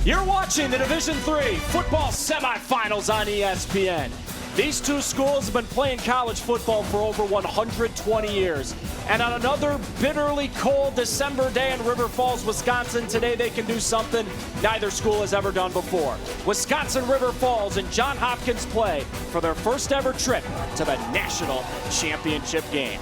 You're watching the Division III football semifinals on ESPN. These two schools have been playing college football for over 120 years. And on another bitterly cold December day in River Falls, Wisconsin, today they can do something neither school has ever done before. Wisconsin River Falls and Johns Hopkins play for their first ever trip to the national championship game.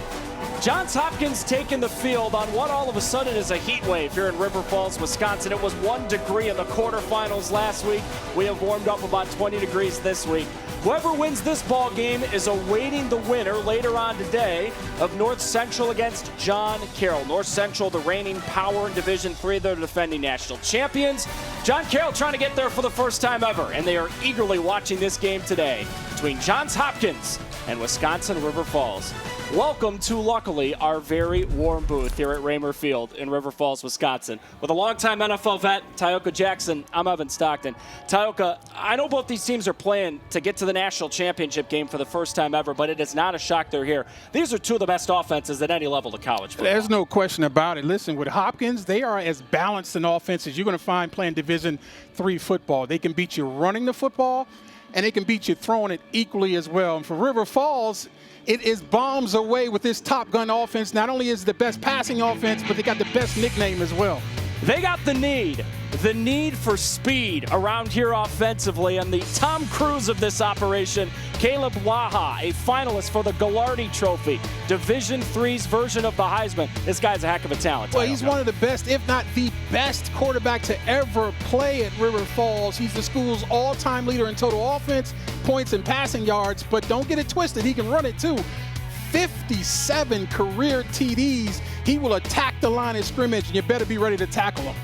Johns Hopkins taking the field on what all of a sudden is a heat wave here in River Falls, Wisconsin. It was 1 degree in the quarterfinals last week. We have warmed up about 20 degrees this week. Whoever wins this ball game is awaiting the winner later on today of North Central against John Carroll. North Central, the reigning power in Division III. They're defending national champions. John Carroll trying to get there for the first time ever, and they are eagerly watching this game today between Johns Hopkins and Wisconsin River Falls. Welcome to, luckily, our very warm booth here at Raymer Field in River Falls, Wisconsin. With a longtime NFL vet, Tyoka Jackson, I'm Evan Stockton. Tyoka, I know both these teams are playing to get to the national championship game for the first time ever, but it is not a shock they're here. These are two of the best offenses at any level of college football. There's no question about it. Listen, with Hopkins, they are as balanced an offense as you're going to find playing Division III football. They can beat you running the football, and they can beat you throwing it equally as well. And for River Falls, it is bombs away with this Top Gun offense. Not only is it the best passing offense, but they got the best nickname as well. They got the need for speed around here offensively, and the Tom Cruise of this operation, Caleb Blaha, a finalist for the Gallardi Trophy, Division III's version of the Heisman. This guy's a heck of a talent. Well, he's one of the best, if not the best quarterback to ever play at River Falls. He's the school's all-time leader in total offense, points, and passing yards, but don't get it twisted, he can run it too. 57 career TDs. He will attack the line of scrimmage, and you better be ready to tackle him.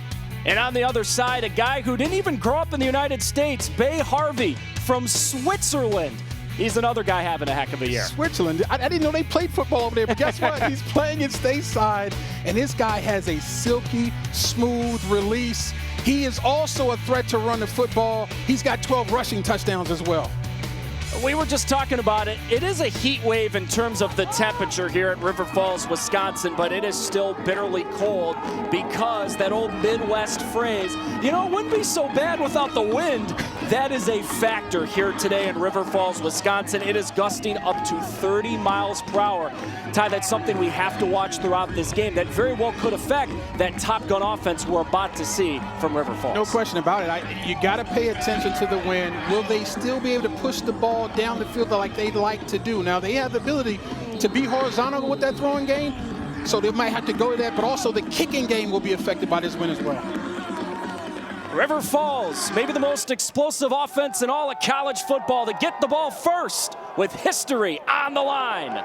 And on the other side, a guy who didn't even grow up in the United States, Bay Harvey from Switzerland. He's another guy having a heck of a year. Switzerland. I didn't know they played football over there, but guess what? He's playing it stateside, and this guy has a silky, smooth release. He is also a threat to run the football. He's got 12 rushing touchdowns as well. We were just talking about it. It is a heat wave in terms of the temperature here at River Falls, Wisconsin, but it is still bitterly cold because that old Midwest phrase, you know, it wouldn't be so bad without the wind. That is a factor here today in River Falls, Wisconsin. It is gusting up to 30 miles per hour. Ty, that's something we have to watch throughout this game that very well could affect that Top Gun offense we're about to see from River Falls. No question about it. You got to pay attention to the wind. Will they still be able to push the ball down the field like they'd like to do? Now, they have the ability to be horizontal with that throwing game, so they might have to go to that, but also the kicking game will be affected by this win as well. River Falls, maybe the most explosive offense in all of college football to get the ball first with history on the line.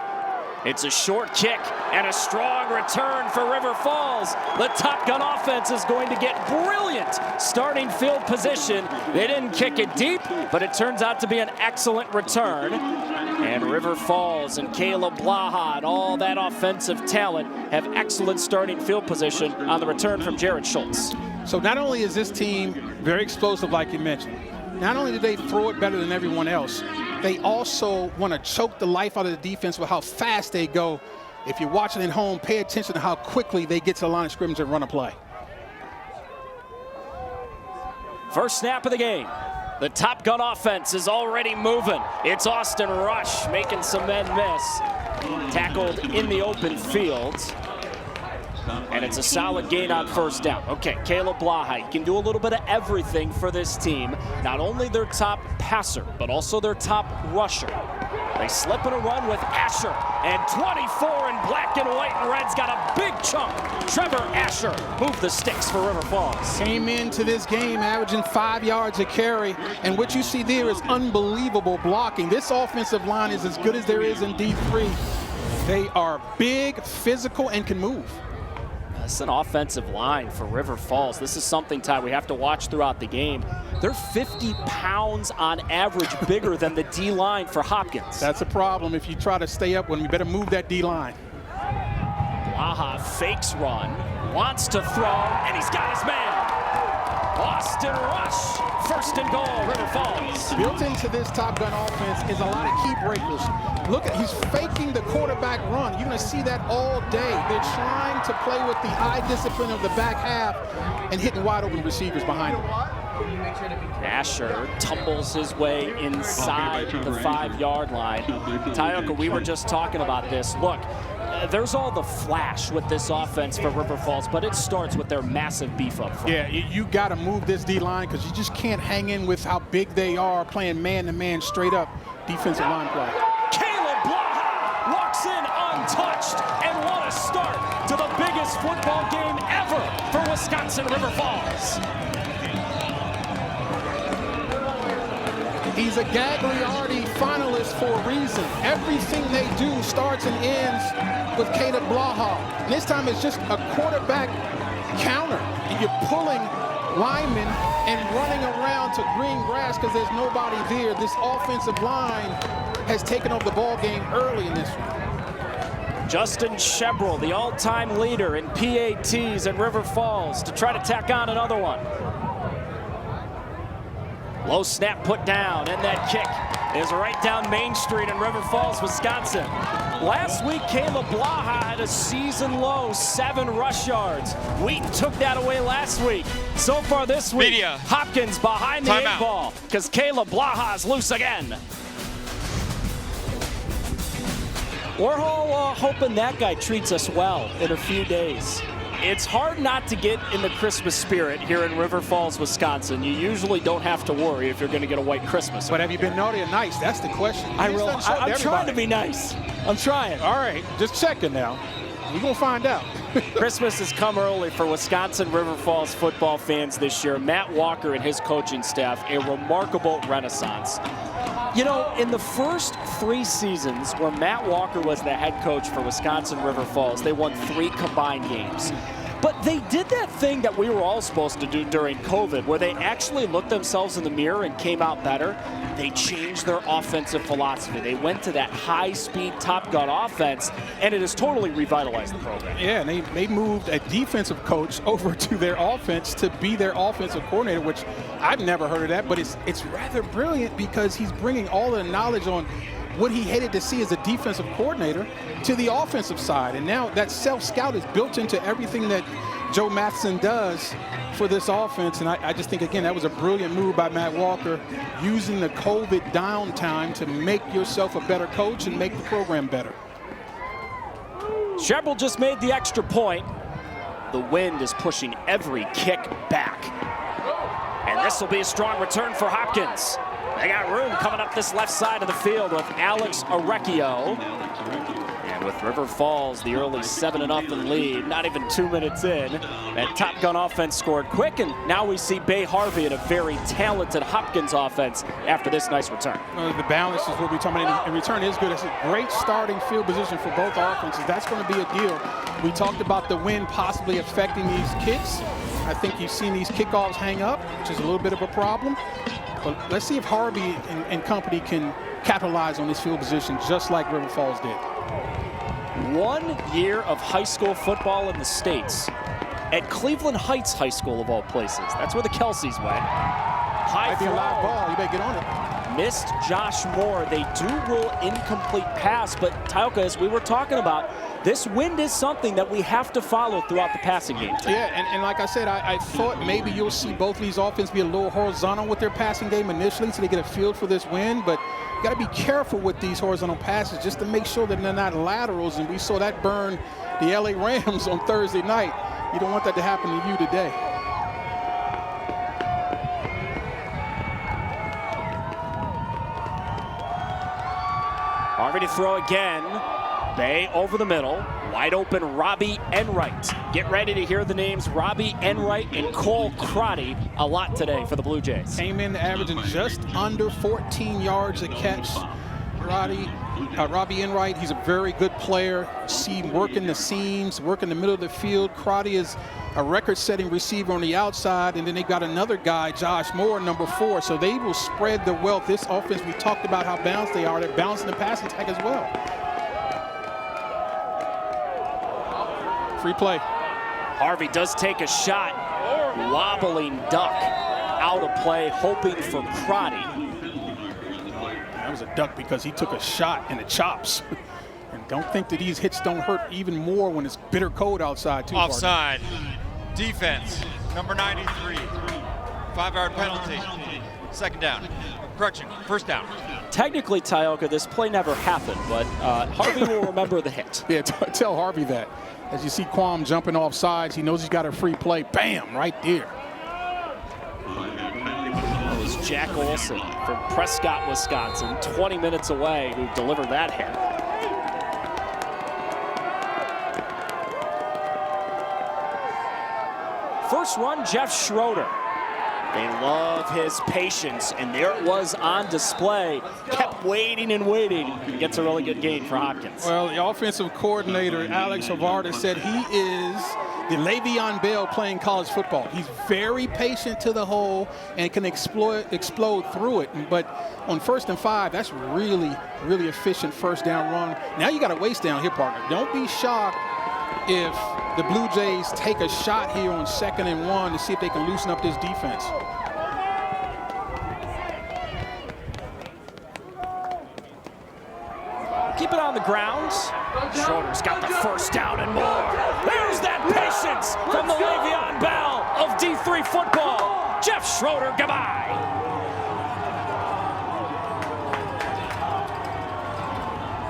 It's a short kick and a strong return for River Falls. The Top Gun offense is going to get brilliant starting field position. They didn't kick it deep, but it turns out to be an excellent return. And River Falls and Caleb Blaha and all that offensive talent have excellent starting field position on the return from Jared Schultz. So not only is this team very explosive, like you mentioned, not only do they throw it better than everyone else, they also want to choke the life out of the defense with how fast they go. If you're watching at home, pay attention to how quickly they get to the line of scrimmage and run a play. First snap of the game. The Top Gun offense is already moving. It's Austin Rush making some men miss. Tackled in the open field. And it's a solid gain on first down. Okay, Caleb Blaha can do a little bit of everything for this team. Not only their top passer, but also their top rusher. They slip in a run with Asher. And 24 in black and white and red's got a big chunk. Trevor Asher moved the sticks for River Falls. Came into this game averaging 5 yards a carry. And what you see there is unbelievable blocking. This offensive line is as good as there is in D3. They are big, physical, and can move. This is an offensive line for River Falls. This is something, Ty, we have to watch throughout the game. They're 50 pounds on average bigger than the D-line for Hopkins. That's a problem. If you try to stay up, when you better move that D-line. Blaha fakes run, wants to throw, and he's got his man. Austin Rush, first and goal, River Falls. Built into this Top Gun offense is a lot of key breakers. Look at, he's faking the quarterback run. You're going to see that all day. They're trying to play with the eye discipline of the back half and hitting wide open receivers behind them. Asher tumbles his way inside the 5-yard line. Tioka, we were just talking about this. Look, there's all the flash with this offense for River Falls, but it starts with their massive beef up front. Yeah, you got to move this D-line because you just can't hang in with how big they are playing man-to-man straight up defensive line play. Blaha walks in untouched, and what a start to the biggest football game ever for Wisconsin River Falls. He's a Gagliardi finalist for a reason. Everything they do starts and ends with Blaha. And this time it's just a quarterback counter. And you're pulling linemen and running around to green grass because there's nobody there. This offensive line has taken over the ball game early in this one. Justin Shebrel, the all-time leader in PATs at River Falls, to try to tack on another one. Low snap put down, and that kick is right down Main Street in River Falls, Wisconsin. Last week, Blaha had a season-low 7 rush yards. Wheaton took that away last week. So far this week, Hopkins behind the 8-ball because Blaha is loose again. We're all hoping that guy treats us well in a few days. It's hard not to get in the Christmas spirit here in River Falls, Wisconsin. You usually don't have to worry if you're going to get a white Christmas. But have you been naughty or nice? That's the question. I'm trying to be nice. I'm trying. All right, just checking now. We're going to find out. Christmas has come early for Wisconsin River Falls football fans this year. Matt Walker and his coaching staff, a remarkable renaissance. You know, in the first 3 seasons where Matt Walker was the head coach for Wisconsin River Falls, they won 3 combined games. But they did that thing that we were all supposed to do during COVID, where they actually looked themselves in the mirror and came out better. They changed their offensive philosophy. They went to that high-speed Top Gun offense, and it has totally revitalized the program. Yeah, and they moved a defensive coach over to their offense to be their offensive coordinator, which I've never heard of that, but it's rather brilliant because he's bringing all the knowledge on what he hated to see as a defensive coordinator to the offensive side. And now that self-scout is built into everything that Joe Matheson does for this offense. And I just think, again, that was a brilliant move by Matt Walker, using the COVID downtime to make yourself a better coach and make the program better. Shebrel just made the extra point. The wind is pushing every kick back. And this will be a strong return for Hopkins. They got room coming up this left side of the field with Alex Arecchio. And with River Falls, the early 7-0 lead, not even 2 minutes in. That Top Gun offense scored quick, and now we see Bay Harvey in a very talented Hopkins offense after this nice return. The balance is what we're talking about, and return is good. It's a great starting field position for both offenses. That's going to be a deal. We talked about the wind possibly affecting these kicks. I think you've seen these kickoffs hang up, which is a little bit of a problem. But let's see if Harvey and company can capitalize on this field position just like River Falls did. 1 year of high school football in the States at Cleveland Heights High School, of all places. That's where the Kelseys went. Might be a live ball. You better get on it. Missed Josh Moore. They do rule incomplete pass, but Tioka, as we were talking about, this wind is something that we have to follow throughout the passing game. Yeah, and like I said, I thought maybe you'll see both of these offenses be a little horizontal with their passing game initially so they get a feel for this wind, but you got to be careful with these horizontal passes just to make sure that they're not laterals, and we saw that burn the LA Rams on Thursday night. You don't want that to happen to you today. Harvey to throw again. Bay over the middle. Wide open Robbie Enright. Get ready to hear the names Robbie Enright and Cole Crotty a lot today for the Blue Jays. Came in averaging just under 14 yards a catch. Robbie Enright, he's a very good player. See him working the seams, working the middle of the field. Crotty is a record-setting receiver on the outside, and then they got another guy, Josh Moore, number 4. So they will spread the wealth. This offense, we talked about how balanced they are. They're balancing the passing attack as well. Free play. Harvey does take a shot. Wobbling duck out of play, hoping for Crotty. That was a duck because he took a shot in the chops. And don't think that these hits don't hurt even more when it's bitter cold outside too. Offside. Defense, number 93. 5-yard penalty. Second down. Correction, first down. Technically, Tioka, this play never happened, but Harvey will remember the hit. Yeah, tell Harvey that. As you see Quam jumping off sides, he knows he's got a free play. Bam, right there. It was Jack Olson from Prescott, Wisconsin, 20 minutes away, who delivered that hit. First run, Jeff Schroeder. They love his patience, and there it was on display. Kept waiting and waiting. He gets a really good gain for Hopkins. Well, the offensive coordinator, Alex Havarda, said he is the Le'Veon Bell playing college football. He's very patient to the hole and can explode through it. But on 1st and 5, that's really, really efficient first down run. Now you got a waste down here, partner. Don't be shocked if the Blue Jays take a shot here on 2nd and 1 to see if they can loosen up this defense. Keep it on the ground. Schroeder's got the first down and more. There's that patience from the Le'Veon Bell of D3 football. Jeff Schroeder, goodbye.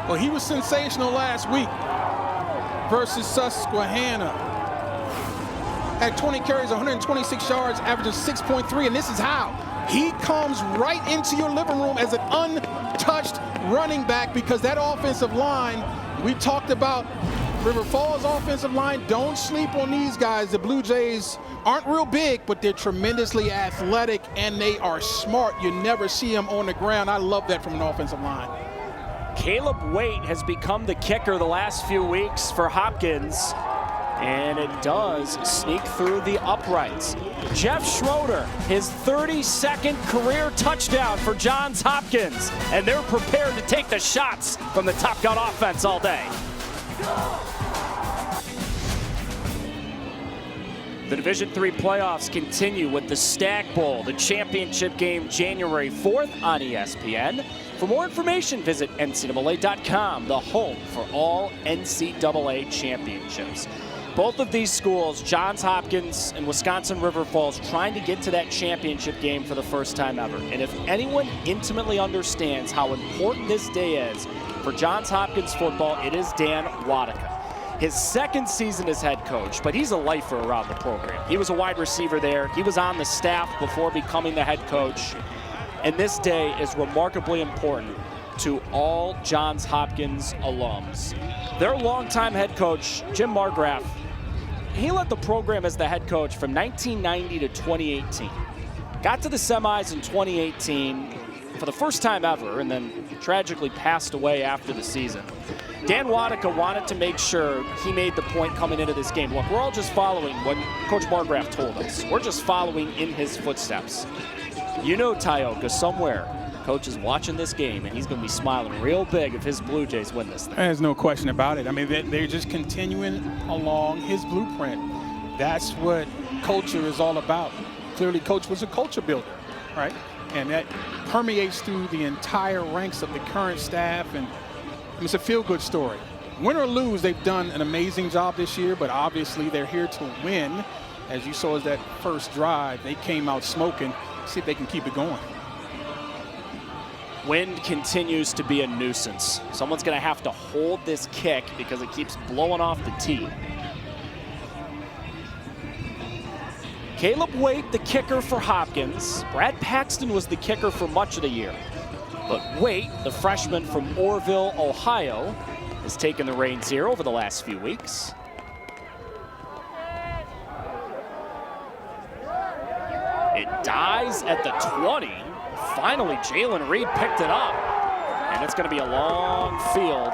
Well, he was sensational last week versus Susquehanna. Had 20 carries, 126 yards, averaging 6.3, and this is how. He comes right into your living room as an untouched running back because that offensive line, we talked about River Falls offensive line. Don't sleep on these guys. The Blue Jays aren't real big, but they're tremendously athletic, and they are smart. You never see them on the ground. I love that from an offensive line. Caleb Waite has become the kicker the last few weeks for Hopkins, and it does sneak through the uprights. Jeff Schroeder, his 32nd career touchdown for Johns Hopkins, and they're prepared to take the shots from the Top Gun offense all day. The Division III playoffs continue with the Stag Bowl, the championship game January 4th on ESPN. For more information, visit NCAA.com, the home for all NCAA championships. Both of these schools, Johns Hopkins and Wisconsin River Falls, trying to get to that championship game for the first time ever. And if anyone intimately understands how important this day is for Johns Hopkins football, it is Dan Wadika. His 2nd season as head coach, but he's a lifer around the program. He was a wide receiver there. He was on the staff before becoming the head coach. And this day is remarkably important to all Johns Hopkins alums. Their longtime head coach, Jim Margraf, he led the program as the head coach from 1990 to 2018. Got to the semis in 2018 for the first time ever, and then tragically passed away after the season. Dan Wadika wanted to make sure he made the point coming into this game. Look, we're all just following what Coach Margraf told us. We're just following in his footsteps. You know, Tioka, somewhere, Coach is watching this game, and he's going to be smiling real big if his Blue Jays win this thing. There's no question about it. I mean, they're just continuing along his blueprint. That's what culture is all about. Clearly, Coach was a culture builder, right? And that permeates through the entire ranks of the current staff, and it's a feel-good story. Win or lose, they've done an amazing job this year, but obviously they're here to win. As you saw as that first drive, they came out smoking. See if they can keep it going. Wind continues to be a nuisance. Someone's going to have to hold this kick because it keeps blowing off the tee. Caleb Waite, the kicker for Hopkins. Brad Paxton was the kicker for much of the year. But Waite, the freshman from Orrville, Ohio, has taken the reins here over the last few weeks. It dies at the 20. Finally, Jalen Reed picked it up. And it's going to be a long field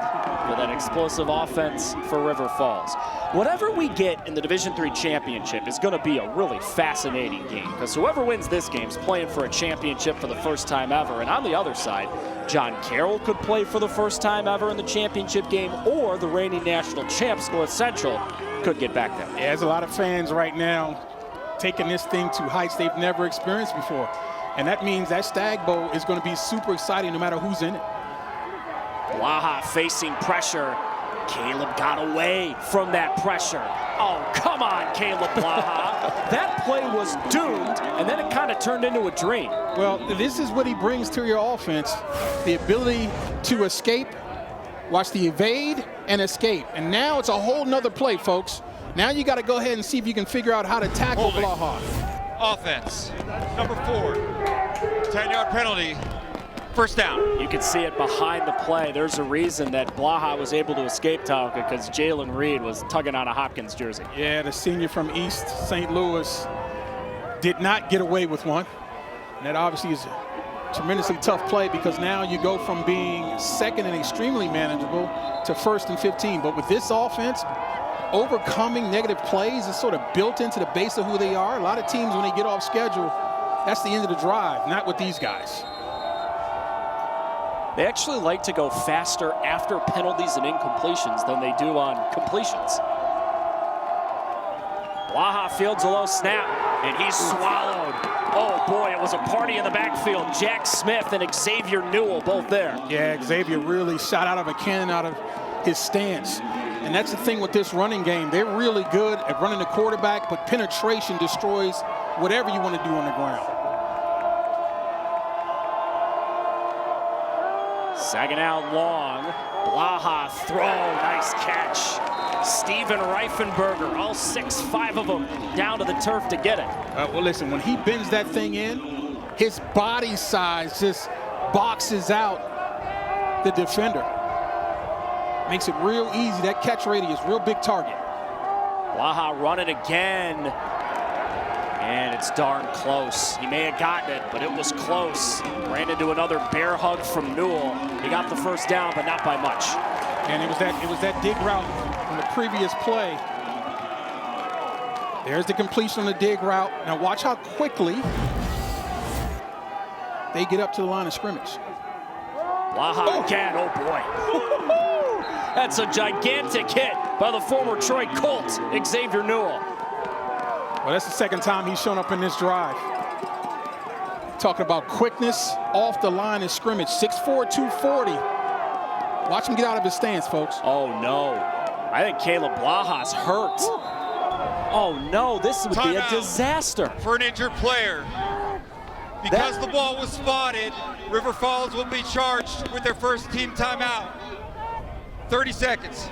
with an explosive offense for River Falls. Whatever we get in the Division III championship is going to be a really fascinating game, because whoever wins this game is playing for a championship for the first time ever. And on the other side, John Carroll could play for the first time ever in the championship game, or the reigning national champs, North Central, could get back there. Yeah, there's a lot of fans right now taking this thing to heights they've never experienced before. And that means that Stag Bowl is going to be super exciting no matter who's in it. Blaha facing pressure. Caleb got away from that pressure. Oh, come on, Caleb Blaha. That play was doomed, and then it kind of turned into a dream. Well, this is what he brings to your offense, the ability to escape, watch the evade and escape. And now it's a whole nother play, folks. Now you got to go ahead and see if you can figure out how to tackle Blaha. Offense, number 4, 10-yard penalty, first down. You can see it behind the play. There's a reason that Blaha was able to escape, Talca, because Jalen Reed was tugging on a Hopkins jersey. Yeah, the senior from East St. Louis did not get away with one. And that obviously is a tremendously tough play because now you go from being second and extremely manageable to 1st and 15. But with this offense, overcoming negative plays is sort of built into the base of who they are. A lot of teams, when they get off schedule, that's the end of the drive, not with these guys. They actually like to go faster after penalties and incompletions than they do on completions. Blaha fields a low snap, and he's swallowed. Oh boy, it was a party in the backfield. Jack Smith and Xavier Newell both there. Yeah, Xavier really shot out of a cannon out of his stance. And that's the thing with this running game. They're really good at running the quarterback, but penetration destroys whatever you want to do on the ground. Second out long. Blaha throw, nice catch. Steven Reifenberger, all 6'5" of them, down to the turf to get it. Well, listen, when he bends that thing in, his body size just boxes out the defender. Makes it real easy. That catch radius, real big target. Blaha running again. And it's darn close. He may have gotten it, but it was close. Ran into another bear hug from Newell. He got the first down, but not by much. And it was that dig route from the previous play. There's the completion on the dig route. Now watch how quickly they get up to the line of scrimmage. Blaha again, oh boy. That's a gigantic hit by the former Troy Colt, Xavier Newell. Well, that's the second time he's shown up in this drive. Talking about quickness off the line of scrimmage. 6'4", 240. Watch him get out of his stance, folks. Oh, no. I think Caleb Blaha's hurt. Oh, no. This would be a disaster. For an injured player. Because the ball was spotted, River Falls will be charged with their first team timeout. 30 seconds.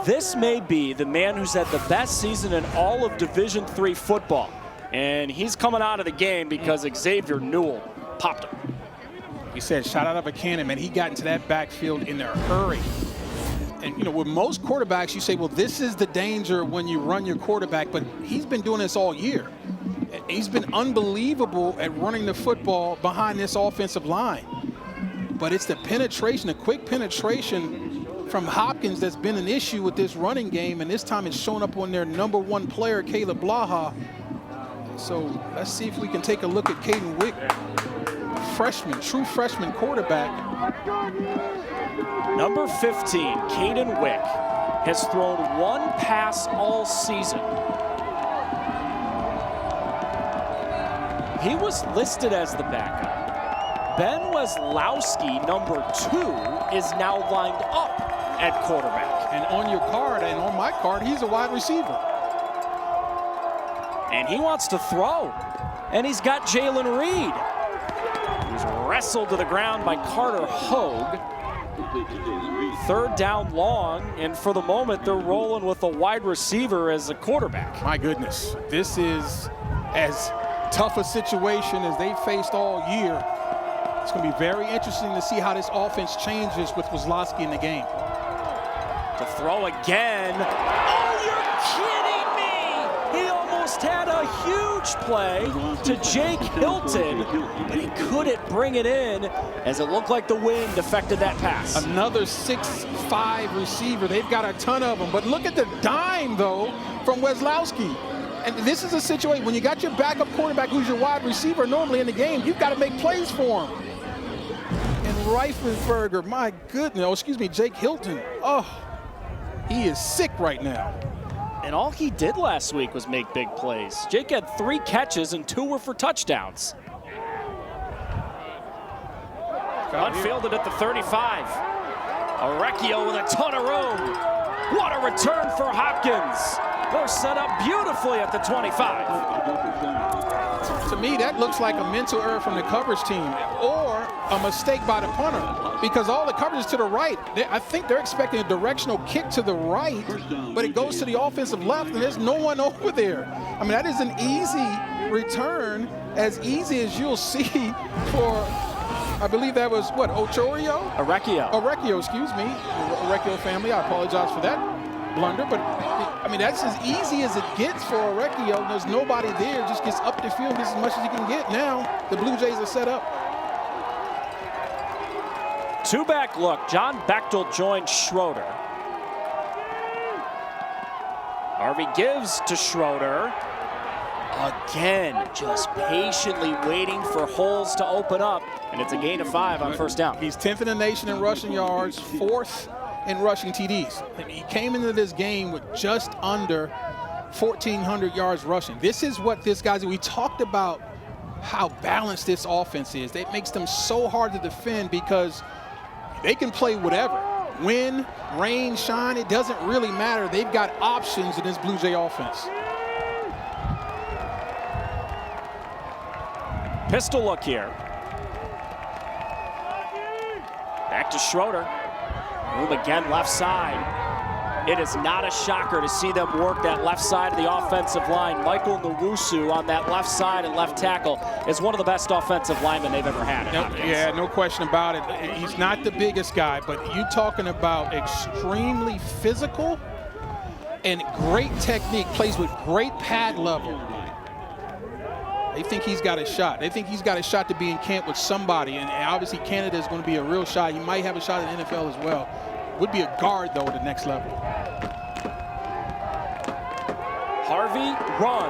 This may be the man who's had the best season in all of Division III football. And he's coming out of the game because Xavier Newell popped him. He said, shot out of a cannon, man. He got into that backfield in a hurry. And, you know, with most quarterbacks, you say, well, this is the danger when you run your quarterback. But he's been doing this all year. He's been unbelievable at running the football behind this offensive line. But it's the penetration, the quick penetration from Hopkins that's been an issue with this running game, and this time it's shown up on their #1 player, Caleb Blaha. So let's see if we can take a look at Caden Wick, freshman, true freshman quarterback. Number 15, Caden Wick, has thrown one pass all season. He was listed as the backup. Ben Weslowski, number 2, is now lined up at quarterback. And on your card, and on my card, he's a wide receiver. And he wants to throw. And he's got Jalen Reed, who's wrestled to the ground by Carter Hogue. Third down long, and for the moment, they're rolling with a wide receiver as a quarterback. My goodness, this is as tough a situation as they faced all year. It's going to be very interesting to see how this offense changes with Weslowski in the game. To throw again. Oh, you're kidding me! He almost had a huge play to Jake Hilton, but he couldn't bring it in as it looked like the wind affected that pass. Another 6'5" receiver. They've got a ton of them. But look at the dime, though, from Weslowski. And this is a situation, when you got your backup quarterback who's your wide receiver normally in the game, you've got to make plays for him. And Reifenberger, my goodness, oh, excuse me, Jake Hilton. Oh, he is sick right now. And all he did last week was make big plays. Jake had 3 catches and 2 were for touchdowns. Unfielded at the 35. Orecchio with a ton of room. What a return for Hopkins. They're set up beautifully at the 25. To me, that looks like a mental error from the coverage team or a mistake by the punter, because all the coverage is to the right. I think they're expecting a directional kick to the right, but it goes to the offensive left, and there's no one over there. I mean, that is an easy return, as easy as you'll see for, I believe that was, what, Ochorio? Orecchio, excuse me. Orecchio family, I apologize for that blunder, but I mean, that's as easy as it gets for Orecchio. There's nobody there, just gets up the field, gets as much as he can get. Now the Blue Jays are set up. Two-back look. John Bechtel joins Schroeder. Harvey gives to Schroeder. Again, just patiently waiting for holes to open up, and it's a gain of 5 on first down. He's 10th in the nation in rushing yards, 4th in rushing TDs. He came into this game with just under 1,400 yards rushing. This is what this guy's. We talked about how balanced this offense is. It makes them so hard to defend because they can play whatever. Wind, rain, shine, it doesn't really matter. They've got options in this Blue Jay offense. Pistol look here. Back to Schroeder. Room again left side. It is not a shocker to see them work that left side of the offensive line. Michael Nwosu on that left side and left tackle is one of the best offensive linemen they've ever had. Yeah, no question about it. He's not the biggest guy, but you talking about extremely physical and great technique, plays with great pad level. They think he's got a shot. They think he's got a shot to be in camp with somebody, and obviously Canada is going to be a real shot. He might have a shot in the NFL as well. Would be a guard, though, at the next level. Harvey, run.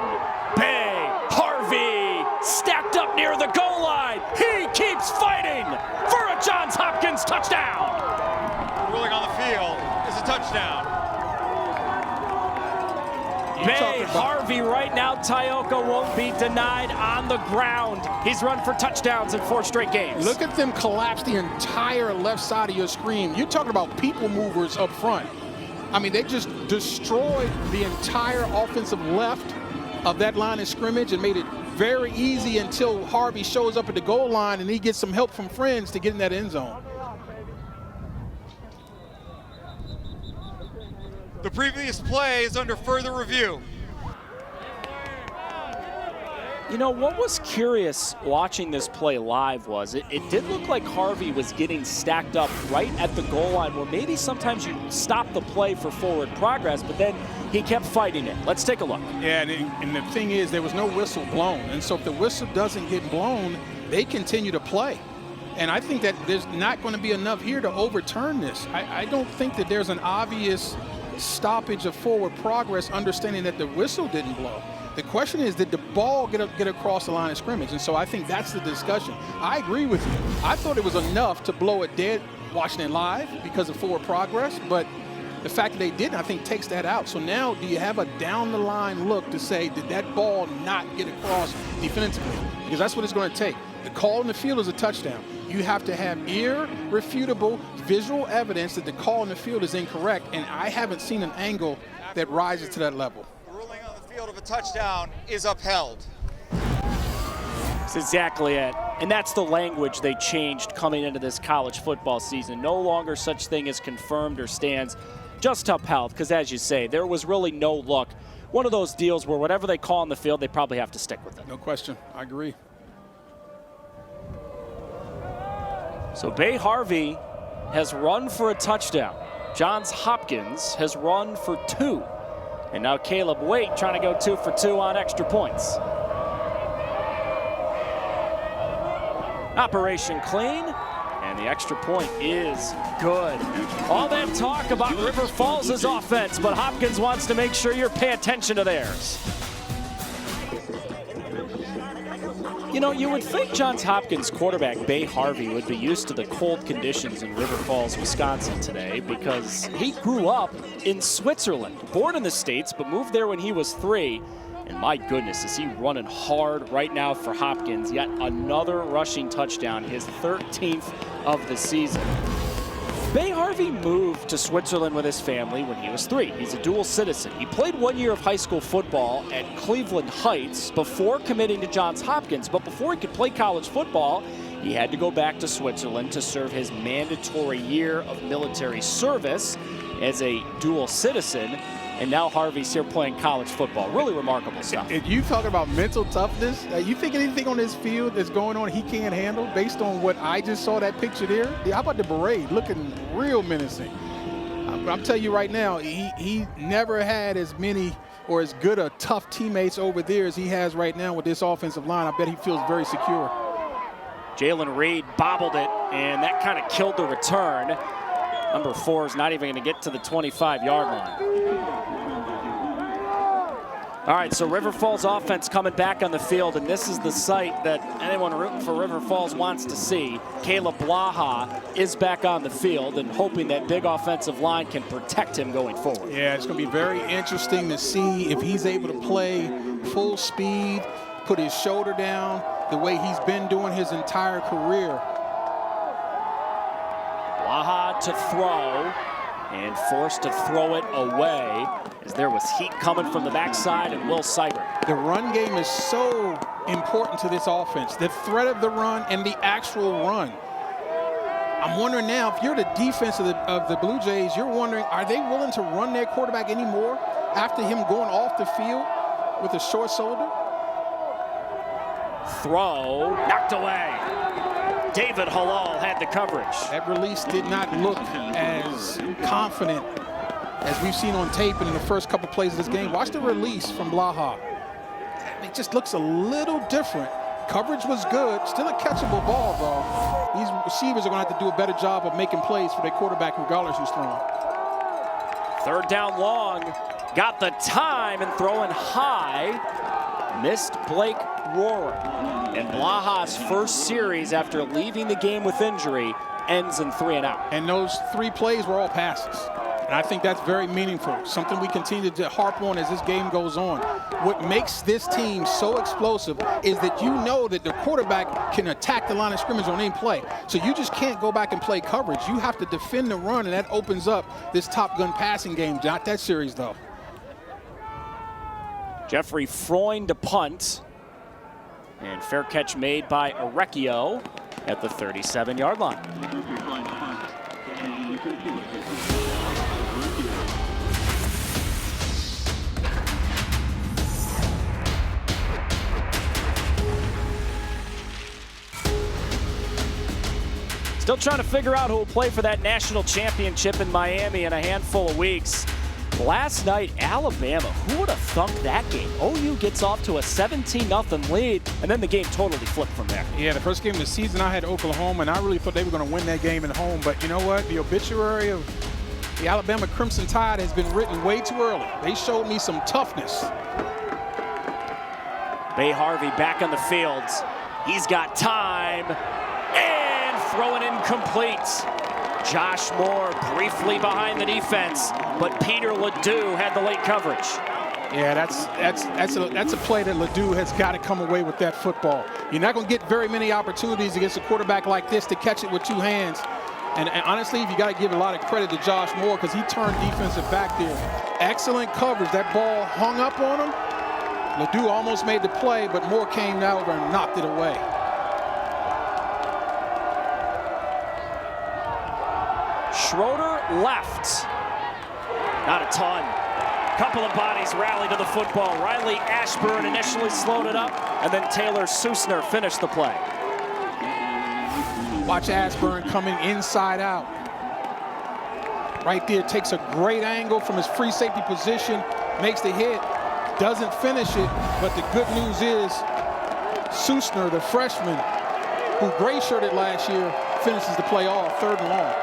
Bay, Harvey, stacked up near the goal line. He keeps fighting for a Johns Hopkins touchdown. Ruling on the field is a touchdown. Bay, Harvey right now, Tioka won't be denied on the ground. He's run for touchdowns in 4 straight games. Look at them collapse the entire left side of your screen. You're talking about people movers up front. I mean, they just destroyed the entire offensive left of that line of scrimmage and made it very easy until Harvey shows up at the goal line and he gets some help from friends to get in that end zone. The previous play is under further review. You know, what was curious watching this play live was it did look like Harvey was getting stacked up right at the goal line where maybe sometimes you stop the play for forward progress, but then he kept fighting it. Let's take a look. Yeah, and the thing is, there was no whistle blown. And so if the whistle doesn't get blown, they continue to play. And I think that there's not going to be enough here to overturn this. I don't think that there's an obvious stoppage of forward progress, understanding that the whistle didn't blow. The question is, did the ball get across the line of scrimmage? And so I think that's the discussion. I agree with you. I thought it was enough to blow it dead watching it live because of forward progress, but the fact that they didn't, I think, takes that out. So now do you have a down-the-line look to say, did that ball not get across defensively? Because that's what it's going to take. The call in the field is a touchdown. You have to have irrefutable visual evidence that the call in the field is incorrect, and I haven't seen an angle that rises to that level. The ruling on the field of a touchdown is upheld. That's exactly it. And that's the language they changed coming into this college football season. No longer such thing as confirmed or stands, just upheld, because as you say, there was really no look. One of those deals where whatever they call on the field, they probably have to stick with it. No question. I agree. So Bay Harvey has run for a touchdown. Johns Hopkins has run for 2. And now Caleb Waite trying to go 2 for 2 on extra points. Operation clean, and the extra point is good. All that talk about River Falls' offense, but Hopkins wants to make sure you pay attention to theirs. You know, you would think Johns Hopkins quarterback Bay Harvey would be used to the cold conditions in River Falls, Wisconsin today, because he grew up in Switzerland, born in the States, but moved there when he was 3. And my goodness, is he running hard right now for Hopkins. Yet another rushing touchdown, his 13th of the season. Bay Harvey Harvey moved to Switzerland with his family when he was 3. He's a dual citizen. He played 1 year of high school football at Cleveland Heights before committing to Johns Hopkins. But before he could play college football, he had to go back to Switzerland to serve his mandatory year of military service as a dual citizen. And now Harvey's here playing college football. Really remarkable stuff. If you talking about mental toughness, you think anything on this field that's going on he can't handle based on what I just saw that picture there? How about the Berate looking real menacing? I'm telling you right now, he never had as many or as good a tough teammates over there as he has right now with this offensive line. I bet he feels very secure. Jalen Reed bobbled it, and that kind of killed the return. Number 4 is not even going to get to the 25-yard line. All right, so River Falls offense coming back on the field, and this is the sight that anyone rooting for River Falls wants to see. Caleb Blaha is back on the field and hoping that big offensive line can protect him going forward. Yeah, it's going to be very interesting to see if he's able to play full speed, put his shoulder down the way he's been doing his entire career. Blaha to throw, and forced to throw it away as there was heat coming from the backside and Will Seibert. The run game is so important to this offense. The threat of the run and the actual run. I'm wondering now, if you're the defense of the Blue Jays, you're wondering, are they willing to run their quarterback anymore after him going off the field with a short shoulder? Throw, knocked away. David Halal had the coverage. That release did not look as confident as we've seen on tape and in the first couple plays of this game. Watch the release from Blaha. It just looks a little different. Coverage was good. Still a catchable ball, though. These receivers are going to have to do a better job of making plays for their quarterback regardless who's throwing. 3rd down long. Got the time and throwing high. Missed Blake Rohrer. And Blaha's first series after leaving the game with injury ends in 3 and out. And those 3 plays were all passes. And I think that's very meaningful. Something we continue to harp on as this game goes on. What makes this team so explosive is that you know that the quarterback can attack the line of scrimmage on any play. So you just can't go back and play coverage. You have to defend the run, and that opens up this Top Gun passing game. Not that series, though. Jeffrey Freund to punt. And fair catch made by Arecchio at the 37-yard line. Still trying to figure out who will play for that national championship in Miami in a handful of weeks. Last night, Alabama, who would have thunk that game? OU gets off to a 17-0 lead, and then the game totally flipped from there. Yeah, the first game of the season I had Oklahoma, and I really thought they were going to win that game at home. But you know what? The obituary of the Alabama Crimson Tide has been written way too early. They showed me some toughness. Bay Harvey back on the field. He's got time, and throwing incomplete. Josh Moore briefly behind the defense, but Peter Ledoux had the late coverage. Yeah, that's a play that Ledoux has got to come away with that football. You're not going to get very many opportunities against a quarterback like this to catch it with 2 hands. And honestly, you got to give a lot of credit to Josh Moore because he turned defensive back there. Excellent coverage. That ball hung up on him. Ledoux almost made the play, but Moore came over and knocked it away. Schroeder left. Not a ton. Couple of bodies rallied to the football. Riley Ashburn initially slowed it up, and then Taylor Susner finished the play. Watch Ashburn coming inside out. Right there, takes a great angle from his free safety position, makes the hit, doesn't finish it, but the good news is Susner, the freshman, who gray-shirted last year, finishes the play off, 3rd and long.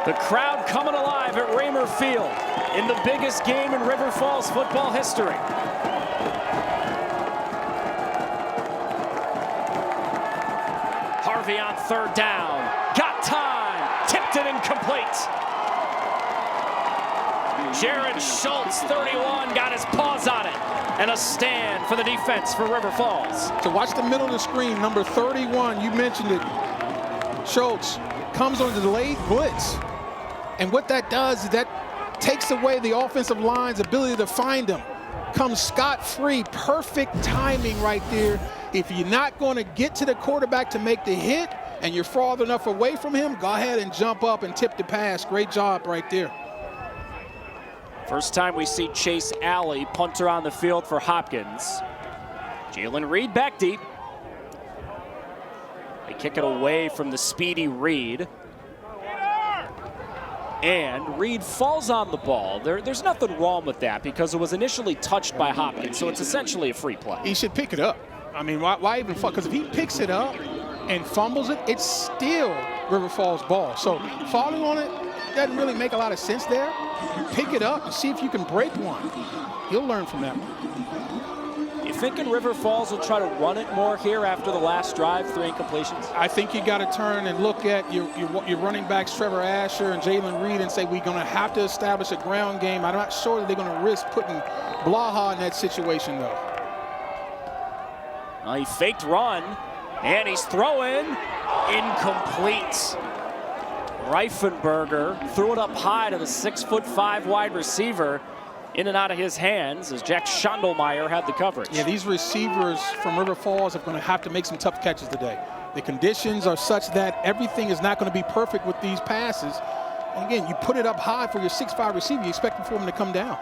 The crowd coming alive at Raymer Field in the biggest game in River Falls football history. Harvey on 3rd down. Got time. Tipped it incomplete. Jared Schultz, 31, got his paws on it. And a stand for the defense for River Falls. So watch the middle of the screen, number 31, you mentioned it. Schultz comes on the delayed blitz. And what that does is that takes away the offensive line's ability to find him. Comes scot-free, perfect timing right there. If you're not going to get to the quarterback to make the hit and you're far enough away from him, go ahead and jump up and tip the pass. Great job right there. First time we see Chase Alley, punter on the field for Hopkins. Jalen Reed back deep. They kick it away from the speedy Reed. And Reed falls on the ball. There's nothing wrong with that because it was initially touched by Hopkins, so it's essentially a free play. He should pick it up. I mean, why even fuck? Because if he picks it up and fumbles it, it's still River Falls ball. So falling on it doesn't really make a lot of sense there. Pick it up and see if you can break one. You'll learn from that one. You thinking River Falls will try to run it more here after the last drive, 3 incompletions? I think you got to turn and look at your running backs, Trevor Asher and Jalen Reed, and say we're going to have to establish a ground game. I'm not sure that they're going to risk putting Blaha in that situation, though. Well, he faked run, and he's throwing incomplete. Reifenberger threw it up high to the 6'5" wide receiver. In and out of his hands as Jack Schondelmeyer had the coverage. Yeah, these receivers from River Falls are going to have to make some tough catches today. The conditions are such that everything is not going to be perfect with these passes. And again, you put it up high for your 6'5" receiver, you expect for him to come down.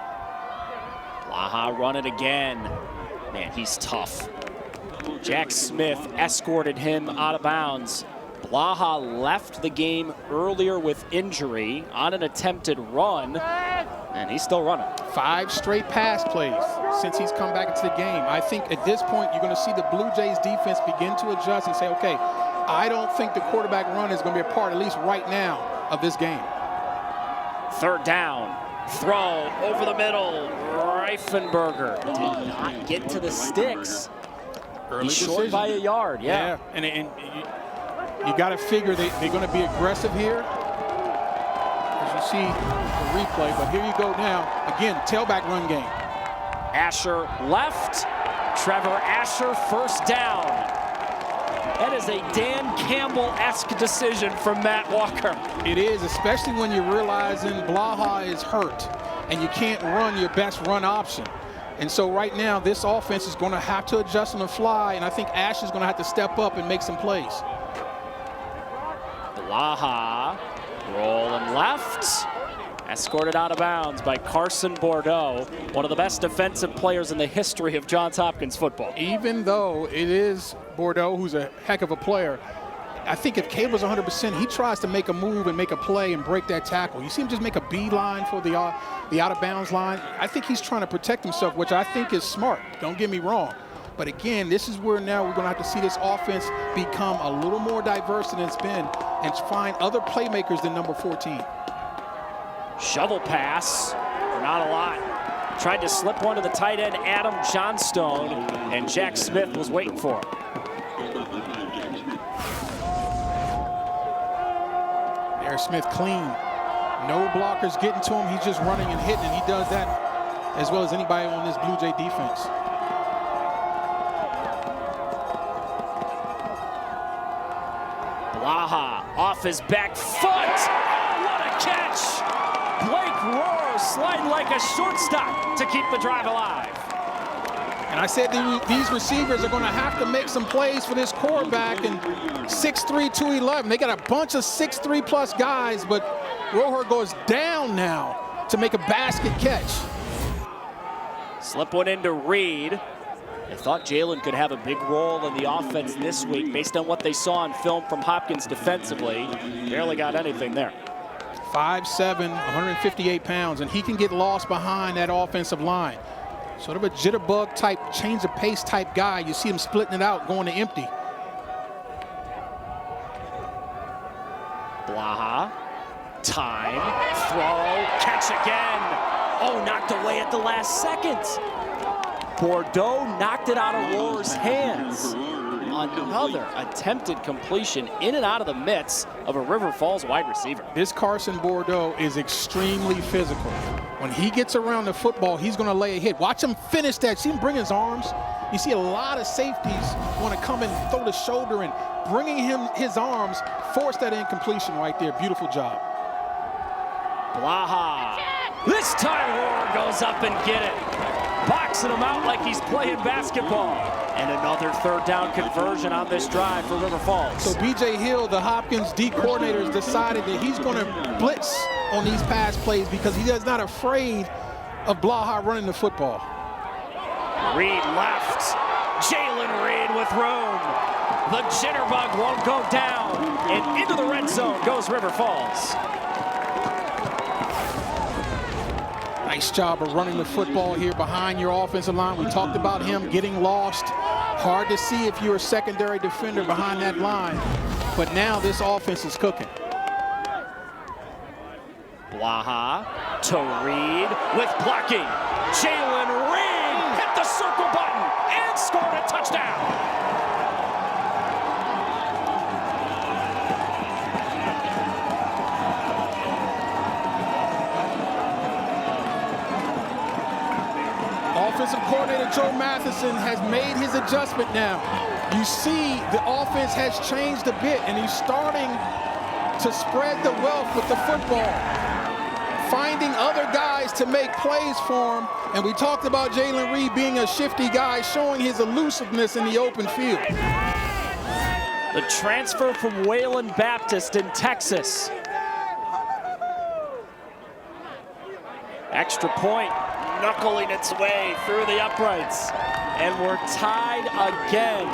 Blaha run it again. Man, he's tough. Jack Smith escorted him out of bounds. Blaha left the game earlier with injury on an attempted run, and he's still running. 5 straight pass plays since he's come back into the game. I think at this point you're going to see the Blue Jays defense begin to adjust and say, okay, I don't think the quarterback run is going to be a part, at least right now, of this game. 3rd down, throw over the middle. Reifenberger did not get to the sticks. Early He's short decision. by a yard, yeah. And you got to figure they're going to be aggressive here. As you see the replay, but here you go now. Again, tailback run game. Asher left. Trevor Asher, 1st down. That is a Dan Campbell-esque decision from Matt Walker. It is, especially when you're realizing Blaha is hurt and you can't run your best run option. And so right now, this offense is going to have to adjust on the fly, and I think Asher's going to have to step up and make some plays. Blaha rolling left. Escorted out of bounds by Carson Bordeaux, one of the best defensive players in the history of Johns Hopkins football. Even though it is Bordeaux, who's a heck of a player, I think if Caleb's 100%, he tries to make a move and make a play and break that tackle. You see him just make a beeline for the out-of-bounds line. I think he's trying to protect himself, which I think is smart. Don't get me wrong. But again, this is where now we're going to have to see this offense become a little more diverse than it's been and find other playmakers than number 14. Shovel pass, not a lot. Tried to slip one to the tight end, Adam Johnstone, and Jack Smith was waiting for him. There's Smith clean. No blockers getting to him. He's just running and hitting, and he does that as well as anybody on this Blue Jay defense. Blaha off his back foot. Oh, what a catch! Blake Rohr sliding like a shortstop to keep the drive alive. And I said these receivers are going to have to make some plays for this quarterback. And 6'3", 211. They got a bunch of 6'3" plus guys, but Rohr goes down now to make a basket catch. Slip one into Reed. I thought Jalen could have a big role in the offense this week based on what they saw on film from Hopkins defensively. Barely got anything there. 5'7", 158 pounds, and he can get lost behind that offensive line. Sort of a jitterbug type, change of pace type guy. You see him splitting it out, going to empty. Blaha, time, throw, catch again. Oh, knocked away at the last second. Bordeaux knocked it out of Rohr's hands. Another attempted completion in and out of the midst of a River Falls wide receiver. This Carson Bordeaux is extremely physical. When he gets around the football, he's going to lay a hit. Watch him finish that. See him bring his arms. You see a lot of safeties want to come and throw the shoulder and bringing him his arms, force that incompletion right there. Beautiful job. Blaha. This time Rohr goes up and get it. Boxing him out like he's playing basketball. And another third down conversion on this drive for River Falls. So B.J. Hill, the Hopkins D coordinator, has decided that he's going to blitz on these pass plays because he is not afraid of Blaha running the football. Reed left. Jalen Reed with room. The jitterbug won't go down. And into the red zone goes River Falls. Nice job of running the football here behind your offensive line. We talked about him getting lost. Hard to see if you're a secondary defender behind that line. But now this offense is cooking. Blaha to Reed with blocking. Jalen Reed hit the circle button and scored a touchdown. Offensive coordinator Joe Matheson has made his adjustment now. You see the offense has changed a bit, and he's starting to spread the wealth with the football, finding other guys to make plays for him. And we talked about Jalen Reed being a shifty guy, showing his elusiveness in the open field. The transfer from Wayland Baptist in Texas. Extra point, knuckling its way through the uprights. And we're tied again.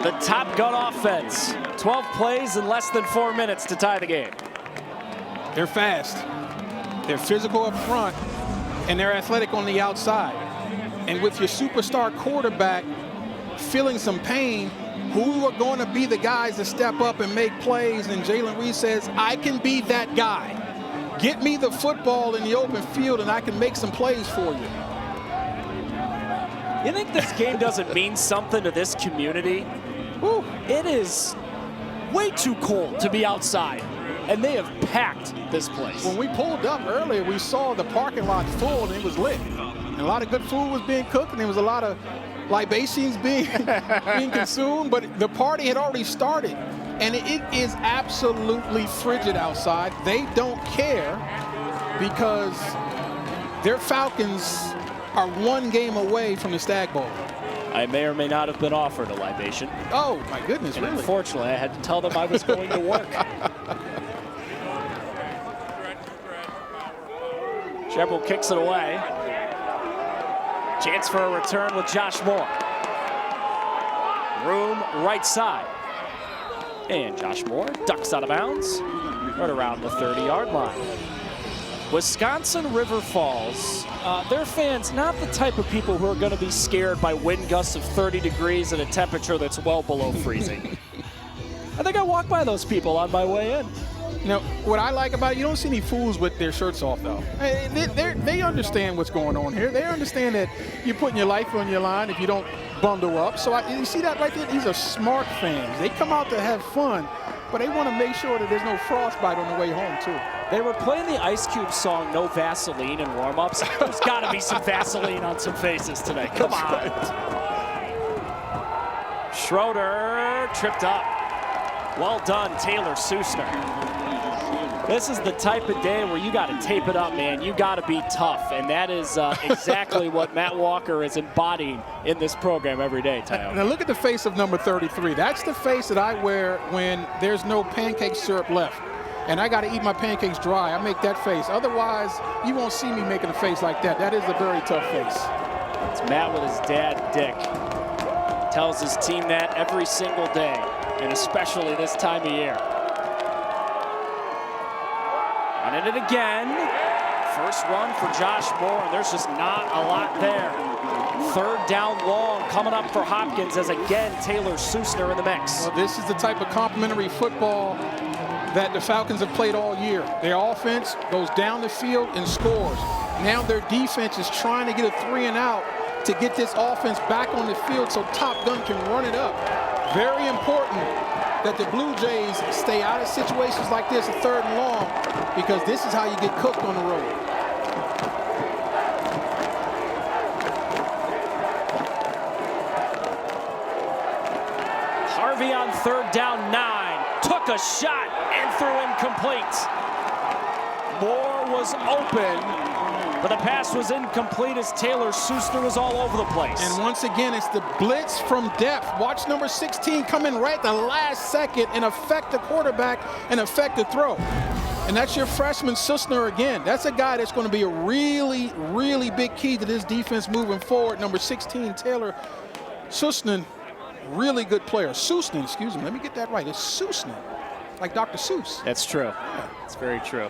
The Top Gun offense, 12 plays in less than 4 minutes to tie the game. They're fast, they're physical up front, and they're athletic on the outside. And with your superstar quarterback feeling some pain, who are going to be the guys to step up and make plays? And Jalen Reed says, I can be that guy. Get me the football in the open field and I can make some plays for you. You think this game doesn't mean something to this community? Woo, it is way too cold to be outside, and they have packed this place. When we pulled up earlier, we saw the parking lot full and it was lit. And a lot of good food was being cooked, and there was a lot of libations being consumed, but the party had already started. And it is absolutely frigid outside. They don't care because their Falcons are one game away from the Stag Bowl. I may or may not have been offered a libation. Oh, my goodness, and really? Unfortunately, I had to tell them I was going to work. Shepard kicks it away. Chance for a return with Josh Moore. Room right side. And Josh Moore ducks out of bounds right around the 30-yard line. Wisconsin River Falls, their fans, not the type of people who are going to be scared by wind gusts of 30 degrees and a temperature that's well below freezing. I think I walked by those people on my way in. You know, what I like about it, you don't see any fools with their shirts off, though. They understand what's going on here. They understand that you're putting your life on your line if you don't bundle up. So you see that right there? These are smart fans. They come out to have fun, but they want to make sure that there's no frostbite on the way home, too. They were playing the Ice Cube song, No Vaseline, in warm-ups. There's got to be some Vaseline on some faces today. Come on. Right. Schroeder tripped up. Well done, Taylor Susner. This is the type of day where you got to tape it up, man. You got to be tough, and that is exactly what Matt Walker is embodying in this program every day, Tayo. Now look at the face of number 33. That's the face that I wear when there's no pancake syrup left, and I got to eat my pancakes dry. I make that face. Otherwise, you won't see me making a face like that. That is a very tough face. It's Matt with his dad, Dick. Tells his team that every single day, and especially this time of year. Running it again. First run for Josh Moore, and there's just not a lot there. Third down long coming up for Hopkins as again Taylor Susner in the mix. Well, this is the type of complementary football that the Falcons have played all year. Their offense goes down the field and scores. Now their defense is trying to get a 3 and out to get this offense back on the field so Top Gun can run it up. Very important that the Blue Jays stay out of situations like this, a 3rd and long, because this is how you get cooked on the road. Harvey on 3rd down 9. Took a shot and threw incomplete. Moore was open, but the pass was incomplete as Taylor Sussner was all over the place. And once again, it's the blitz from depth. Watch number 16 come in right at the last second and affect the quarterback and affect the throw. And that's your freshman Sussner again. That's a guy that's going to be a really, really big key to this defense moving forward. Number 16, Taylor Sussner, really good player. Sussner, excuse me. Let me get that right. It's Sussner, like Dr. Seuss. That's true. That's very true.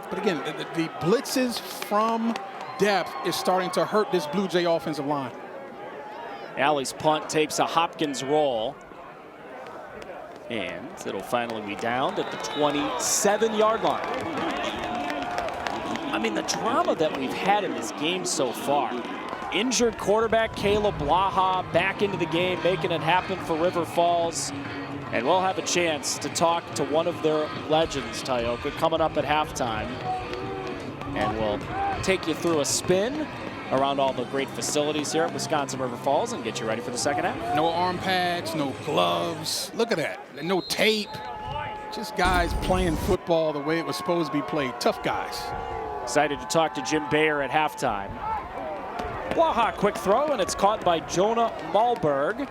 But again, the blitzes from depth is starting to hurt this Blue Jay offensive line. Alley's punt takes a Hopkins roll. And it'll finally be downed at the 27-yard line. I mean, the drama that we've had in this game so far. Injured quarterback Caleb Blaha back into the game, making it happen for River Falls. And we'll have a chance to talk to one of their legends, Tyoka, coming up at halftime. And we'll take you through a spin around all the great facilities here at Wisconsin River Falls and get you ready for the second half. No arm pads, no gloves. Look at that. No tape. Just guys playing football the way it was supposed to be played. Tough guys. Excited to talk to Jim Bayer at halftime. Blaha, quick throw, and it's caught by Jonah Malberg,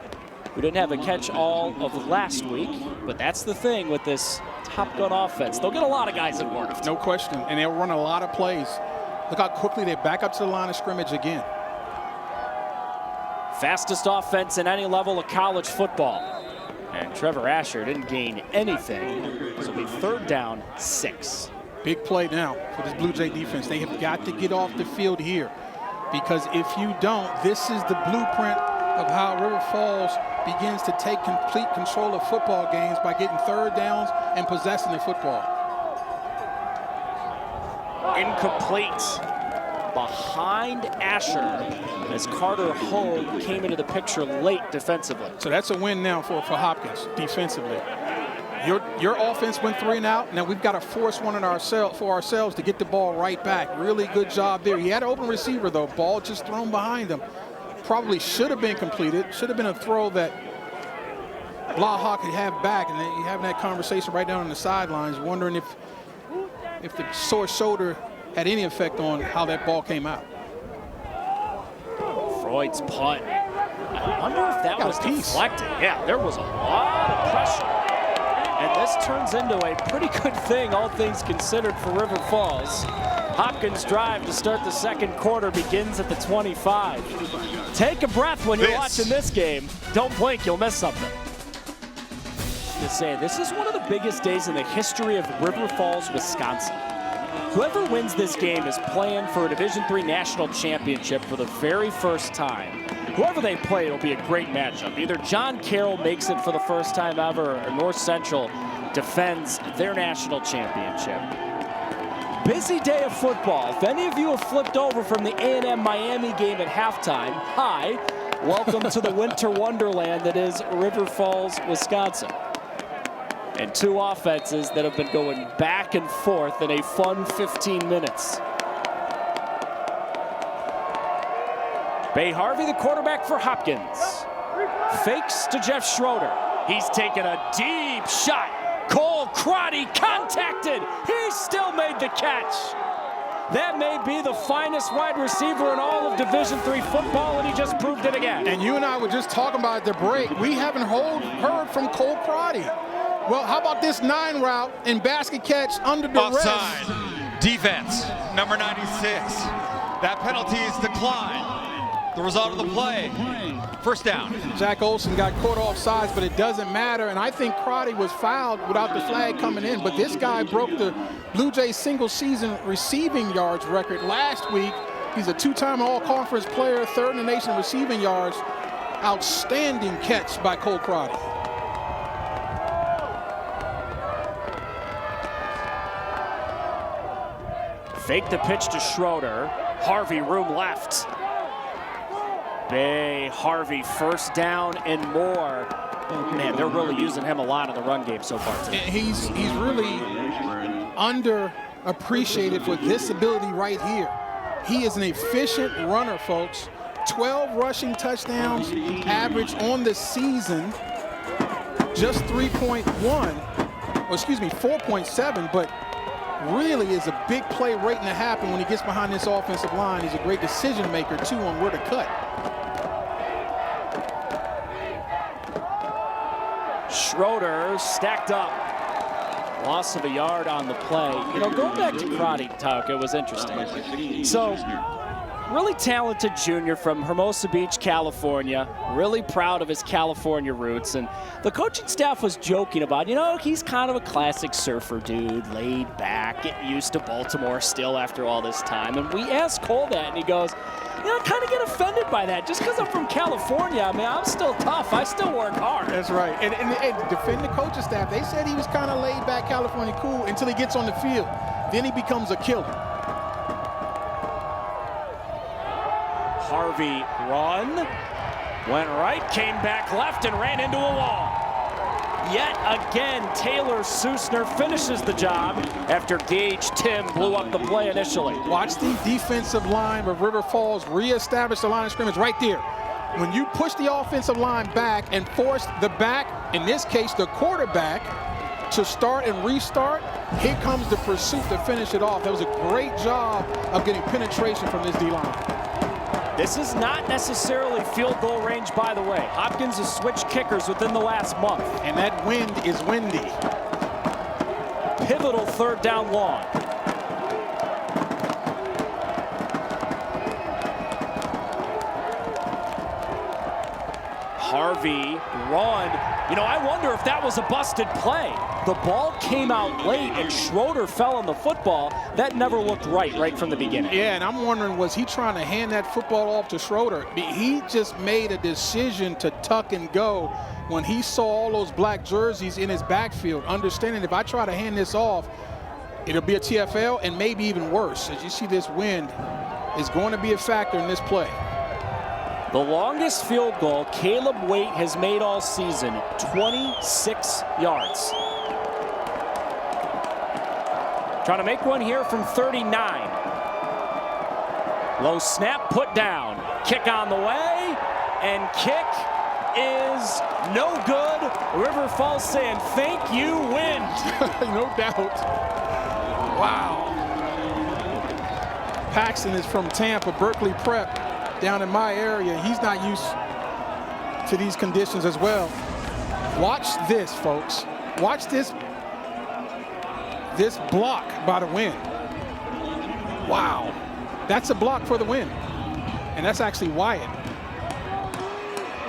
who didn't have a catch all of last week. But that's the thing with this Top Gun offense. They'll get a lot of guys involved. No question. And they'll run a lot of plays. Look how quickly they back up to the line of scrimmage again. Fastest offense in any level of college football. And Trevor Asher didn't gain anything. This will be 3rd down 6. Big play now for this Blue Jay defense. They have got to get off the field here, because if you don't, this is the blueprint of how River Falls begins to take complete control of football games by getting 3rd downs and possessing the football. Incomplete behind Asher as Carter Hogue came into the picture late defensively. So that's a win now for Hopkins defensively. Your offense went 3 and out. Now we've got to force one for ourselves to get the ball right back. Really good job there. He had an open receiver though. Ball just thrown behind him. Probably should have been completed. Should have been a throw that Blaha could have back. And then you're having that conversation right down on the sidelines, wondering if the sore shoulder had any effect on how that ball came out. Freud's punt. I wonder if that was deflected. Yeah, there was a lot of pressure. And this turns into a pretty good thing, all things considered, for River Falls. Hopkins' drive to start the second quarter begins at the 25. Take a breath when you're watching this game. Don't blink, you'll miss something. Just saying, this is one of the biggest days in the history of River Falls, Wisconsin. Whoever wins this game is playing for a Division III national championship for the very first time. Whoever they play, it'll be a great matchup. Either John Carroll makes it for the first time ever, or North Central defends their national championship. Busy day of football. If any of you have flipped over from the A&M Miami game at halftime, hi, welcome to the winter wonderland that is River Falls, Wisconsin. And 2 offenses that have been going back and forth in a fun 15 minutes. Bay Harvey, the quarterback for Hopkins. Fakes to Jeff Schroeder. He's taken a deep shot. Cole Crotty contacted. He still made the catch. That may be the finest wide receiver in all of Division III football, and he just proved it again. And you and I were just talking about at the break. We haven't heard from Cole Crotty. Well, how about this 9 route and basket catch under the offside. Defense, number 96. That penalty is declined. The result of the play, 1st down. Jack Olson got caught off sides, but it doesn't matter. And I think Crotty was fouled without the flag coming in. But this guy broke the Blue Jays single-season receiving yards record last week. He's a 2-time all-conference player, 3rd in the nation receiving yards. Outstanding catch by Cole Crotty. Fake the pitch to Schroeder. Harvey, room left. Bay Harvey, 1st down and more. Man, they're really using him a lot in the run game so far today. He's really underappreciated for this ability right here. He is an efficient runner, folks. 12 rushing touchdowns average on the season, just 4.7, but really is a big play waiting to happen when he gets behind this offensive line. He's a great decision maker, too, on where to cut. Schroeder stacked up. Loss of a yard on the play. You know, going back to Crotty Talk, it was interesting. So, really talented junior from Hermosa Beach, California. Really proud of his California roots. And the coaching staff was joking about, you know, he's kind of a classic surfer dude, laid back, getting used to Baltimore still after all this time. And we asked Cole that, and he goes, you know, I kind of get offended by that. Just because I'm from California, I mean, I'm still tough. I still work hard. That's right. And defend the coaching staff, they said he was kind of laid back, California cool, until he gets on the field. Then he becomes a killer. Harvey run, went right, came back left, and ran into a wall. Yet again, Taylor Susner finishes the job after Gage Tim blew up the play initially. Watch the defensive line of River Falls reestablish the line of scrimmage right there. When you push the offensive line back and force the back, in this case the quarterback, to start and restart, here comes the pursuit to finish it off. That was a great job of getting penetration from this D-line. This is not necessarily field goal range, by the way. Hopkins has switched kickers within the last month. And that wind is windy. Pivotal third down long. Harvey run. You know, I wonder if that was a busted play. The ball came out late and Schroeder fell on the football. That never looked right from the beginning. Yeah, and I'm wondering, was he trying to hand that football off to Schroeder? He just made a decision to tuck and go when he saw all those black jerseys in his backfield, understanding if I try to hand this off, it'll be a TFL and maybe even worse. As you see, this wind is going to be a factor in this play. The longest field goal Caleb Waite has made all season, 26 yards. Trying to make one here from 39. Low snap, put down. Kick on the way, and kick is no good. River Falls saying, thank you, wind. No doubt. Wow. Paxton is from Tampa, Berkeley Prep, down in my area. He's not used to these conditions as well. Watch this, folks. Watch this block by the wind. Wow. That's a block for the win. And that's actually Wyatt.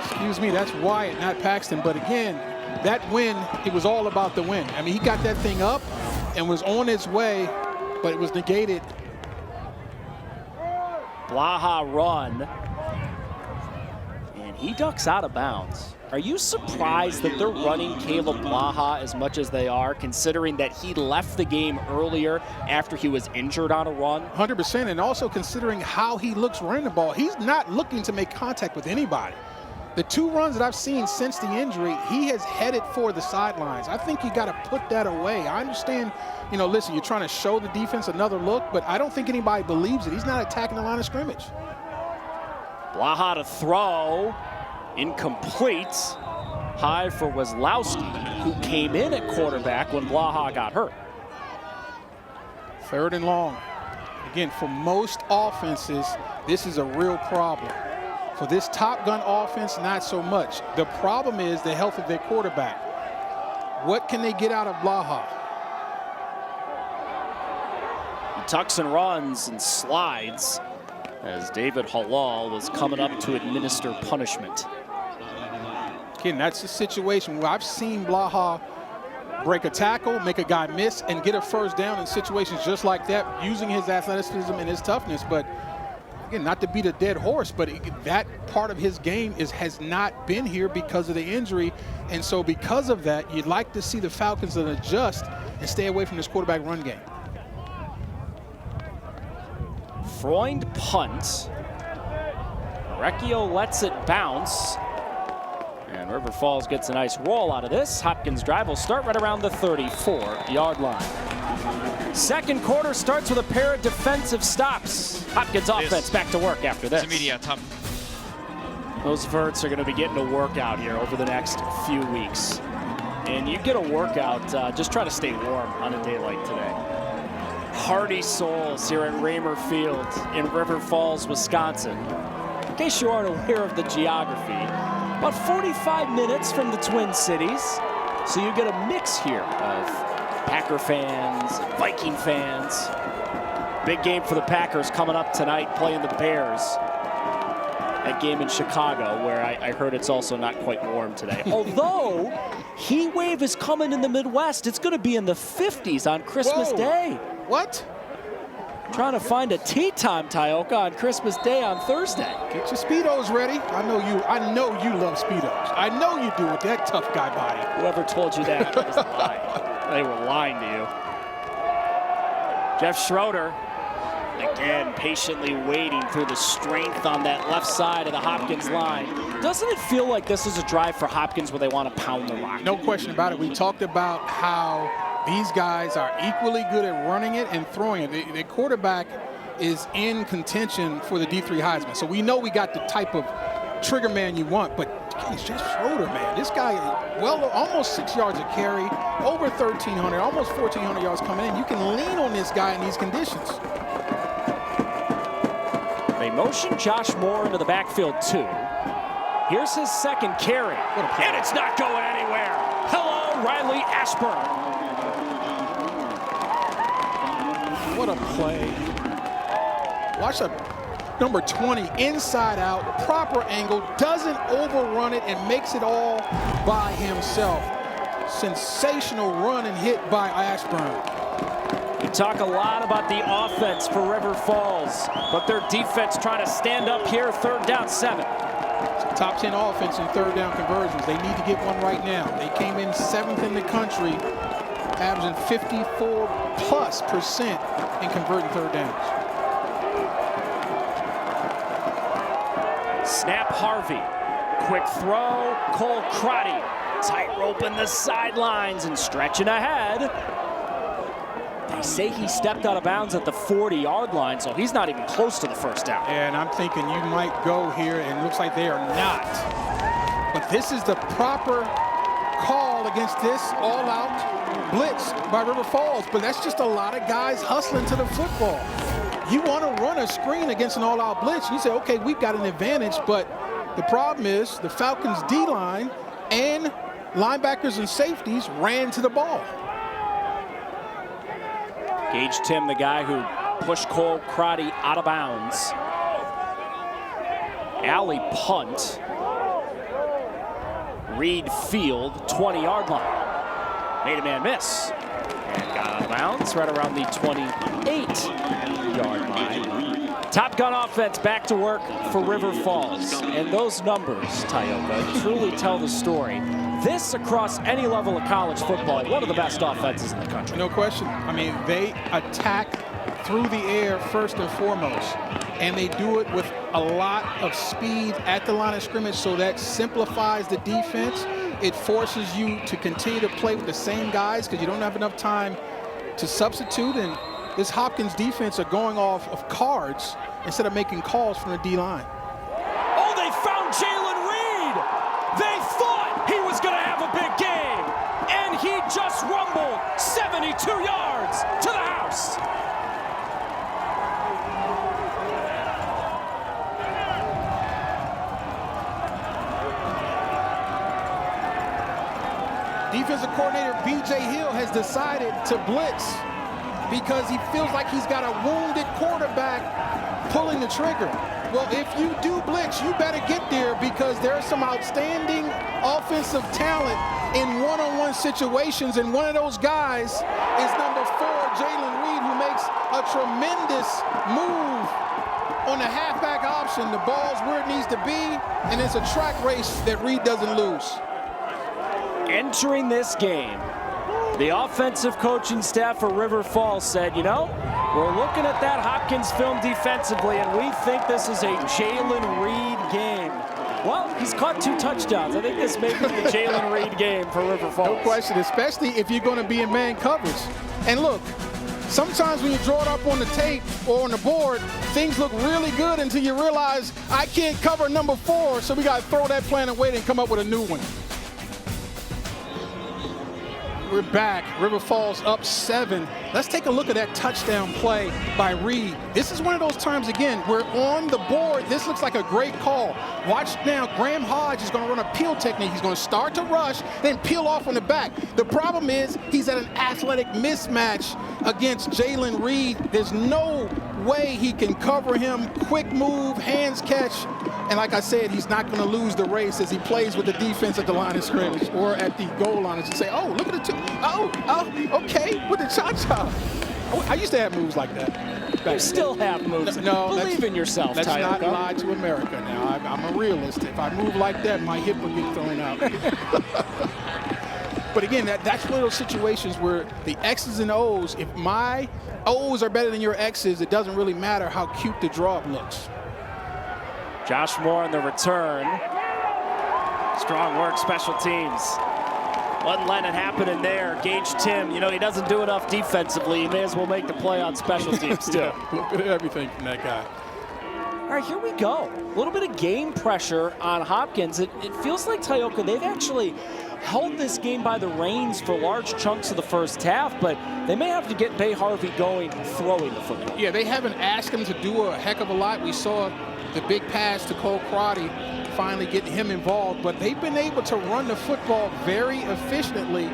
Excuse me, that's Wyatt, not Paxton. But again, that win, it was all about the win. I mean, he got that thing up and was on its way, but it was negated. Blaha run. And he ducks out of bounds. Are you surprised that they're running Caleb Blaha as much as they are, considering that he left the game earlier after he was injured on a run? 100%, and also considering how he looks running the ball. He's not looking to make contact with anybody. The two runs that I've seen since the injury, he has headed for the sidelines. I think you got to put that away. I understand, you know, listen, you're trying to show the defense another look, but I don't think anybody believes it. He's not attacking the line of scrimmage. Blaha to throw. Incomplete. High for Weslowski, who came in at quarterback when Blaha got hurt. Third and long. Again, for most offenses, this is a real problem. For this Top Gun offense, not so much. The problem is the health of their quarterback. What can they get out of Blaha? He tucks and runs and slides as David Halal was coming up to administer punishment. Again, that's the situation where I've seen Blaha break a tackle, make a guy miss, and get a first down in situations just like that, using his athleticism and his toughness. But again, not to beat a dead horse, but that part of his game has not been here because of the injury. And so because of that, you'd like to see the Falcons adjust and stay away from this quarterback run game. Freund punt. Recchio lets it bounce. And River Falls gets a nice roll out of this. Hopkins drive will start right around the 34-yard line. Second quarter starts with a pair of defensive stops. Hopkins offense back to work after this. Media top Those verts are going to be getting a workout here over the next few weeks. And you get a workout, just try to stay warm on a day like today. Hardy souls here at Raymer Field in River Falls, Wisconsin. In case you aren't aware of the geography, about 45 minutes from the Twin Cities. So you get a mix here of Packer fans, Viking fans. Big game for the Packers coming up tonight, playing the Bears. That game in Chicago, where I heard it's also not quite warm today. Although, heat wave is coming in the Midwest. It's going to be in the 50s on Christmas Day. What? Trying to find a tea time, Tioka, on Christmas Day on Thursday. Get your Speedos ready. I know you love Speedos. I know you do with that tough guy body. Whoever told you that was lying. They were lying to you. Jeff Schroeder, again, patiently waiting through the strength on that left side of the Hopkins line. Doesn't it feel like this is a drive for Hopkins where they want to pound the rock? No question about it. We talked about how these guys are equally good at running it and throwing it. The quarterback is in contention for the D3 Heisman. So we know we got the type of trigger man you want, but geez, Jeff Schroeder, man, this guy, well, almost 6 yards a carry, over 1,300, almost 1,400 yards coming in. You can lean on this guy in these conditions. They motion Josh Moore into the backfield too. Here's his second carry, and it's not going anywhere. Hello, Riley Ashburn. What a play. Watch that number 20 inside out, proper angle, doesn't overrun it and makes it all by himself. Sensational run and hit by Ashburn. We talk a lot about the offense for River Falls, but their defense trying to stand up here, 3rd down 7. Top 10 offense in 3rd down conversions. They need to get one right now. They came in 7th in the country, averaging 54+% in converting 3rd downs. Snap Harvey, quick throw, Cole Crotty, tight rope in the sidelines and stretching ahead. They say he stepped out of bounds at the 40-yard line, so he's not even close to the 1st down. And I'm thinking you might go here, and it looks like they are not. But this is the proper call against this all-out blitz by River Falls, but that's just a lot of guys hustling to the football. You want to run a screen against an all-out blitz, you say, okay, we've got an advantage, but the problem is the Falcons' D-line and linebackers and safeties ran to the ball. Gage Tim, the guy who pushed Cole Crotty out of bounds. Alley punt. Reed Field, 20-yard line. Made a man miss. And got out of bounds right around the 28-yard line. Top Gun offense back to work for River Falls. And those numbers, Tioka, truly tell the story. This, across any level of college football, one of the best offenses in the country. No question. I mean, they attack through the air first and foremost, and they do it with a lot of speed at the line of scrimmage, so that simplifies the defense. It forces you to continue to play with the same guys because you don't have enough time to substitute, and this Hopkins defense are going off of cards instead of making calls from the D-line. Oh, they found Jalen Reed! They thought he was going to have a big game, and he just rumbled 72 yards to the house. Defensive coordinator B.J. Hill has decided to blitz because he feels like he's got a wounded quarterback pulling the trigger. Well, if you do blitz, you better get there because there's some outstanding offensive talent in one-on-one situations, and one of those guys is number 4, Jalen Reed, who makes a tremendous move on the halfback option. The ball's where it needs to be, and it's a track race that Reed doesn't lose. Entering this game, the offensive coaching staff for River Falls said, you know, we're looking at that Hopkins film defensively, and we think this is a Jalen Reed game. Well, he's caught 2 touchdowns. I think this may be the Jalen Reed game for River Falls. No question, especially if you're going to be in man coverage. And look, Sometimes when you draw it up on the tape or on the board, things look really good until you realize I can't cover number 4, so we got to throw that plan away and come up with a new one. We're back. River Falls up 7. Let's take a look at that touchdown play by Reed. This is one of those times, again, we're on the board. This looks like a great call. Watch now, Graham Hodge is going to run a peel technique. He's going to start to rush, then peel off on the back. The problem is he's at an athletic mismatch against Jalen Reed. There's no way he can cover him. Quick move, hands catch. And like I said, he's not going to lose the race as he plays with the defense at the line of scrimmage or at the goal line. As you say, oh, look at the two. Oh, okay, with the cha-cha. Oh, I used to have moves like that. You still have moves. No, believe in yourself, Let's Tyler. not lie to America now. I'm a realist. If I move like that, my hip will get thrown out. But again, that's one of those situations where the X's and O's, if my O's are better than your X's, it doesn't really matter how cute the draw looks. Josh Moore on the return. Strong work, special teams. Wasn't letting it happen in there. Gage Tim, you know, he doesn't do enough defensively. He may as well make the play on special teams, too. Yeah, a little bit of everything from that guy. All right, here we go. A little bit of game pressure on Hopkins. It feels like Tioka, they've actually held this game by the reins for large chunks of the first half, but they may have to get Bay Harvey going throwing the football. Yeah, they haven't asked him to do a heck of a lot. We saw the big pass to Cole Crotty, finally getting him involved, but they've been able to run the football very efficiently.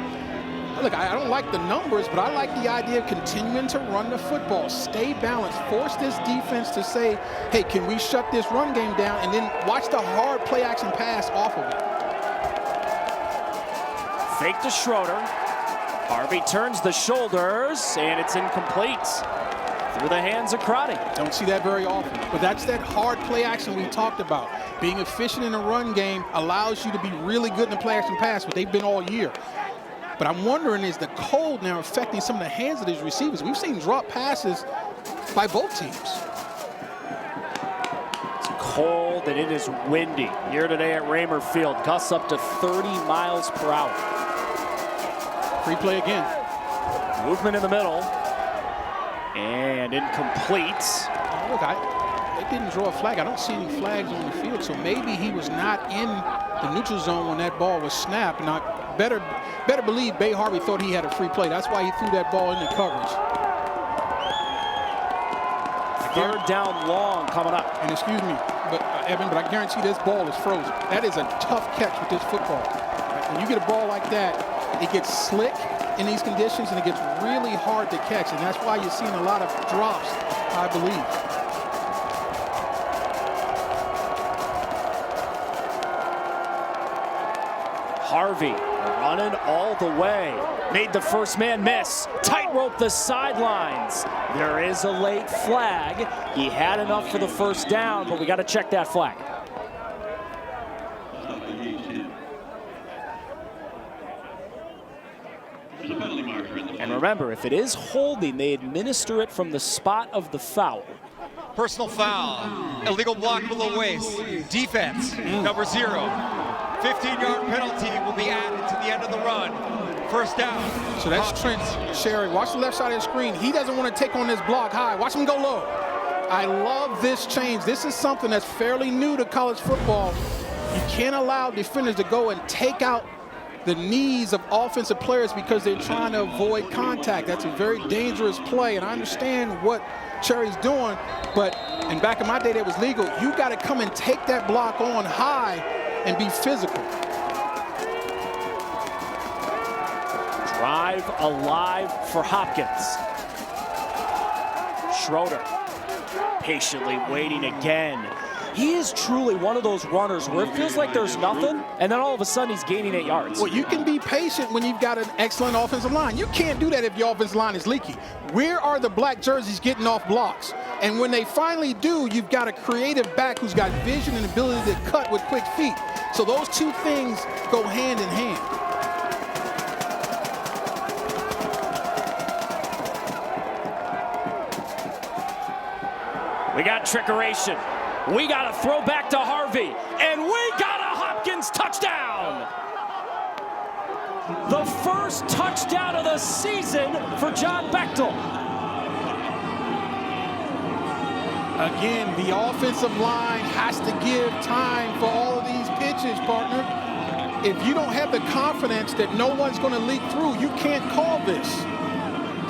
Look, I don't like the numbers, but I like the idea of continuing to run the football, stay balanced, force this defense to say, hey, can we shut this run game down, and then watch the hard play action pass off of it. Fake to Schroeder. Harvey turns the shoulders, and it's incomplete. Through the hands of Crotty. Don't see that very often, but that's that hard play action we talked about. Being efficient in a run game allows you to be really good in the play action pass, but they've been all year. But I'm wondering, is the cold now affecting some of the hands of these receivers? We've seen drop passes by both teams. It's cold and it is windy here today at Raymer Field. Gusts up to 30 miles per hour. Free play again. Movement in the middle. And incomplete. Oh, look, they didn't draw a flag. I don't see any flags on the field, so maybe he was not in the neutral zone when that ball was snapped. And I better believe Bay Harvey thought he had a free play. That's why he threw that ball into coverage. Third down long coming up. And excuse me, Evan, but I guarantee this ball is frozen. That is a tough catch with this football. When you get a ball like that, it gets slick in these conditions, and it gets really hard to catch, and that's why you're seeing a lot of drops, I believe. Harvey running all the way. Made the first man miss. Tightrope the sidelines. There is a late flag. He had enough for the first down, but we got to check that flag. And remember, if it is holding, they administer it from the spot of the foul. Personal foul, illegal block below waist, defense, number 0. 15-yard penalty will be added to the end of the run. First down. So that's Trent Sherry. Watch the left side of the screen. He doesn't want to take on this block high. Watch him go low. I love this change. This is something that's fairly new to college football. You can't allow defenders to go and take out the knees of offensive players because they're trying to avoid contact. That's a very dangerous play, and I understand what Cherry's doing, but in back in my day that was legal. You got to come and take that block on high and be physical. Drive alive for Hopkins. Schroeder patiently waiting again. He is truly one of those runners where it feels like there's nothing, and then all of a sudden he's gaining 8 yards. Well, you can be patient when you've got an excellent offensive line. You can't do that if your offensive line is leaky. Where are the black jerseys getting off blocks? And when they finally do, you've got a creative back who's got vision and ability to cut with quick feet. So those two things go hand in hand. We got trickeration. We got a throw back to Harvey, and we got a Hopkins touchdown. The first touchdown of the season for John Bechtel. Again, the offensive line has to give time for all of these pitches, partner. If you don't have the confidence that no one's going to leak through, you can't call this.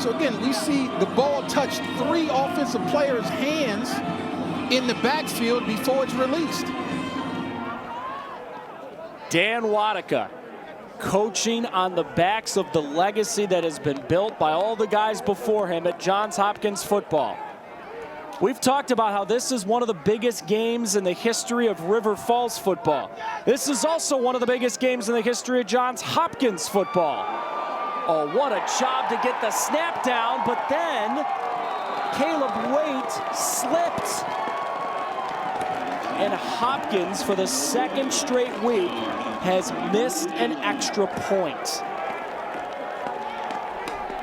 So again, we see the ball touch 3 offensive players' hands in the backfield before it's released. Dan Wadika coaching on the backs of the legacy that has been built by all the guys before him at Johns Hopkins football. We've talked about how this is one of the biggest games in the history of River Falls football. This is also one of the biggest games in the history of Johns Hopkins football. Oh, what a job to get the snap down, but then Caleb Waite slipped. And Hopkins, for the 2nd straight week, has missed an extra point.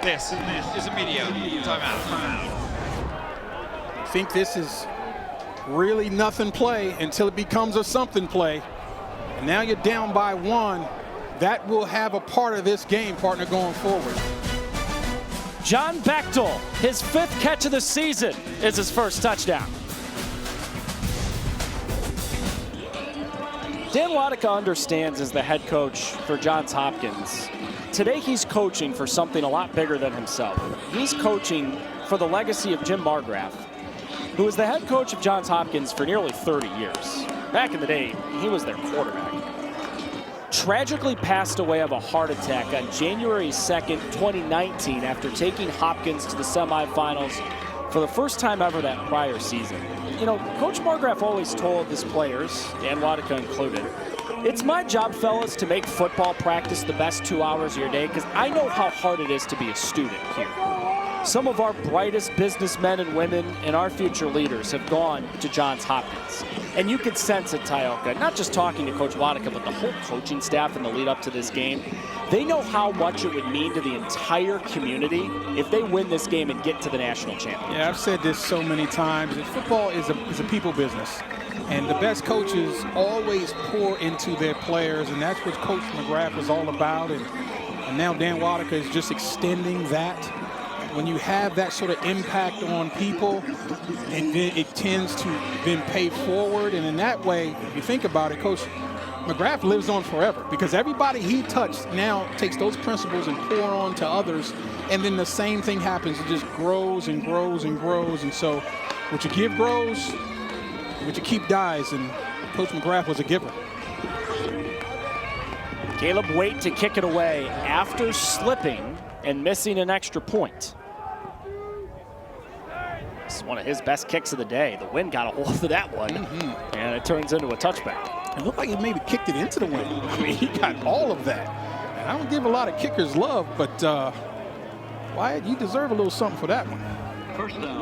This is a media timeout. I think this is really nothing play until it becomes a something play. And now you're down by 1. That will have a part of this game, partner, going forward. John Bechtel, his 5th catch of the season, is his first touchdown. Dan Wadika understands as the head coach for Johns Hopkins. Today he's coaching for something a lot bigger than himself. He's coaching for the legacy of Jim Margraf, who was the head coach of Johns Hopkins for nearly 30 years. Back in the day, he was their quarterback. Tragically passed away of a heart attack on January 2nd, 2019 after taking Hopkins to the semifinals for the first time ever that prior season. You know, Coach Margraf always told his players, Dan Wadika included, it's my job, fellas, to make football practice the best 2 hours of your day because I know how hard it is to be a student here. Some of our brightest businessmen and women and our future leaders have gone to Johns Hopkins. And you could sense it, Tyoka, not just talking to Coach Wadika, but the whole coaching staff in the lead up to this game. They know how much it would mean to the entire community if they win this game and get to the national championship. Yeah, I've said this so many times. Football is a people business. And the best coaches always pour into their players, and that's what Coach McGrath was all about. And now Dan Wadika is just extending that. When you have that sort of impact on people, and then it tends to then pay forward. And in that way, if you think about it, Coach McGrath lives on forever because everybody he touched now takes those principles and pour on to others. And then the same thing happens. It just grows and grows and grows. And so what you give grows, what you keep dies. And Coach McGrath was a giver. Caleb Waite to kick it away after slipping and missing an extra point. This is one of his best kicks of the day. The wind got a hold of that one, and it turns into a touchback. It looked like he maybe kicked it into the wind. I mean, he got all of that. And I don't give a lot of kickers love, but Wyatt, you deserve a little something for that one.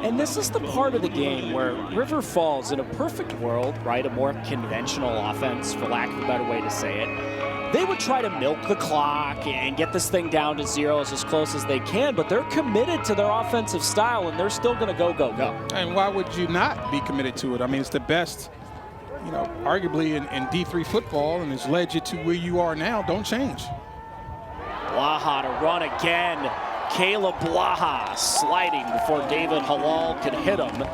And this is the part of the game where River Falls, in a perfect world, right, a more conventional offense, for lack of a better way to say it, they would try to milk the clock and get this thing down to zeros as close as they can, but they're committed to their offensive style, and they're still going to go. And why would you not be committed to it? I mean, it's the best, you know, arguably in D3 football, and it's led you to where you are now. Don't change. Blaha to run again. Caleb Blaha sliding before David Halal could hit him.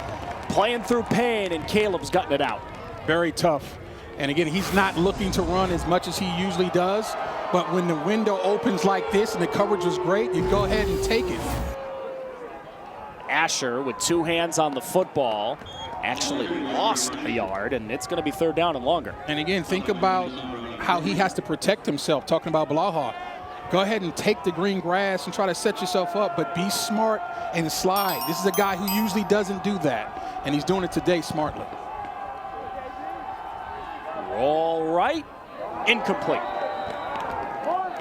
Playing through pain, and Caleb's gutting it out. Very tough. And again, he's not looking to run as much as he usually does. But when the window opens like this and the coverage is great, you go ahead and take it. Asher with 2 hands on the football actually lost a yard, and it's going to be 3rd down and longer. And again, think about how he has to protect himself, talking about Blaha. Go ahead and take the green grass and try to set yourself up, but be smart and slide. This is a guy who usually doesn't do that, and he's doing it today smartly. Roll right, incomplete.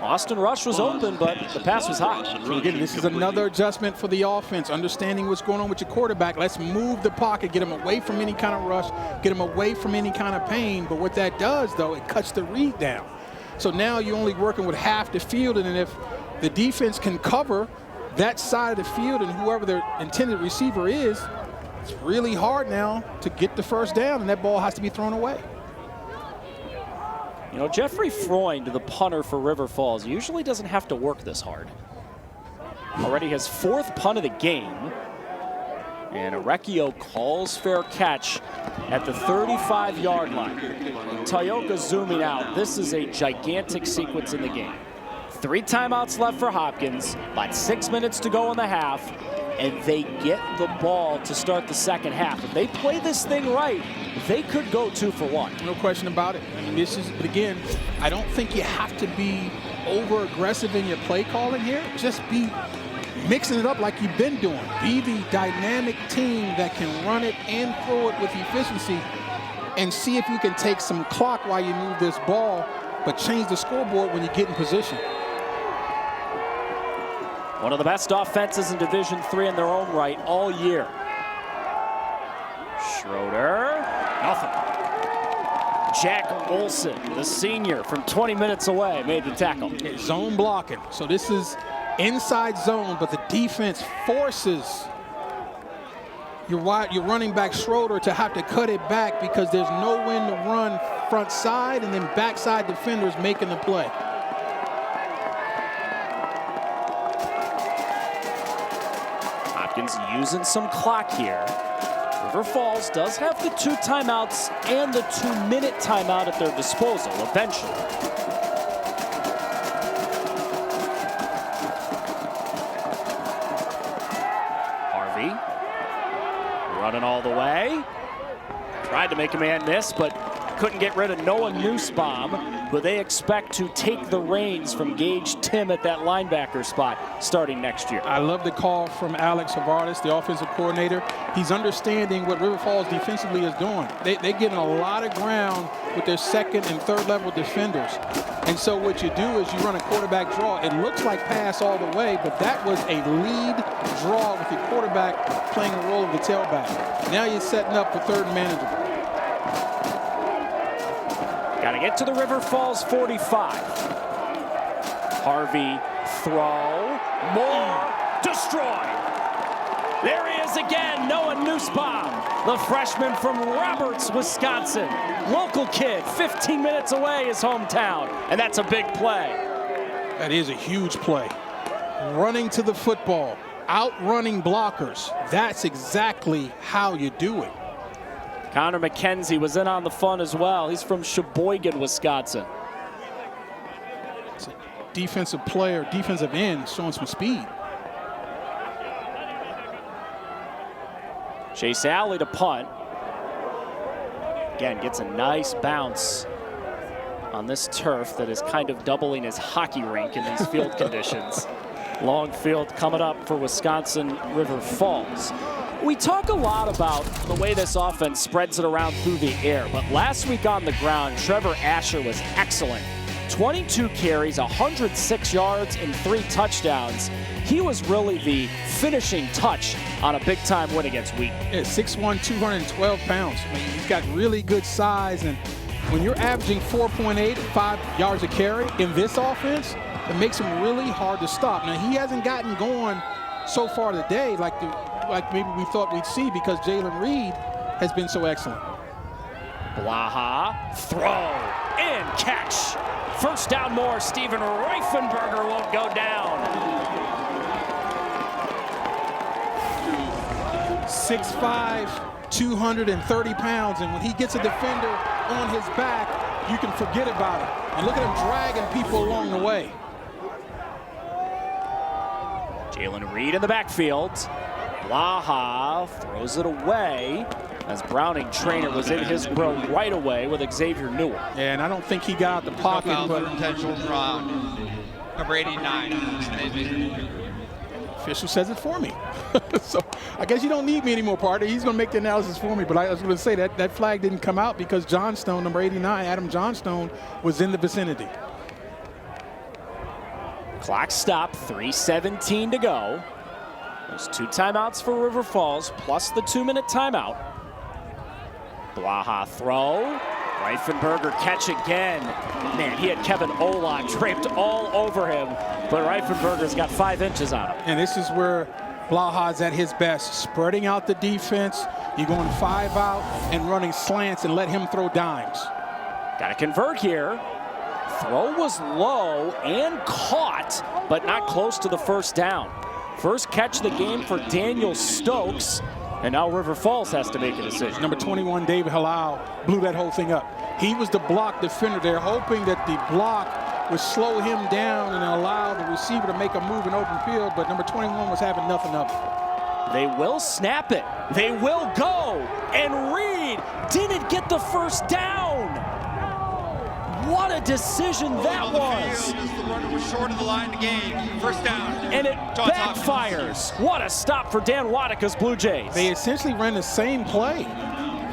Austin Rush was open, but the pass was high. So again, this is another adjustment for the offense, understanding what's going on with your quarterback. Let's move the pocket, get him away from any kind of rush, get him away from any kind of pain. But what that does, though, it cuts the read down. So now you're only working with half the field, and if the defense can cover that side of the field and whoever their intended receiver is, it's really hard now to get the first down, and that ball has to be thrown away. You know, Jeffrey Freund, the punter for River Falls, usually doesn't have to work this hard. Already his 4th punt of the game. And Arecchio calls fair catch at the 35-yard line. Tayoka zooming out. This is a gigantic sequence in the game. 3 timeouts left for Hopkins, about 6 minutes to go in the half, and they get the ball to start the second half. If they play this thing right, they could go 2 for 1. No question about it. I mean, but again, I don't think you have to be over-aggressive in your play calling here. Just be mixing it up like you've been doing. Be the dynamic team that can run it and throw it with efficiency, and see if you can take some clock while you move this ball, but change the scoreboard when you get in position. One of the best offenses in Division III in their own right all year. Schroeder, nothing. Jack Olson, the senior from 20 minutes away, made the tackle. Zone blocking. So this is inside zone, but the defense forces your running back Schroeder to have to cut it back because there's no one to run front side, and then backside defenders making the play. Hopkins using some clock here. River Falls does have the 2 timeouts and the 2-minute timeout at their disposal eventually. Harvey running all the way. Tried to make a man miss, but couldn't get rid of Noah Nussbaum, but they expect to take the reins from Gage Tim at that linebacker spot starting next year. I love the call from Alex Havardis, the offensive coordinator. He's understanding what River Falls defensively is doing. They're getting a lot of ground with their second and third level defenders. And so what you do is you run a quarterback draw. It looks like pass all the way, but that was a lead draw with the quarterback playing the role of the tailback. Now you're setting up for third and manageable. Got to get to the River Falls 45. Harvey, throw, more, destroyed. There he is again, Noah Nussbaum, the freshman from Roberts, Wisconsin. Local kid, 15 minutes away his hometown, and that's a big play. That is a huge play. Running to the football, outrunning blockers. That's exactly how you do it. Connor McKenzie was in on the fun as well. He's from Sheboygan, Wisconsin. It's a defensive player, defensive end, showing some speed. Chase Alley to punt. Again, gets a nice bounce on this turf that is kind of doubling as hockey rink in these field conditions. Long field coming up for Wisconsin River Falls. We talk a lot about the way this offense spreads it around through the air, but last week on the ground, Trevor Asher was excellent. 22 carries, 106 yards, and 3 touchdowns. He was really the finishing touch on a big-time win against Wheaton. Yeah, 6'1", 212 pounds. I mean, he's got really good size, and when you're averaging 4.8, 5 yards a carry in this offense, it makes him really hard to stop. Now, he hasn't gotten going so far today like maybe we thought we'd see because Jalen Reed has been so excellent. Blaha, throw, and catch. First down more, Steven Reifenberger won't go down. 6'5", 230 pounds, and when he gets a defender on his back, you can forget about it. And look at him dragging people along the way. Jalen Reed in the backfield. Blaha throws it away as Browning Trainer was in his grill right away with Xavier Newell. Yeah, and I don't think he got out the pocket, but intentional ground. Number 89. Official says it for me. So I guess you don't need me anymore, partner. He's going to make the analysis for me. But I was going to say that flag didn't come out because Johnstone, number 89, Adam Johnstone, was in the vicinity. Clock stopped, 3:17 to go. There's 2 timeouts for River Falls, plus the 2-minute timeout. Blaha throw. Reifenberger catch again. Man, he had Kevin Olak draped all over him, but Reifenberger's got 5 inches on him. And this is where Blaha's at his best, spreading out the defense. You're going 5 out and running slants and let him throw dimes. Got to convert here. Throw was low and caught, but not close to the first down. First catch of the game for Daniel Stokes, And now River Falls has to make a decision. Number 21, David Halal, blew that whole thing up. He was the block defender. They're hoping that the block would slow him down and allow the receiver to make a move in open field, but number 21 was having nothing of it. They will snap it. They will go. And Reed didn't get the first down. What a decision that was. The runner was short of the line to gain. First down. And it backfires. What a stop for Dan Wadika's Blue Jays. They essentially ran the same play,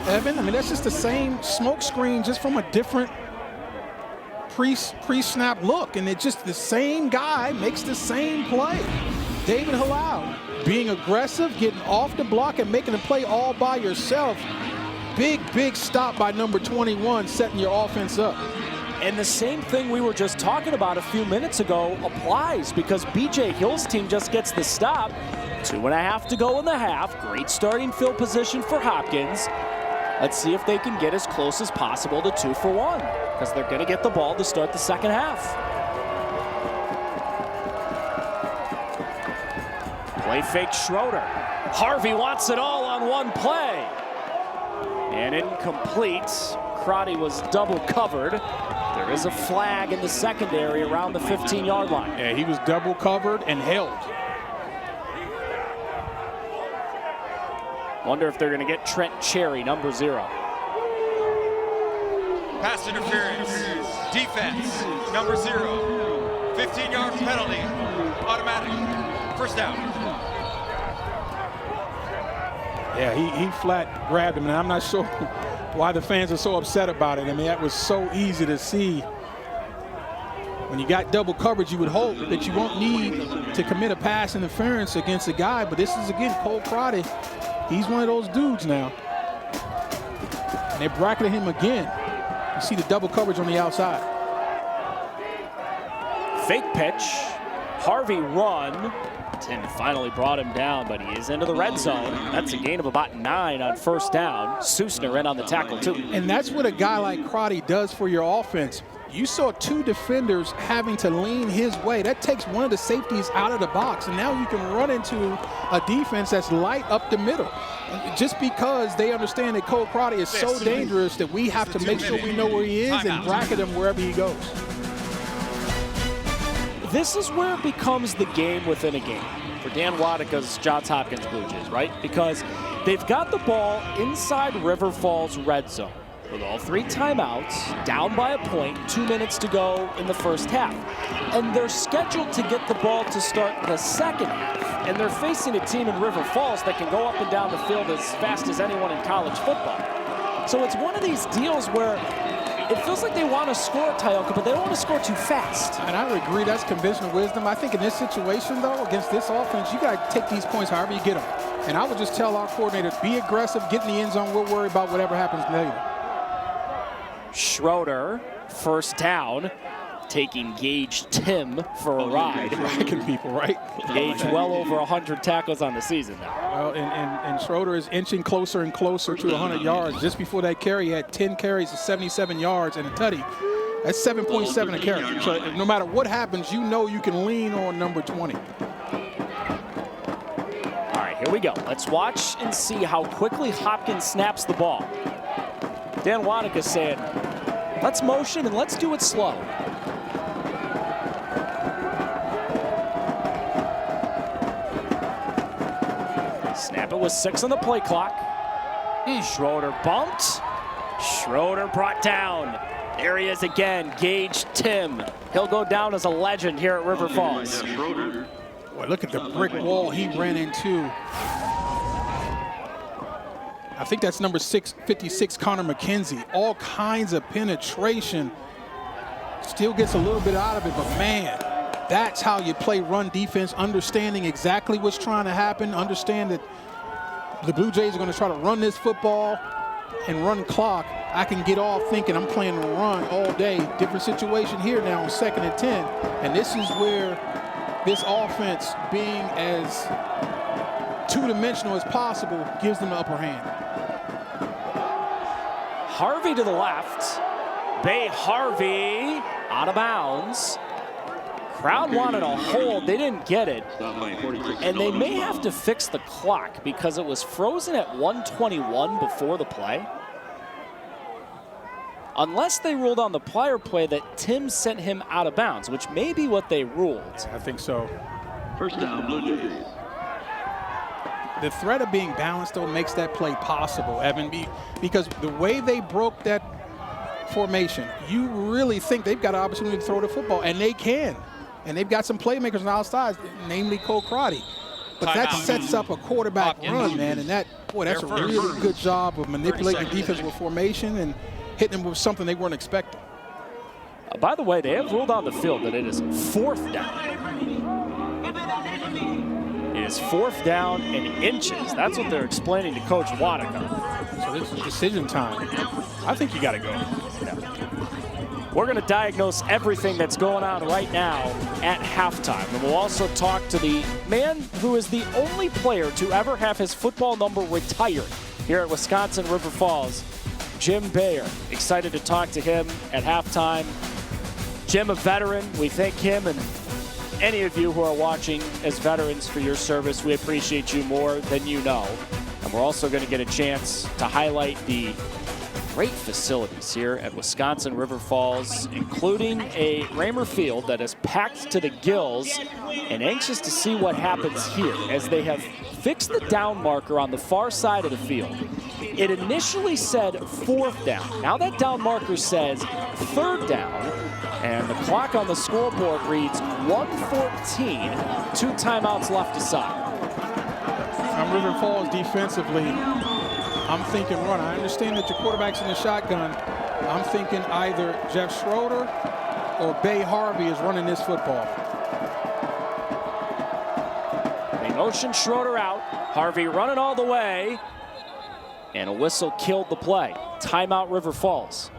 Evan. I mean, that's just the same smoke screen, just from a different pre-snap look. And it's just the same guy makes the same play. David Halal being aggressive, getting off the block and making a play all by yourself. Big stop by number 21, setting your offense up. And the same thing we were just talking about a few minutes ago applies, because B.J. Hill's team just gets the stop. 2.5 to go in the half. Great starting field position for Hopkins. Let's see if they can get as close as possible to 2 for 1, because they're going to get the ball to start the second half. Play fake Schroeder. Harvey wants it all on one play. And incomplete. Crotty was double covered. There is a flag in the secondary around the 15-yard line. Yeah, he was double covered and held. Wonder if they're going to get Trent Cherry, number 0. Pass interference. Defense, number 0. 15-yard penalty. Automatic. First down. Yeah, he flat grabbed him, and I'm not sure why the fans are so upset about it. I mean, that was so easy to see. When you got double coverage, you would hope that you won't need to commit a pass interference against a guy, but this is, again, Cole Crotty. He's one of those dudes now. And they bracketed him again. You see the double coverage on the outside. Fake pitch. Harvey run. Tim finally brought him down, but he is into the red zone. That's a gain of about 9 on first down. Susner in on the tackle, too. And that's what a guy like Crotty does for your offense. You saw 2 defenders having to lean his way. That takes one of the safeties out of the box, and now you can run into a defense that's light up the middle. Just because they understand that Cole Crotty is so dangerous that we have to make sure we know where he is and bracket him wherever he goes. This is where it becomes the game within a game for Dan Wadika's Johns Hopkins Blue Jays, right? Because they've got the ball inside River Falls red zone with all 3 timeouts, down by a point, 2 minutes to go in the first half. And they're scheduled to get the ball to start the second half. And they're facing a team in River Falls that can go up and down the field as fast as anyone in college football. So it's one of these deals where it feels like they want to score, Tyoka, but they don't want to score too fast. And I would agree, that's conventional wisdom. I think in this situation, though, against this offense, you got to take these points however you get them. And I would just tell our coordinator, be aggressive, get in the end zone. We'll worry about whatever happens later. Schroeder, first down, taking Gage Tim for a ride. Tracking people, right? Gage well over 100 tackles on the season now. Well, and Schroeder is inching closer and closer to 100 yards. Just before that carry, he had 10 carries of 77 yards and a tutty. That's 7.7 a carry. So no matter what happens, you know you can lean on number 20. All right, here we go. Let's watch and see how quickly Hopkins snaps the ball. Dan Wadika saying, let's motion and let's do it slow. Snap it with 6 on the play clock. Schroeder bumped. Schroeder brought down. There he is again, Gage Tim. He'll go down as a legend here at River Falls. Boy, look at the brick wall he ran into. I think that's number 56, Connor McKenzie. All kinds of penetration. Still gets a little bit out of it, but man, that's how you play run defense, understanding exactly what's trying to happen, understand that the Blue Jays are going to try to run this football and run clock. I can get off thinking I'm playing a run all day. Different situation here now on 2nd and 10. And this is where this offense, being as two-dimensional as possible, gives them the upper hand. Harvey to the left. Bay Harvey out of bounds. Crowd wanted a hold. They didn't get it. And they may have to fix the clock because it was frozen at 1:21 before the play. Unless they ruled on the prior play that Tim sent him out of bounds, which may be what they ruled. I think so. First down, Blue Jays. The threat of being balanced, though, makes that play possible, Evan, because the way they broke that formation, you really think they've got an opportunity to throw the football, and they can. And they've got some playmakers on the outside, namely Cole Crotty. But that sets up a quarterback run, man, and that's a really good job of manipulating the defensive formation and hitting them with something they weren't expecting. By the way, they have ruled on the field that it is 4th down. It is 4th down and inches. That's what they're explaining to Coach Waddicker. So this is decision time. I think you got to go. Yeah. We're going to diagnose everything that's going on right now at halftime. And we'll also talk to the man who is the only player to ever have his football number retired here at Wisconsin River Falls, Jim Bayer. Excited to talk to him at halftime. Jim, a veteran. We thank him and any of you who are watching as veterans for your service. We appreciate you more than you know. And we're also going to get a chance to highlight the great facilities here at Wisconsin River Falls, including a Raymer Field that is packed to the gills, and anxious to see what happens here as they have fixed the down marker on the far side of the field. It initially said 4th down. Now that down marker says 3rd down, and the clock on the scoreboard reads 1:14, 2 timeouts left aside. I'm River Falls defensively. I'm thinking run. I understand that your quarterback's in the shotgun. I'm thinking either Jeff Schroeder or Bay Harvey is running this football. They motion Schroeder out. Harvey running all the way. And a whistle killed the play. Timeout, River Falls.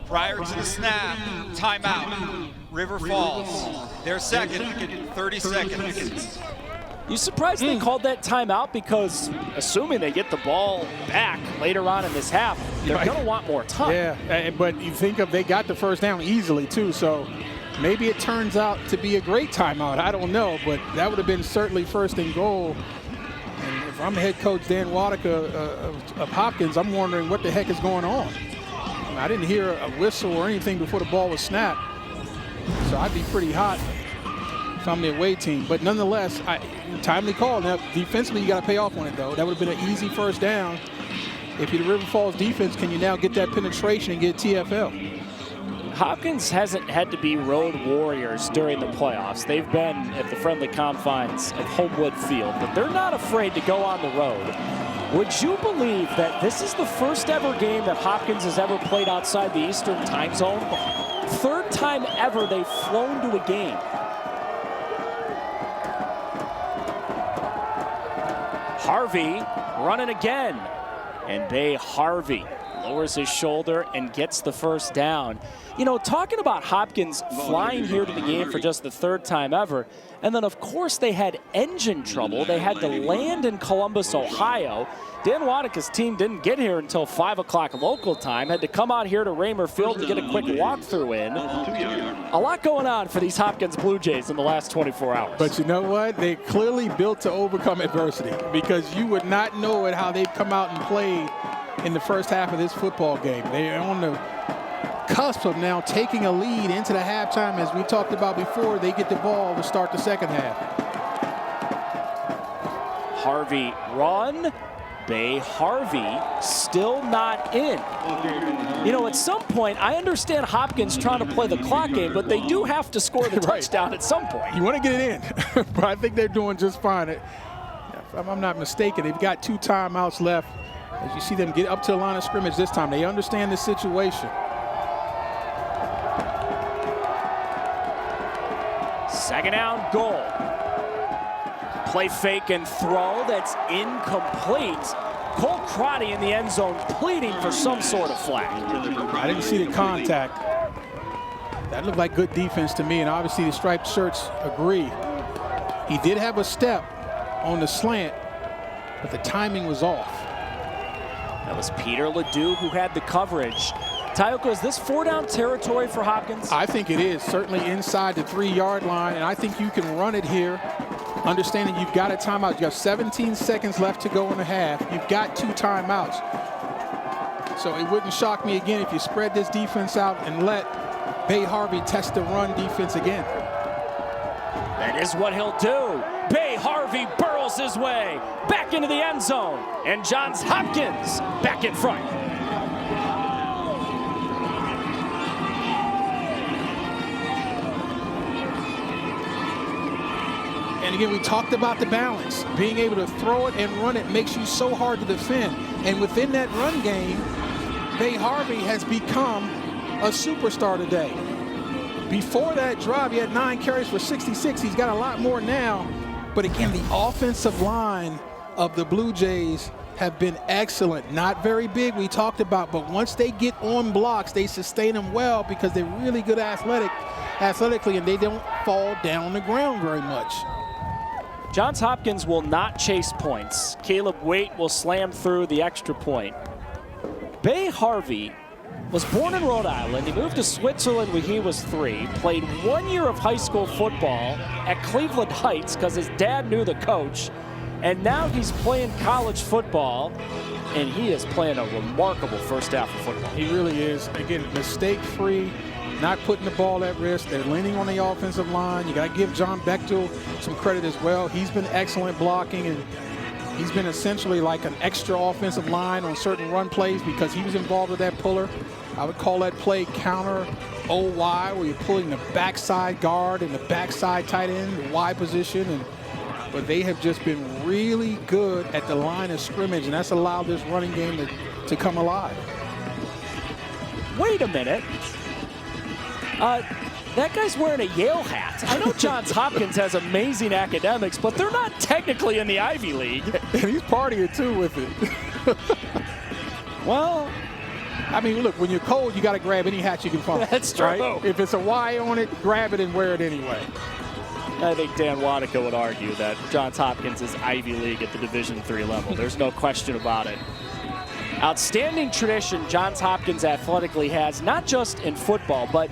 Prior to the snap, timeout, River Falls. Their second, 30 seconds. You surprised they called that timeout? Because assuming they get the ball back later on in this half, they're going to want more time. Yeah, but you think of they got the 1st down easily too, so maybe it turns out to be a great timeout. I don't know, but that would have been certainly 1st and goal. And if I'm head coach Dan Waddicker of Hopkins, I'm wondering what the heck is going on. I didn't hear a whistle or anything before the ball was snapped, so I'd be pretty hot if I'm the away team. But nonetheless, timely call. Now, defensively, you got to pay off on it, though. That would have been an easy 1st down. If you're the River Falls defense, can you now get that penetration and get TFL? Hopkins hasn't had to be road warriors during the playoffs. They've been at the friendly confines of Homewood Field, but they're not afraid to go on the road. Would you believe that this is the first ever game that Hopkins has ever played outside the Eastern time zone? 3rd time ever they've flown to a game. Harvey running again. And Bay Harvey lowers his shoulder and gets the 1st down. You know, talking about Hopkins flying here to the game for just the 3rd time ever, and then of course they had engine trouble. They had to land in Columbus, Ohio. Dan Waddicker's team didn't get here until 5 o'clock local time, had to come out here to Raymer Field to get a quick walkthrough in. A lot going on for these Hopkins Blue Jays in the last 24 hours. But you know what? They clearly built to overcome adversity, because you would not know it how they'd come out and play in the 1st half of this football game. They're on the cusp of now taking a lead into the halftime. As we talked about before, they get the ball to start the 2nd half. Harvey run. Bay Harvey still not in. You know, at some point, I understand Hopkins trying to play the clock game, but they do have to score the touchdown at some point. You want to get it in, but I think they're doing just fine. If I'm not mistaken, they've got 2 timeouts left. As you see them get up to the line of scrimmage this time, they understand the situation. 2nd down, goal. Play fake and throw that's incomplete. Cole Crotty in the end zone pleading for some sort of flag. I didn't see the contact. That looked like good defense to me, and obviously the striped shirts agree. He did have a step on the slant, but the timing was off. That was Peter Ledoux who had the coverage. Tyoka, is this 4-down territory for Hopkins? I think it is, certainly inside the 3-yard line, and I think you can run it here, understanding you've got a timeout. You have 17 seconds left to go in the half. You've got 2 timeouts. So it wouldn't shock me again if you spread this defense out and let Bay Harvey test the run defense again. That is what he'll do. Bay Harvey burrows his way back into the end zone, and Johns Hopkins back in front. And again, we talked about the balance. Being able to throw it and run it makes you so hard to defend. And within that run game, Bay Harvey has become a superstar today. Before that drive, he had 9 carries for 66. He's got a lot more now. But again, the offensive line of the Blue Jays have been excellent. Not very big, we talked about, but once they get on blocks, they sustain them well because they're really good athletically, and they don't fall down on the ground very much. Johns Hopkins will not chase points. Caleb Waite will slam through the extra point. Bay Harvey was born in Rhode Island. He moved to Switzerland when he was 3, played 1 year of high school football at Cleveland Heights because his dad knew the coach, and now he's playing college football, and he is playing a remarkable first half of football. He really is. Again, mistake-free, not putting the ball at risk. They're leaning on the offensive line. You got to give John Bechtel some credit as well. He's been excellent blocking, and he's been essentially like an extra offensive line on certain run plays because he was involved with that puller. I would call that play counter OY, where you're pulling the backside guard and the backside tight end, the Y position. But they have just been really good at the line of scrimmage, and that's allowed this running game to come alive. Wait a minute. That guy's wearing a Yale hat. I know Johns Hopkins has amazing academics, but they're not technically in the Ivy League. And he's partying too with it. Well, I mean, look, when you're cold, you got to grab any hat you can find. That's true. Right? If it's a Y on it, grab it and wear it anyway. I think Dan Wadika would argue that Johns Hopkins is Ivy League at the Division III level. There's no question about it. Outstanding tradition Johns Hopkins athletically has, not just in football, but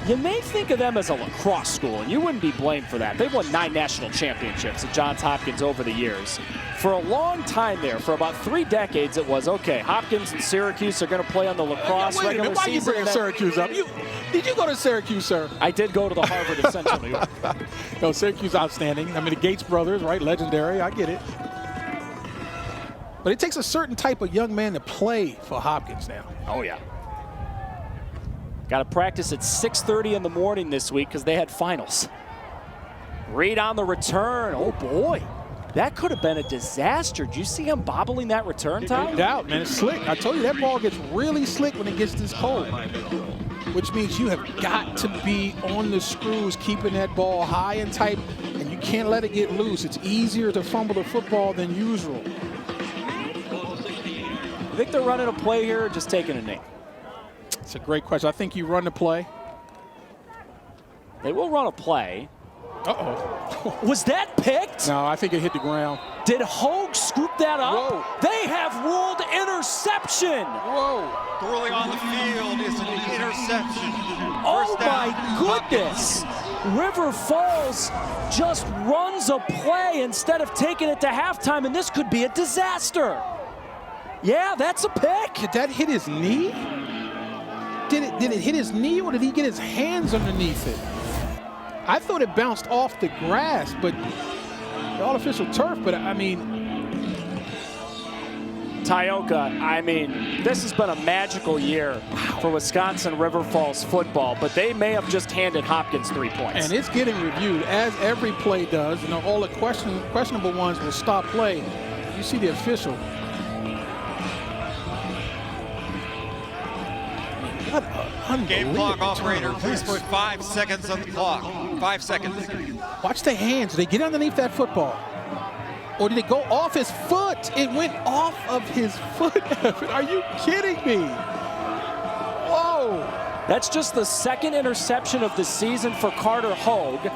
you may think of them as a lacrosse school, and you wouldn't be blamed for that. They've won 9 national championships at Johns Hopkins over the years. For a long time there, for about 3 decades, it was, okay, Hopkins and Syracuse are going to play on the lacrosse regular season. Why are you bringing Syracuse up? Did you go to Syracuse, sir? I did go to the Harvard of Central New York. No, Syracuse outstanding. I mean, the Gates brothers, right? Legendary. I get it. But it takes a certain type of young man to play for Hopkins now. Oh, yeah. Got to practice at 6:30 in the morning this week because they had finals. Reed on the return. Oh, boy. That could have been a disaster. Did you see him bobbling that return, Ty? No doubt, man. It's slick. I told you, that ball gets really slick when it gets this cold, which means you have got to be on the screws, keeping that ball high and tight, and you can't let it get loose. It's easier to fumble the football than usual. You think they're running a play here or just taking a knee? It's a great question. I think you run the play. They will run a play. Uh-oh. Was that picked? No, I think it hit the ground. Did Hogue scoop that up? Whoa. They have ruled interception. Whoa. The ruling on the field is an interception. Oh, my goodness. River Falls just runs a play instead of taking it to halftime, and this could be a disaster. Yeah, that's a pick. Did that hit his knee? Did it hit his knee, or did he get his hands underneath it? I thought it bounced off the grass, but the artificial turf, but I mean. Tyoka, I mean, this has been a magical year for Wisconsin River Falls football, but they may have just handed Hopkins 3 points. And it's getting reviewed, as every play does. You know, all the questionable ones will stop play. You see the official. Game clock operator, please put 5 seconds on the clock. 5 seconds. Watch the hands. Did they get underneath that football? Or did it go off his foot? It went off of his foot. Are you kidding me? Whoa. That's just the second interception of the season for Carter Hogue,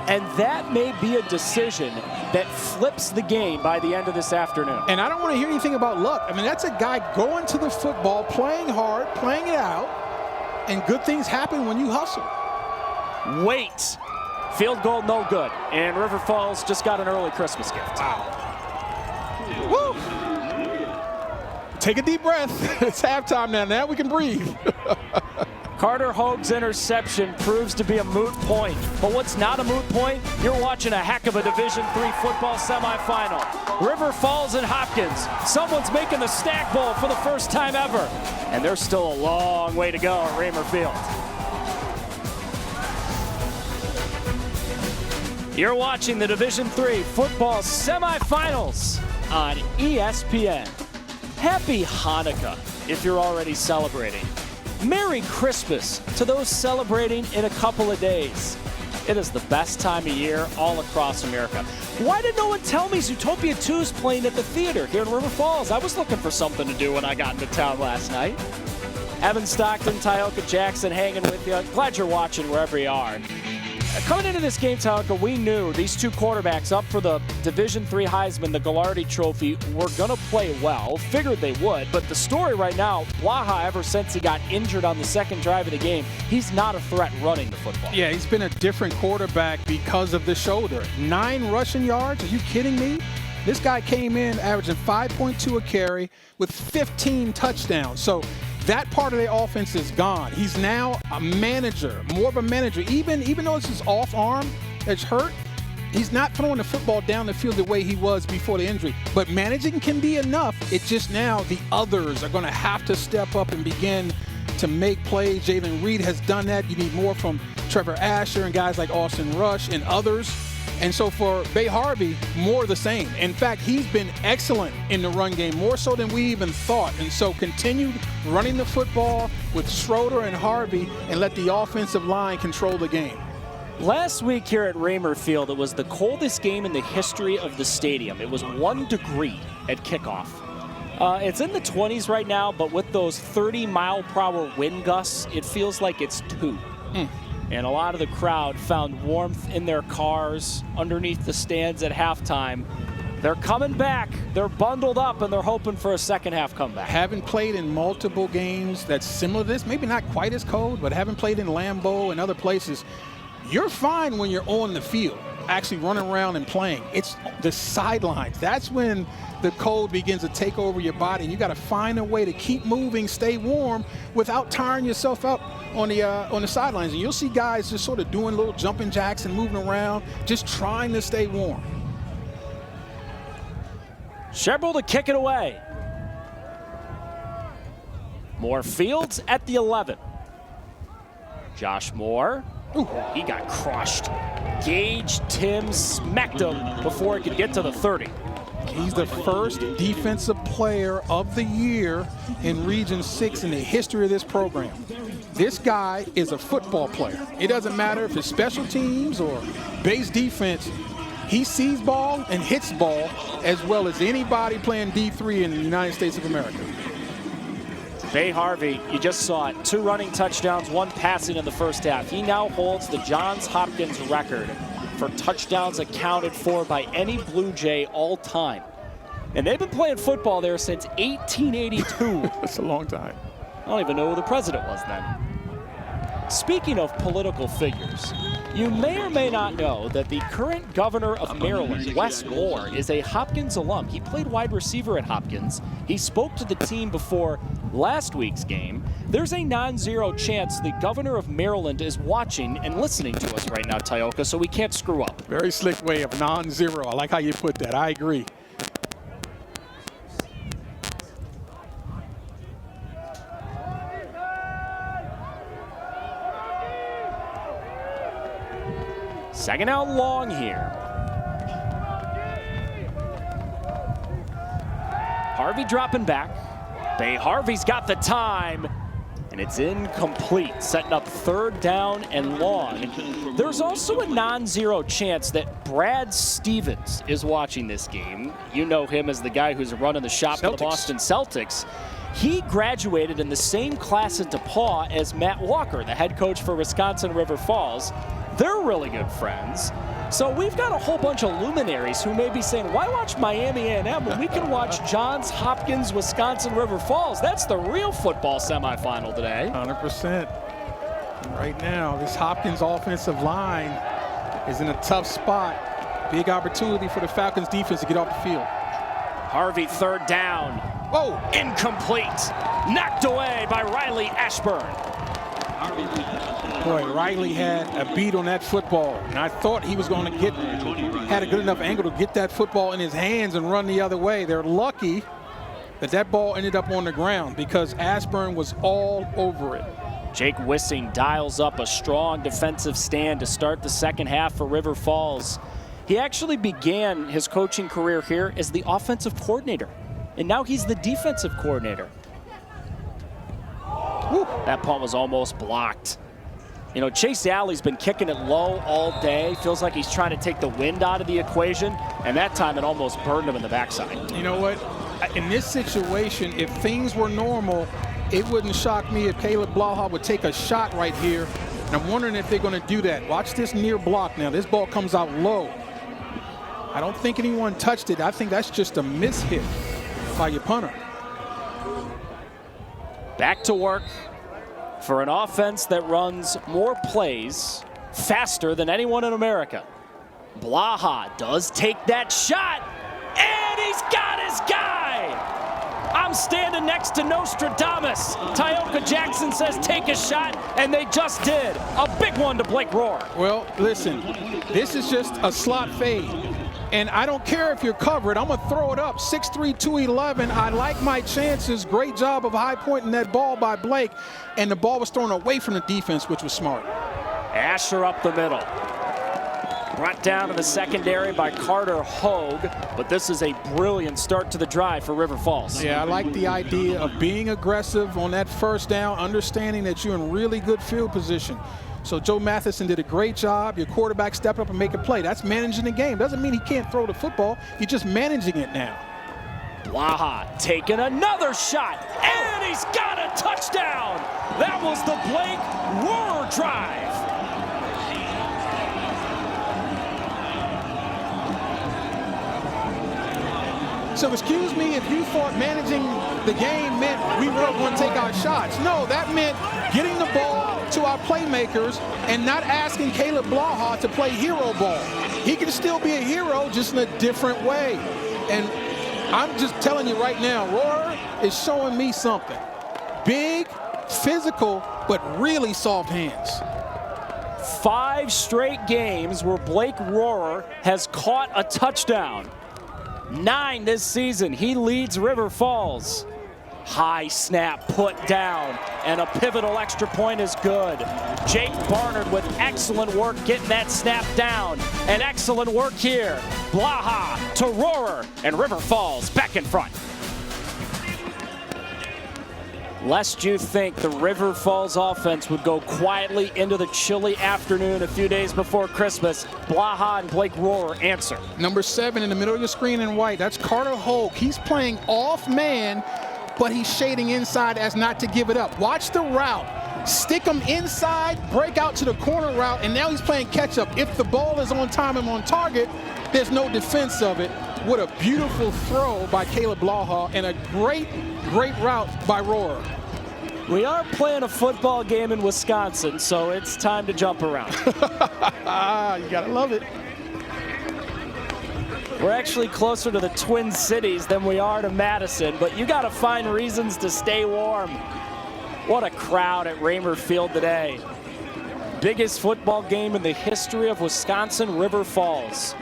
and that may be a decision that flips the game by the end of this afternoon. And I don't want to hear anything about luck. I mean, that's a guy going to the football, playing hard, playing it out, And good things happen when you hustle. Wait. Field goal, no good. And River Falls just got an early Christmas gift. Wow. Woo! Take a deep breath. It's halftime now. Now we can breathe. Carter Hogue's interception proves to be a moot point. But what's not a moot point? You're watching a heck of a Division III football semifinal. River Falls and Hopkins. Someone's making the Stack Bowl for the first time ever. And there's still a long way to go at Raymer Field. You're watching the Division III football semifinals on ESPN. Happy Hanukkah if you're already celebrating. Merry Christmas to those celebrating in a couple of days. It is the best time of year all across America. Why did no one tell me Zootopia 2 is playing at the theater here in River Falls? I was looking for something to do when I got into town last night. Evan Stockton, Tyoka Jackson hanging with you. Glad you're watching wherever you are. Coming into this game, Tyoka, we knew these two quarterbacks up for the Division III Heisman, the Gallardi Trophy, were going to play well. Figured they would, but the story right now, Blaha, ever since he got injured on the second drive of the game, he's not a threat running the football. Yeah, he's been a different quarterback because of the shoulder. 9 rushing yards? Are you kidding me? This guy came in averaging 5.2 a carry with 15 touchdowns. So that part of the offense is gone. He's now a manager, more of a manager. Even though it's his off arm that's hurt, he's not throwing the football down the field the way he was before the injury. But managing can be enough. It's just now the others are going to have to step up and begin to make plays. Jalen Reed has done that. You need more from Trevor Asher and guys like Austin Rush and others. And so for Bay Harvey, more of the same. In fact, he's been excellent in the run game, more so than we even thought. And so continued running the football with Schroeder and Harvey and let the offensive line control the game. Last week here at Raymer Field, it was the coldest game in the history of the stadium. It was 1 degree at kickoff. It's in the 20s right now, but with those 30-mile-per-hour wind gusts, it feels like it's 2. And a lot of the crowd found warmth in their cars underneath the stands at halftime. They're coming back. They're bundled up, and they're hoping for a second-half comeback. Having played in multiple games that's similar to this, maybe not quite as cold, but having played in Lambeau and other places, you're fine when you're on the field, actually running around and playing. It's the sidelines. That's when the cold begins to take over your body. You got to find a way to keep moving, stay warm, without tiring yourself up on the sidelines. And you'll see guys just sort of doing little jumping jacks and moving around, just trying to stay warm. Sherbel to kick it away. Moore Fields at the 11. Josh Moore. Ooh, he got crushed. Gage Tim smacked him before he could get to the 30. He's the first defensive player of the year in Region 6 in the history of this program. This guy is a football player. It doesn't matter if it's special teams or base defense. He sees ball and hits ball as well as anybody playing D3 in the United States of America. Bay Harvey, you just saw it, 2 running touchdowns, 1 passing in the first half. He now holds the Johns Hopkins record for touchdowns accounted for by any Blue Jay all time. And they've been playing football there since 1882. That's a long time. I don't even know who the president was then. Speaking of political figures, you may or may not know that the current governor of Maryland, Wes Moore, is a Hopkins alum. He played wide receiver at Hopkins. He spoke to the team before last week's game. There's a non-zero chance the governor of Maryland is watching and listening to us right now, Tyoka, so we can't screw up. Very slick way of non-zero. I like how you put that. I agree. Second out long here. Harvey dropping back. Bay Harvey's got the time, and it's incomplete, setting up 3rd down and long. There's also a non-zero chance that Brad Stevens is watching this game. You know him as the guy who's running the shop for the Boston Celtics. He graduated in the same class at DePaul as Matt Walker, the head coach for Wisconsin River Falls. They're really good friends. So we've got a whole bunch of luminaries who may be saying, why watch Miami A&M when we can watch Johns Hopkins, Wisconsin River Falls? That's the real football semifinal today. 100%. Right now, this Hopkins offensive line is in a tough spot. Big opportunity for the Falcons defense to get off the field. Harvey, third down. Whoa! Incomplete. Knocked away by Riley Ashburn. Boy, Riley had a beat on that football, and I thought he was going to had a good enough angle to get that football in his hands and run the other way. They're lucky that that ball ended up on the ground because Ashburn was all over it. Jake Wissing dials up a strong defensive stand to start the second half for River Falls. He actually began his coaching career here as the offensive coordinator, and now he's the defensive coordinator. Whew, that punt was almost blocked. You know, Chase Alley's been kicking it low all day. Feels like he's trying to take the wind out of the equation, and that time it almost burned him in the backside. You know what? In this situation, if things were normal, it wouldn't shock me if Caleb Blaha would take a shot right here. And I'm wondering if they're going to do that. Watch this near block now. This ball comes out low. I don't think anyone touched it. I think that's just a mishit by your punter. Back to work for an offense that runs more plays faster than anyone in America. Blaha does take that shot, and he's got his guy. I'm standing next to Nostradamus. Tyoka Jackson says take a shot, and they just did. A big one to Blake Rohr. Well, listen, this is just a slot fade. And I don't care if you're covered. I'm going to throw it up. 6'3", 211. I like my chances. Great job of high pointing that ball by Blake. And the ball was thrown away from the defense, which was smart. Asher up the middle. Brought down in the secondary by Carter Hogue. But this is a brilliant start to the drive for River Falls. Yeah, I like the idea of being aggressive on that first down, understanding that you're in really good field position. So Joe Matheson did a great job. Your quarterback stepped up and make a play. That's managing the game. Doesn't mean he can't throw the football. He's just managing it now. Blaha taking another shot, and he's got a touchdown. That was the Blake Rohr drive. So excuse me if you thought managing the game meant we weren't going to take our shots. No, that meant getting the ball to our playmakers and not asking Caleb Blaha to play hero ball. He can still be a hero, just in a different way. And I'm just telling you right now, Rohr is showing me something. Big, physical, but really soft hands. 5 straight games where Blake Rohr has caught a touchdown. 9 this season. He leads River Falls. High snap put down, and a pivotal extra point is good. Jake Barnard with excellent work getting that snap down, and excellent work here. Blaha to Rohr, and River Falls back in front. Lest you think the River Falls offense would go quietly into the chilly afternoon a few days before Christmas, Blaha and Blake Rohr answer. Number 7 in the middle of your screen in white, that's Carter Hogue. He's playing off man, but he's shading inside as not to give it up. Watch the route. Stick him inside, break out to the corner route, and now he's playing catch up. If the ball is on time and on target, there's no defense of it. What a beautiful throw by Caleb Blaha, and a great route by Rohr. We are playing a football game in Wisconsin, so it's time to jump around. You gotta love it. We're actually closer to the Twin Cities than we are to Madison, but you gotta find reasons to stay warm. What a crowd at Raymer Field today. Biggest football game in the history of Wisconsin River Falls.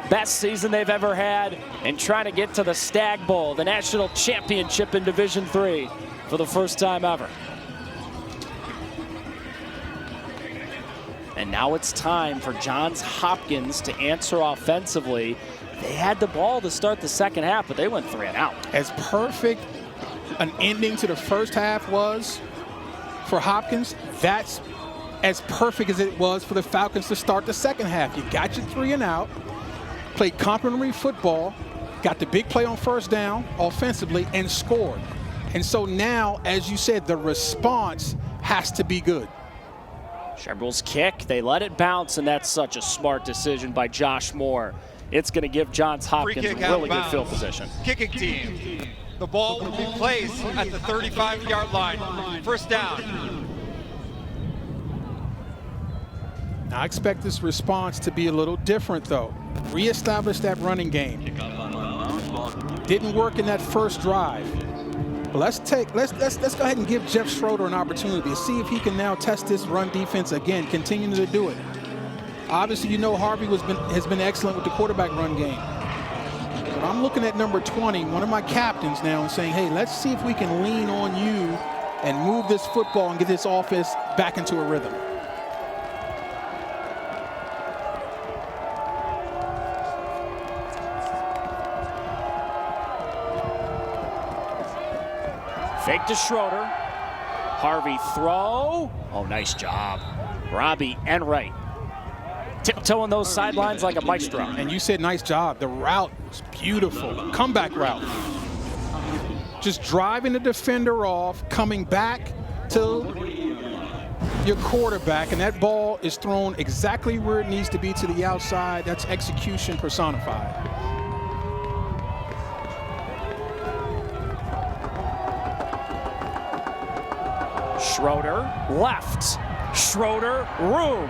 Best season they've ever had, and trying to get to the Stag Bowl, the national championship in Division III for the first time ever. And now it's time for Johns Hopkins to answer offensively. They had the ball to start the second half, but they went 3 and out. As perfect an ending to the first half was for Hopkins, that's as perfect as it was for the Falcons to start the second half. You got your 3 and out, played complimentary football, got the big play on first down offensively, and scored. And so now, as you said, the response has to be good. Shebrel's kick, they let it bounce, and that's such a smart decision by Josh Moore. It's going to give Johns Hopkins a really good field position. Kicking team. The ball will be placed at the 35-yard line. First down. I expect this response to be a little different, though. Reestablish that running game. Didn't work in that first drive. But let's go ahead and give Jeff Schroeder an opportunity to see if he can now test this run defense again, continuing to do it. Obviously, you know Harvey has been excellent with the quarterback run game. But I'm looking at number 20, one of my captains now, and saying, hey, let's see if we can lean on you and move this football and get this offense back into a rhythm. Fake to Schroeder. Harvey throw. Oh, nice job. Robbie Enright tiptoeing those sidelines like a maestro. And you said nice job. The route was beautiful. Comeback route. Just driving the defender off, coming back to your quarterback, and that ball is thrown exactly where it needs to be, to the outside. That's execution personified. Schroeder left. Schroeder room.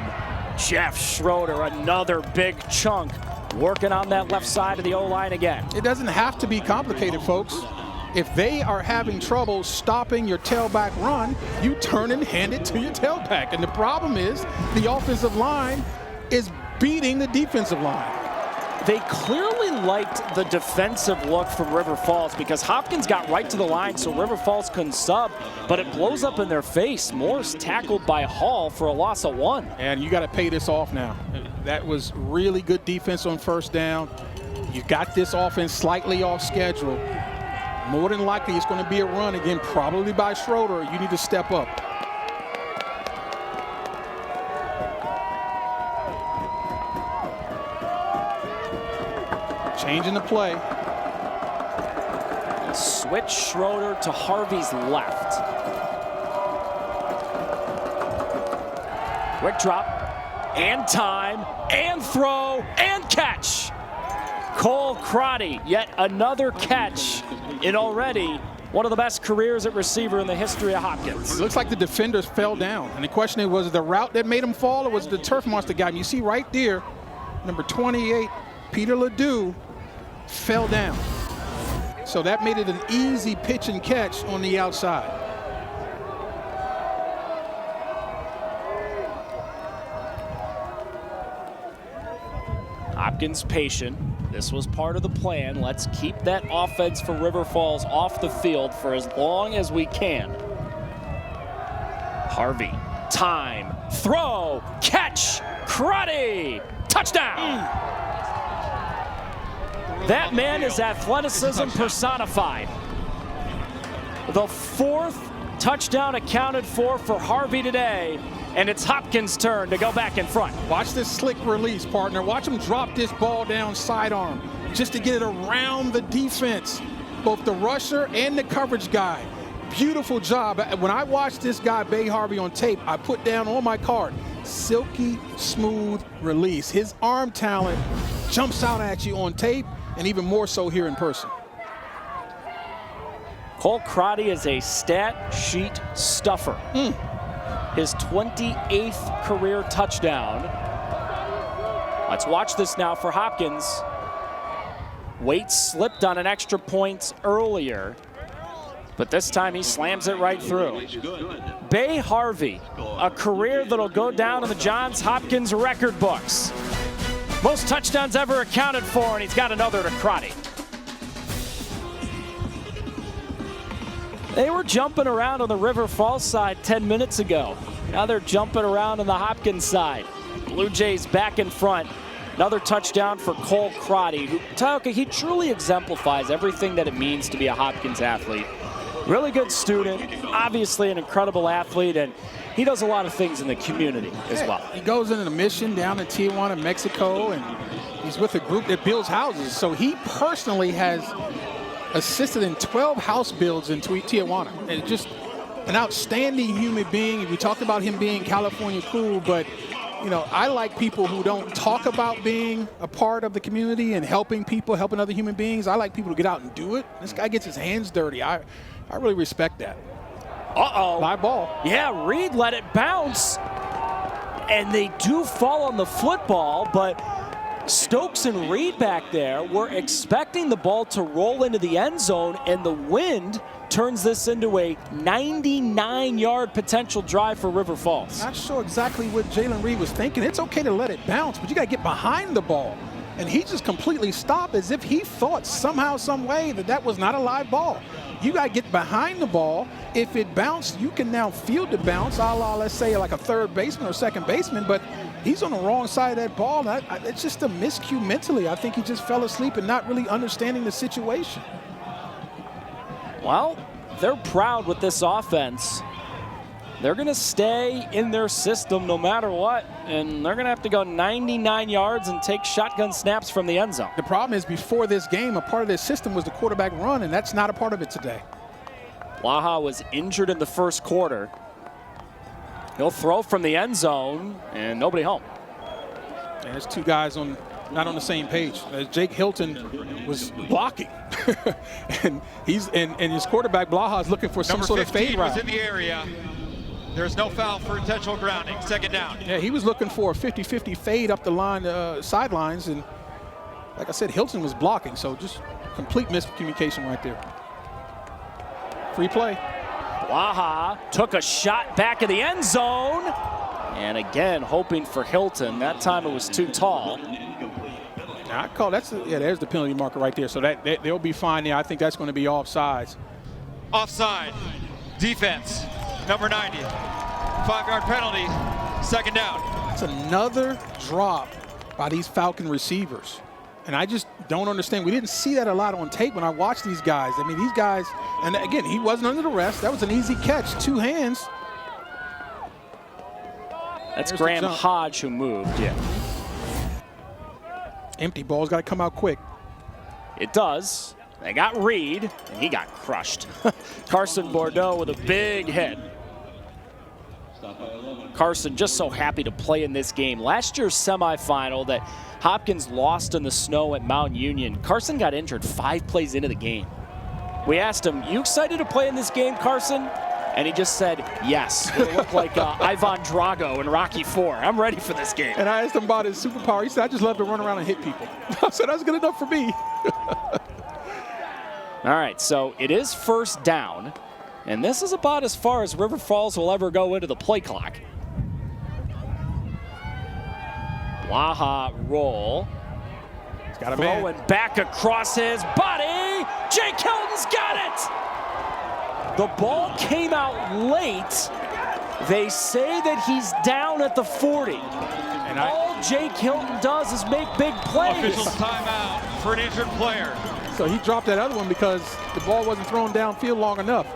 Jeff Schroeder, another big chunk, working on that left side of the O-line again. It doesn't have to be complicated, folks. If they are having trouble stopping your tailback run, you turn and hand it to your tailback. And the problem is the offensive line is beating the defensive line. They clearly liked the defensive look from River Falls because Hopkins got right to the line so River Falls couldn't sub, but it blows up in their face. Morse tackled by Hall for a loss of 1. And you got to pay this off now. That was really good defense on first down. You got this offense slightly off schedule. More than likely it's going to be a run again, probably by Schroeder. You need to step up. Changing the play. Switch Schroeder to Harvey's left. Quick drop, and time, and throw, and catch. Cole Crotty, yet another catch in already one of the best careers at receiver in the history of Hopkins. It looks like the defenders fell down. And the question is, was it the route that made him fall, or was it the turf monster guy? And you see right there, number 28, Peter Ledoux, fell down. So that made it an easy pitch and catch on the outside. Hopkins patient. This was part of the plan. Let's keep that offense for River Falls off the field for as long as we can. Harvey, time, throw, catch, Crotty, touchdown. That man is athleticism personified. The 4th touchdown accounted for Harvey today, and it's Hopkins' turn to go back in front. Watch this slick release, partner. Watch him drop this ball down sidearm just to get it around the defense, both the rusher and the coverage guy. Beautiful job. When I watched this guy, Bay Harvey, on tape, I put down on my card, silky smooth release. His arm talent jumps out at you on tape, and even more so here in person. Cole Crotty is a stat sheet stuffer. His 28th career touchdown. Let's watch this now for Hopkins. Waite slipped on an extra point earlier, but this time he slams it right through. Bay Harvey, a career that'll go down in the Johns Hopkins record books. Most touchdowns ever accounted for, and he's got another to Crotty. They were jumping around on the River Falls side 10 minutes ago. Now they're jumping around on the Hopkins side. Blue Jays back in front. Another touchdown for Cole Crotty, who, he truly exemplifies everything that it means to be a Hopkins athlete. Really good student, obviously an incredible athlete, and he does a lot of things in the community as well. He goes into a mission down in Tijuana, Mexico, and he's with a group that builds houses. So he personally has assisted in 12 house builds in Tijuana. And just an outstanding human being. We talked about him being California cool, but you know, I like people who don't talk about being a part of the community and helping people, helping other human beings. I like people to get out and do it. This guy gets his hands dirty. I really respect that. Uh-oh. Live ball. Yeah, Reed let it bounce. And they do fall on the football, but Stokes and Reed back there were expecting the ball to roll into the end zone, and the wind turns this into a 99-yard potential drive for River Falls. Not sure exactly what Jalen Reed was thinking. It's okay to let it bounce, but you got to get behind the ball. And he just completely stopped as if he thought somehow, some way that was not a live ball. You got to get behind the ball. If it bounced, you can now field the bounce, a la, let's say, like a third baseman or second baseman, but he's on the wrong side of that ball. It's just a miscue mentally. I think he just fell asleep and not really understanding the situation. Well, they're proud with this offense. They're going to stay in their system no matter what, and they're going to have to go 99 yards and take shotgun snaps from the end zone. The problem is before this game, a part of their system was the quarterback run, and that's not a part of it today. Blaha was injured in the first quarter. He'll throw from the end zone, and nobody home. And there's two guys not on the same page. Jake Hilton was blocking, and his quarterback Blaha is looking for some sort of fade route. Was in the area. There's no foul for intentional grounding. Second down. Yeah, he was looking for a 50-50 fade up the line, sidelines, and like I said, Hilton was blocking, so just complete miscommunication right there. Free play. Blaha took a shot back in the end zone, and again hoping for Hilton. That time it was too tall. Now, I call there's the penalty marker right there, so that they'll be fine there. I think that's going to be offsides. Offside. Defense. Number 90. 5-yard penalty. Second down. It's another drop by these Falcon receivers. And I just don't understand. We didn't see that a lot on tape when I watched these guys. I mean, these guys, and again, he wasn't under arrest. That was an easy catch, two hands. That's There's Graham Hodge who moved, yeah. Empty ball's got to come out quick. It does. They got Reed, and he got crushed. Carson Bordeaux with a big hit. Carson just so happy to play in this game. Last year's semifinal that Hopkins lost in the snow at Mount Union, Carson got injured 5 plays into the game. We asked him, "You excited to play in this game, Carson?" And he just said, "Yes." It'll look like Ivan Drago in Rocky IV. I'm ready for this game. And I asked him about his superpower. He said, "I just love to run around and hit people." I said, "That's good enough for me." All right, so it is first down. And this is about as far as River Falls will ever go into the play clock. Blaha roll. He's got a Throwing man. back across his body. Jake Hilton's got it. The ball came out late. They say that he's down at the 40. And all Jake Hilton does is make big plays. Officials timeout for an injured player. So he dropped that other one because the ball wasn't thrown downfield long enough.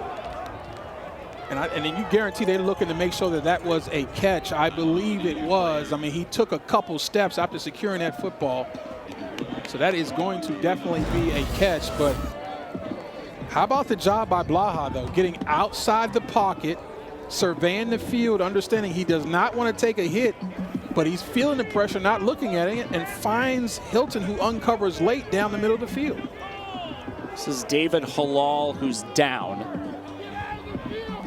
And then you guarantee they're looking to make sure that was a catch. I believe it was. I mean, he took a couple steps after securing that football. So that is going to definitely be a catch. But how about the job by Blaha, though? Getting outside the pocket, surveying the field, understanding he does not want to take a hit, but he's feeling the pressure, not looking at it, and finds Hilton, who uncovers late down the middle of the field. This is David Halal, who's down.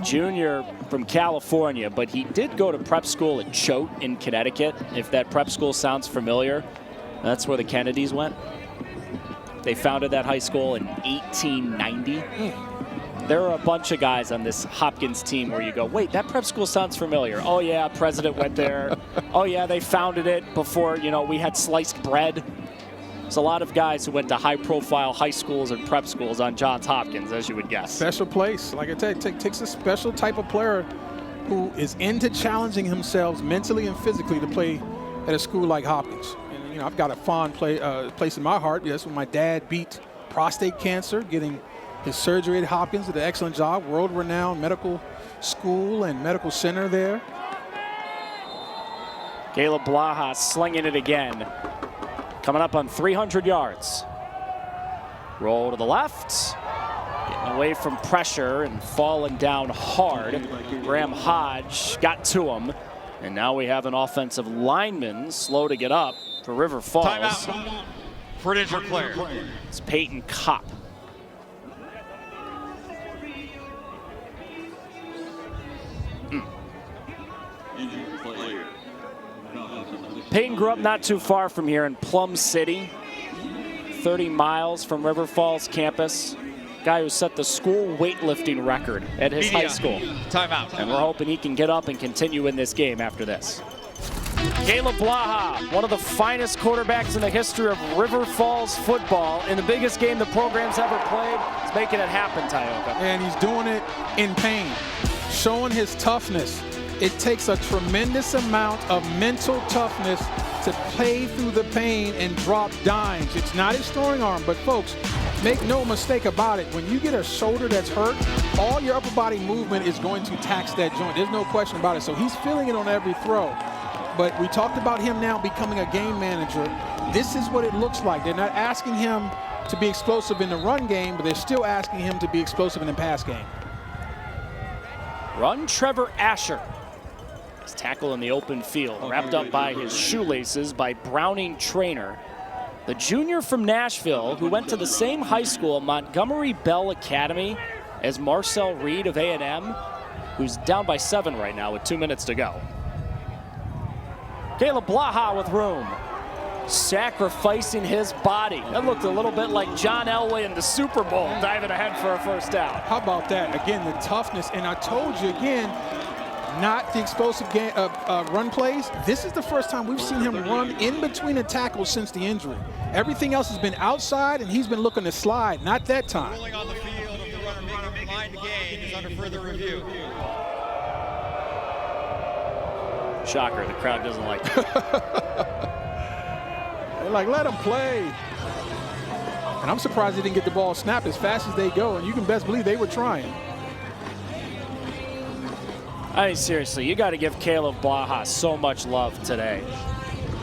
Junior from California, but he did go to prep school at Choate in Connecticut. If that prep school sounds familiar, that's where the Kennedys went. They founded that high school in 1890. There are a bunch of guys on this Hopkins team where you go, wait, that prep school sounds familiar. Oh yeah, president went there. Oh yeah, they founded it before, we had sliced bread. There's a lot of guys who went to high-profile high schools and prep schools on Johns Hopkins, as you would guess. Special place. Like I said, it takes a special type of player who is into challenging himself mentally and physically to play at a school like Hopkins. And, I've got a fond place in my heart. Yes, when my dad beat prostate cancer, getting his surgery at Hopkins, did an excellent job, world-renowned medical school and medical center there. Caleb Blaha slinging it again. Coming up on 300 yards. Roll to the left. Getting away from pressure and falling down hard. Graham Hodge got to him. And now we have an offensive lineman slow to get up for River Falls. Timeout for an injured player. It's Peyton Kopp. Injured player. Peyton grew up not too far from here in Plum City, 30 miles from River Falls campus. Guy who set the school weightlifting record at his high school. Timeout. And we're hoping he can get up and continue in this game after this. Caleb Blaha, one of the finest quarterbacks in the history of River Falls football. In the biggest game the program's ever played, he's making it happen, Tioka. And he's doing it in pain, showing his toughness. It takes a tremendous amount of mental toughness to play through the pain and drop dimes. It's not his throwing arm, but folks, make no mistake about it. When you get a shoulder that's hurt, all your upper body movement is going to tax that joint. There's no question about it. So he's feeling it on every throw. But we talked about him now becoming a game manager. This is what it looks like. They're not asking him to be explosive in the run game, but they're still asking him to be explosive in the pass game. Run Trevor Asher. His tackle in the open field, wrapped up by his shoelaces by Browning Trainer. The junior from Nashville who went to the same high school, Montgomery Bell Academy, as Marcel Reed of A&M, who's down by 7 right now with 2 minutes to go. Caleb Blaha with room, sacrificing his body. That looked a little bit like John Elway in the Super Bowl, diving ahead for a first down. How about that? Again, the toughness. And I told you again, not the explosive run plays. This is the first time we've seen him run in between the tackles since the injury. Everything else has been outside, and he's been looking to slide. Not that time. Ruling on the field of the runner making a line to gain is under further review. Shocker, the crowd doesn't like it. They're like, let him play. And I'm surprised they didn't get the ball snapped as fast as they go, and you can best believe they were trying. I mean, seriously, you got to give Caleb Blaha so much love today.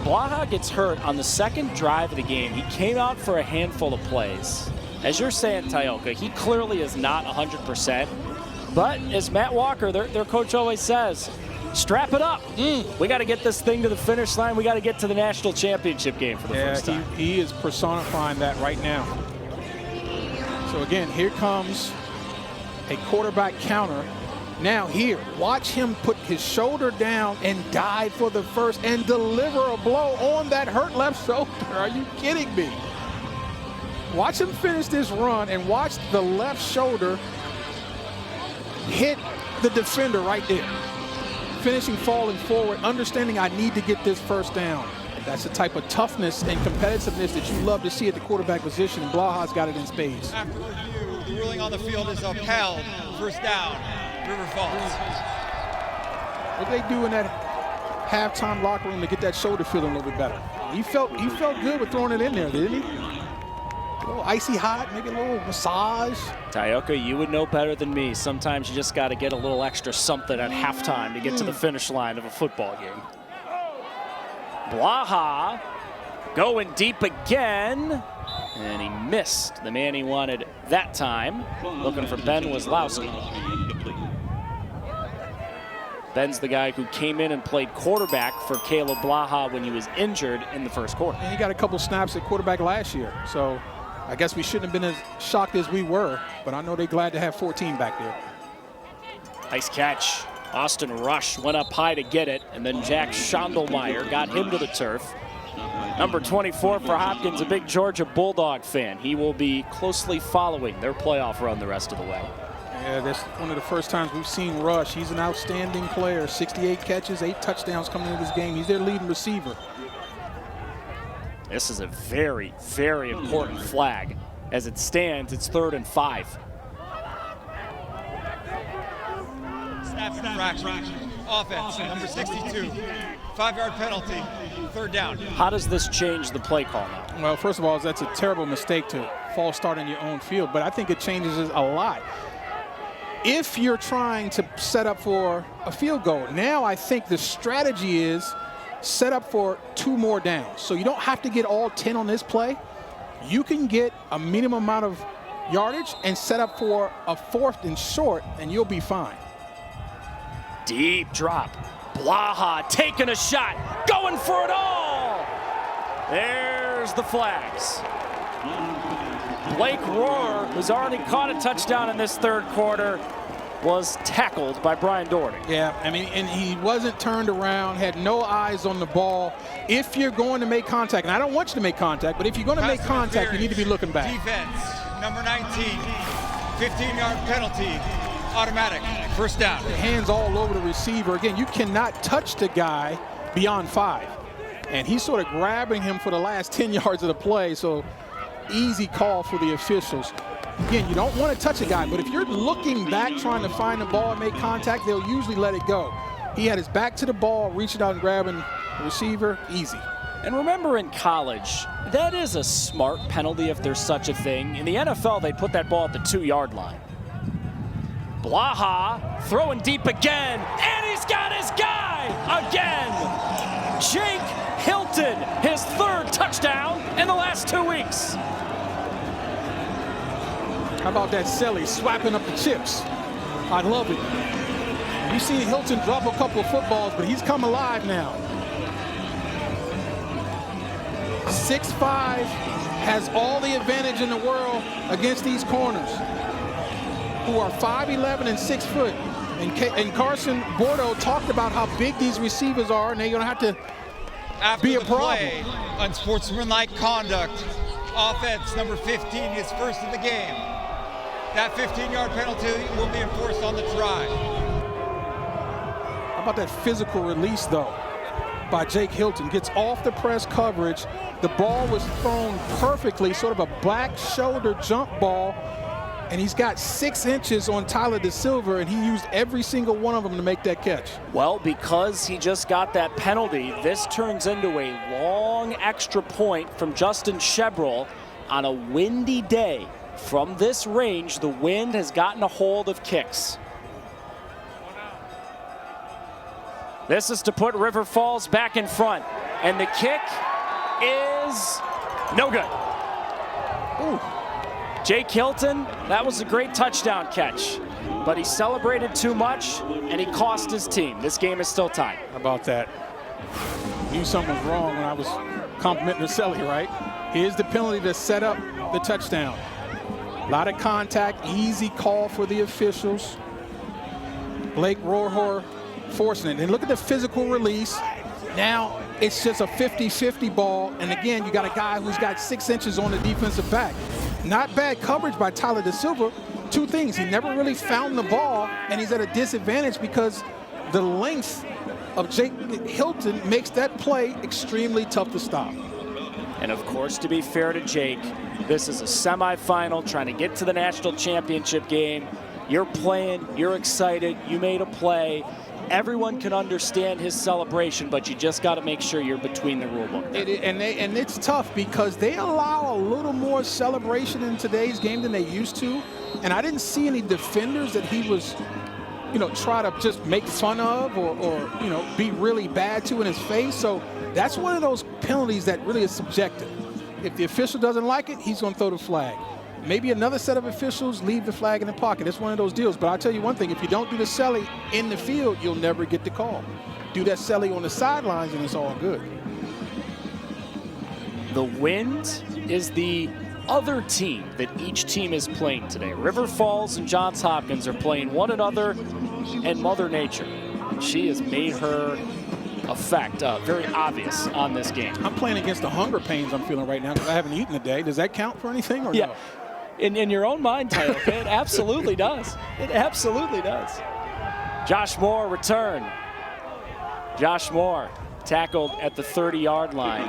Blaha gets hurt on the second drive of the game. He came out for a handful of plays. As you're saying, Tioka, he clearly is not 100%. But as Matt Walker, their coach always says, strap it up. We got to get this thing to the finish line. We got to get to the national championship game for the first time. He is personifying that right now. So again, here comes a quarterback counter. Now here, watch him put his shoulder down and dive for the first and deliver a blow on that hurt left shoulder. Are you kidding me? Watch him finish this run and watch the left shoulder hit the defender right there. Finishing falling forward, understanding I need to get this first down. That's the type of toughness and competitiveness that you love to see at the quarterback position, and Blaha's got it in spades. After review, the ruling on the field is upheld. First down, River Falls. What they do in that halftime locker room to get that shoulder feeling a little bit better? He felt good with throwing it in there, didn't he? A little icy hot, maybe a little massage. Tioka, you would know better than me. Sometimes you just got to get a little extra something at halftime to get to the finish line of a football game. Blaha going deep again, and he missed the man he wanted that time. Looking for Ben Wazlowski. Ben's the guy who came in and played quarterback for Caleb Blaha when he was injured in the first quarter. And he got a couple snaps at quarterback last year, so I guess we shouldn't have been as shocked as we were, but I know they're glad to have 14 back there. Nice catch. Austin Rush went up high to get it, and then Jack Schondelmeyer got him to the turf. Number 24 for Hopkins, a big Georgia Bulldog fan. He will be closely following their playoff run the rest of the way. Yeah, that's one of the first times we've seen Rush. He's an outstanding player. 68 catches, 8 touchdowns coming into this game. He's their leading receiver. This is a very, very important flag. As it stands, it's 3rd and 5. Snap infraction. Offense, number 62. 5-yard penalty, 3rd down. How does this change the play call now? Well, first of all, that's a terrible mistake to false start in your own field, but I think it changes it a lot. If you're trying to set up for a field goal, now I think the strategy is set up for 2 more downs. So you don't have to get all 10 on this play. You can get a minimum amount of yardage and set up for a 4th and short, and you'll be fine. Deep drop. Blaha taking a shot, going for it all. There's the flags. Blake Rohr, who's already caught a touchdown in this 3rd quarter, was tackled by Brian Doherty. Yeah, I mean, and he wasn't turned around, had no eyes on the ball. If you're going to make contact, and I don't want you to make contact, but if you're going to make contact, you need to be looking back. Defense, number 19, 15-yard penalty, automatic, first down. Hands all over the receiver. Again, you cannot touch the guy beyond 5. And he's sort of grabbing him for the last 10 yards of the play, so easy call for the officials. Again, you don't want to touch a guy, but if you're looking back trying to find the ball and make contact, they'll usually let it go. He had his back to the ball, reaching out and grabbing the receiver, easy. And remember, in college, that is a smart penalty if there's such a thing. In the NFL, they put that ball at the 2-yard line. Blaha throwing deep again, and he's got his guy again. Jake Hilton, his 3rd touchdown in the last 2 weeks. How about that Selly swapping up the chips? I love it. You see Hilton drop a couple of footballs, but he's come alive now. 6'5", has all the advantage in the world against these corners, who are 5'11" and 6 foot. And Carson Bordeaux talked about how big these receivers are, and they're going to have to be a problem. Play, unsportsmanlike conduct. Offense, number 15, is first in the game. That 15-yard penalty will be enforced on the try. How about that physical release, though, by Jake Hilton? Gets off the press coverage. The ball was thrown perfectly, sort of a back shoulder jump ball. And he's got 6 inches on Tyler DeSilva, and he used every single one of them to make that catch. Well, because he just got that penalty, this turns into a long extra point from Justin Chevrolet on a windy day. From this range, the wind has gotten a hold of kicks. This is to put River Falls back in front, and the kick is no good. Ooh. Jake Hilton, that was a great touchdown catch, but he celebrated too much and he cost his team. This game is still tied. How about that? Knew something was wrong when I was complimenting Selly, right? Here's the penalty to set up the touchdown. A lot of contact, easy call for the officials. Blake Rohrhor forcing it. And look at the physical release. Now it's just a 50-50 ball. And again, you got a guy who's got 6 inches on the defensive back. Not bad coverage by Tyler DeSilva. 2 things, he never really found the ball, and he's at a disadvantage because the length of Jake Hilton makes that play extremely tough to stop. And of course, to be fair to Jake, this is a semifinal trying to get to the national championship game. You're playing, you're excited, you made a play. Everyone can understand his celebration, but you just got to make sure you're between the rule book. And it's tough because they allow a little more celebration in today's game than they used to. And I didn't see any defenders that he was, try to just make fun of or be really bad to in his face. So that's one of those penalties that really is subjective. If the official doesn't like it, he's going to throw the flag. Maybe another set of officials leave the flag in the pocket. It's one of those deals. But I'll tell you one thing, if you don't do the Selly in the field, you'll never get the call. Do that Selly on the sidelines and it's all good. The wind is the other team that each team is playing today. River Falls and Johns Hopkins are playing one another and Mother Nature. She has made her effect very obvious on this game. I'm playing against the hunger pains I'm feeling right now because I haven't eaten today. Does that count for anything or no? In your own mind, Tyler, it absolutely does. It absolutely does. Josh Moore return. Josh Moore tackled at the 30-yard line.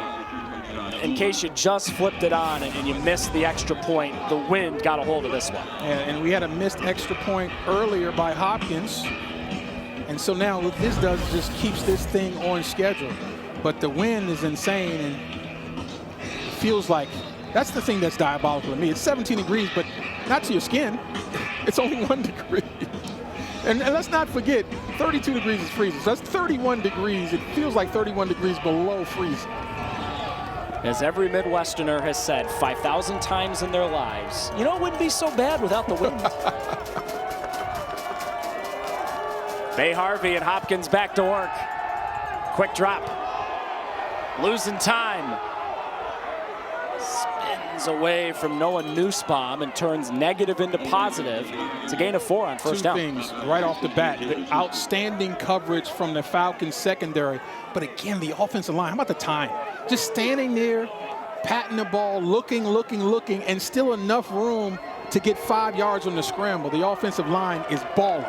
In case you just flipped it on and you missed the extra point, the wind got a hold of this one. And we had a missed extra point earlier by Hopkins. And so now what this does is just keeps this thing on schedule. But the wind is insane and it feels like that's the thing that's diabolical to me. It's 17 degrees, but not to your skin. It's only 1 degree. And let's not forget, 32 degrees is freezing. So that's 31 degrees. It feels like 31 degrees below freezing. As every Midwesterner has said 5,000 times in their lives, it wouldn't be so bad without the wind. Bay Harvey and Hopkins back to work. Quick drop. Losing time. spins away from Noah Nussbaum and turns negative into positive. It's a gain of 4 on first down. Two things right off the bat. The outstanding coverage from the Falcons secondary. But again, the offensive line, how about the time? Just standing there, patting the ball, looking, and still enough room to get 5 yards on the scramble. The offensive line is balling.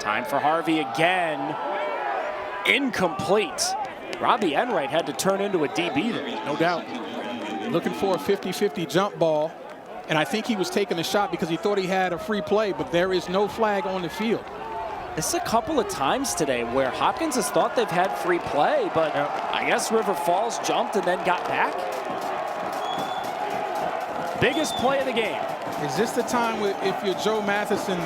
Time for Harvey again. Incomplete. Robbie Enright had to turn into a DB there. No doubt. Looking for a 50-50 jump ball. And I think he was taking a shot because he thought he had a free play, but there is no flag on the field. This is a couple of times today where Hopkins has thought they've had free play, but I guess River Falls jumped and then got back. Biggest play of the game. Is this the time if you're Joe Matheson,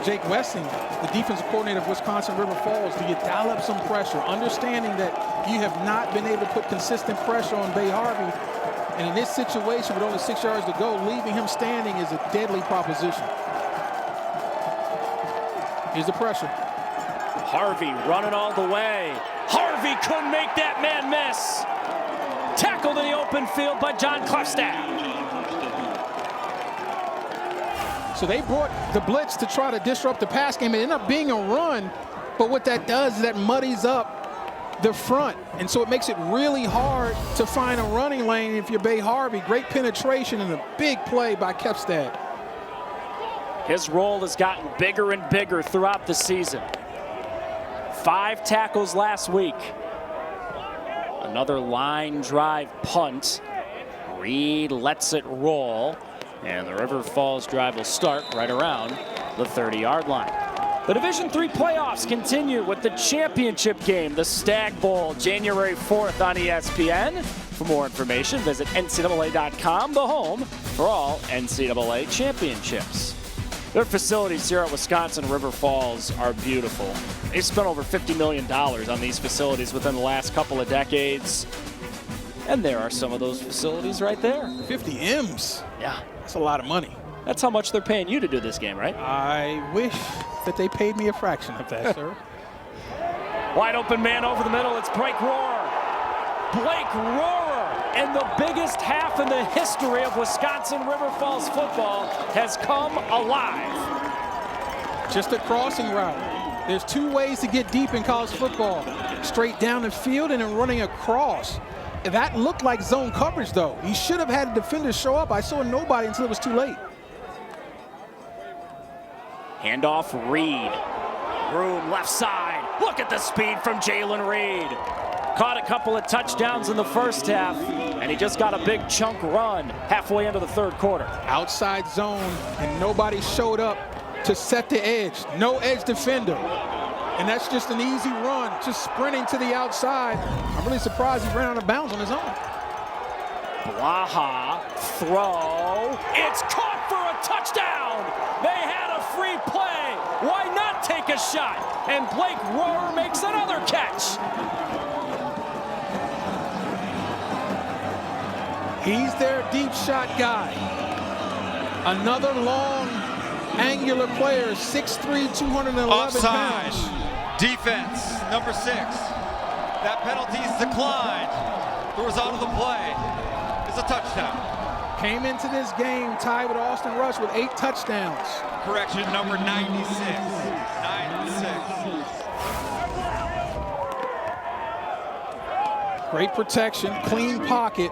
Jake Wessing, the defensive coordinator of Wisconsin River Falls, do you dial up some pressure, understanding that you have not been able to put consistent pressure on Bay Harvey, and in this situation with only 6 yards to go, leaving him standing is a deadly proposition. Here's the pressure. Harvey running all the way. Harvey couldn't make that man miss. Tackled in the open field by John Klefstad. So they brought the blitz to try to disrupt the pass game. It ended up being a run, but what that does is that muddies up the front. And so it makes it really hard to find a running lane if you're Bay Harvey. Great penetration and a big play by Klefstad. His role has gotten bigger and bigger throughout the season. 5 tackles last week. Another line drive punt. Reed lets it roll. And the River Falls drive will start right around the 30-yard line. The Division III playoffs continue with the championship game, the Stag Bowl, January 4th on ESPN. For more information, visit NCAA.com, the home for all NCAA championships. Their facilities here at Wisconsin River Falls are beautiful. They've spent over $50 million on these facilities within the last couple of decades. And there are some of those facilities right there. 50 M's. Yeah. That's a lot of money. That's how much they're paying you to do this game, right? I wish that they paid me a fraction of that, sir. Wide open man over the middle. It's Blake Rohrer. Blake Rohrer, in the biggest half in the history of Wisconsin River Falls football, has come alive. Just a crossing route. There's 2 ways to get deep in college football. Straight down the field and then running across. That looked like zone coverage, though. He should have had a defender show up. I saw nobody until it was too late. Handoff Reed. Room left side. Look at the speed from Jalen Reed. Caught a couple of touchdowns in the first half, and he just got a big chunk run halfway into the third quarter. Outside zone, and nobody showed up to set the edge. No edge defender. And that's just an easy run, just sprinting to the outside. I'm really surprised he ran out of bounds on his own. Blaha, throw. It's caught for a touchdown. They had a free play. Why not take a shot? And Blake Rohrer makes another catch. He's their deep shot guy. Another long, angular player, 6'3", 211 Offside. pounds. Defense, number 6. That penalty is declined. The result of the play is a touchdown. Came into this game tied with Austin Rush with 8 touchdowns. Correction, number 96. 96. Great protection, clean pocket,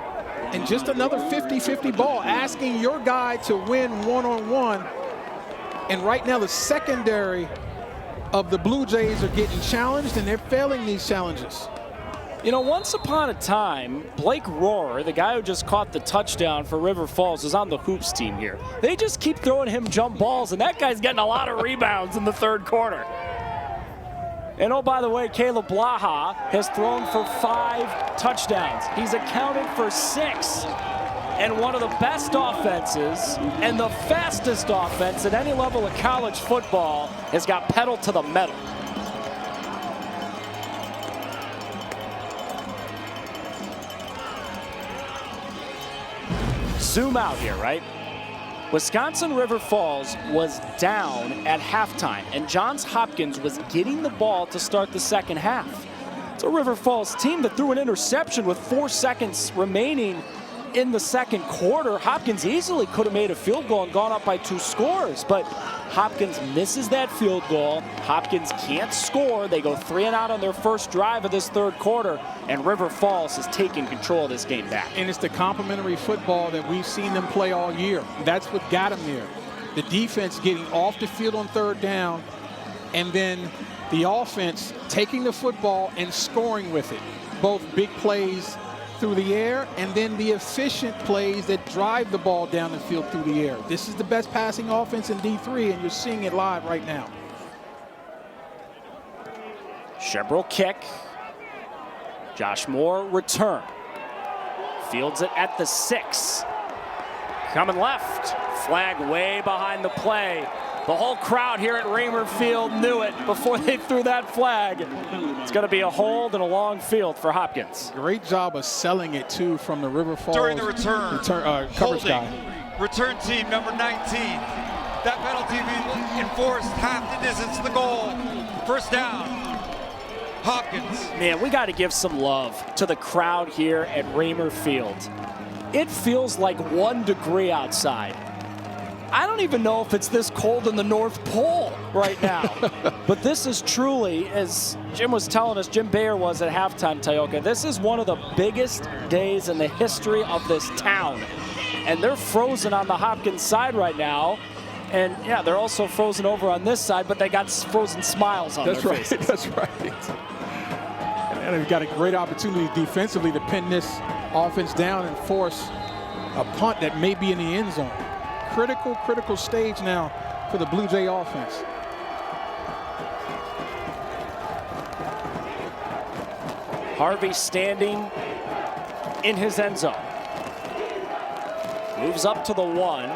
and just another 50-50 ball, asking your guy to win one-on-one. And right now the secondary of the Blue Jays are getting challenged, and they're failing these challenges. You know, once upon a time, Blake Rohrer, the guy who just caught the touchdown for River Falls, is on the hoops team here. They just keep throwing him jump balls, and that guy's getting a lot of rebounds in the third quarter. And oh, by the way, Caleb Blaha has thrown for 5 touchdowns. He's accounted for 6. And one of the best offenses and the fastest offense at any level of college football has got pedal to the metal. Zoom out here, right? Wisconsin River Falls was down at halftime, and Johns Hopkins was getting the ball to start the second half. It's a River Falls team that threw an interception with 4 seconds remaining in the second quarter. Hopkins easily could have made a field goal and gone up by 2 scores, but Hopkins misses that field goal. Hopkins can't score. They go 3 and out on their first drive of this third quarter, and River Falls has taken control of this game back. And it's the complementary football that we've seen them play all year. That's what got them there. The defense getting off the field on third down, and then the offense taking the football and scoring with it. Both big plays through the air, and then the efficient plays that drive the ball down the field through the air. This is the best passing offense in D3, and you're seeing it live right now. Shebrel kick. Josh Moore return. Fields it at the 6. Coming left. Flag way behind the play. The whole crowd here at Raymer Field knew it before they threw that flag. It's going to be a hold and a long field for Hopkins. Great job of selling it, too, from the River Falls. During the return coverage guy. Return team number 19. That penalty be enforced half the distance to the goal. First down. Hopkins. Man, we got to give some love to the crowd here at Raymer Field. It feels like 1 degree outside. I don't even know if it's this cold in the North Pole right now. But this is truly, as Jim was telling us, Jim Bayer was at halftime, Tioka, this is one of the biggest days in the history of this town. And they're frozen on the Hopkins side right now. And yeah, they're also frozen over on this side, but they got frozen smiles on their faces. That's right. And they've got a great opportunity defensively to pin this offense down and force a punt that may be in the end zone. Critical stage now for the Blue Jay offense. Harvey standing in his end zone. Moves up to the 1,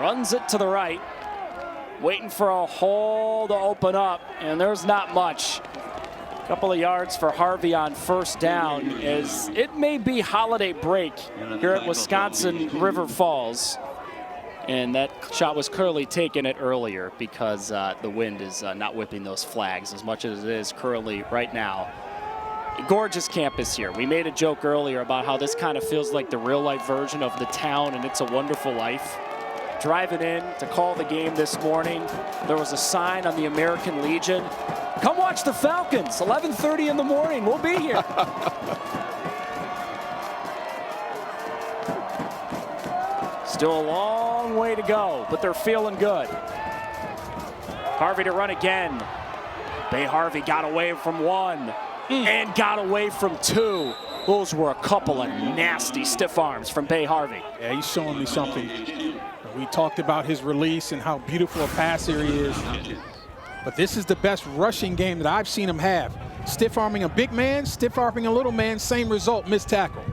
runs it to the right, waiting for a hole to open up, and there's not much. A couple of yards for Harvey on first down, as it may be holiday break here at Wisconsin River Falls. And that shot was clearly taken it earlier because the wind is not whipping those flags as much as it is currently right now. Gorgeous campus here. We made a joke earlier about how this kind of feels like the real life version of the town and It's a Wonderful Life. Driving in to call the game this morning, there was a sign on the American Legion. Come watch the Falcons, 11:30 in the morning, we'll be here. Still a long way to go, but they're feeling good. Harvey to run again. Bay Harvey got away from 1 and got away from 2. Those were a couple of nasty stiff arms from Bay Harvey. Yeah, he's showing me something. We talked about his release and how beautiful a passer he is. But this is the best rushing game that I've seen him have. Stiff arming a big man, stiff arming a little man, same result, missed tackle.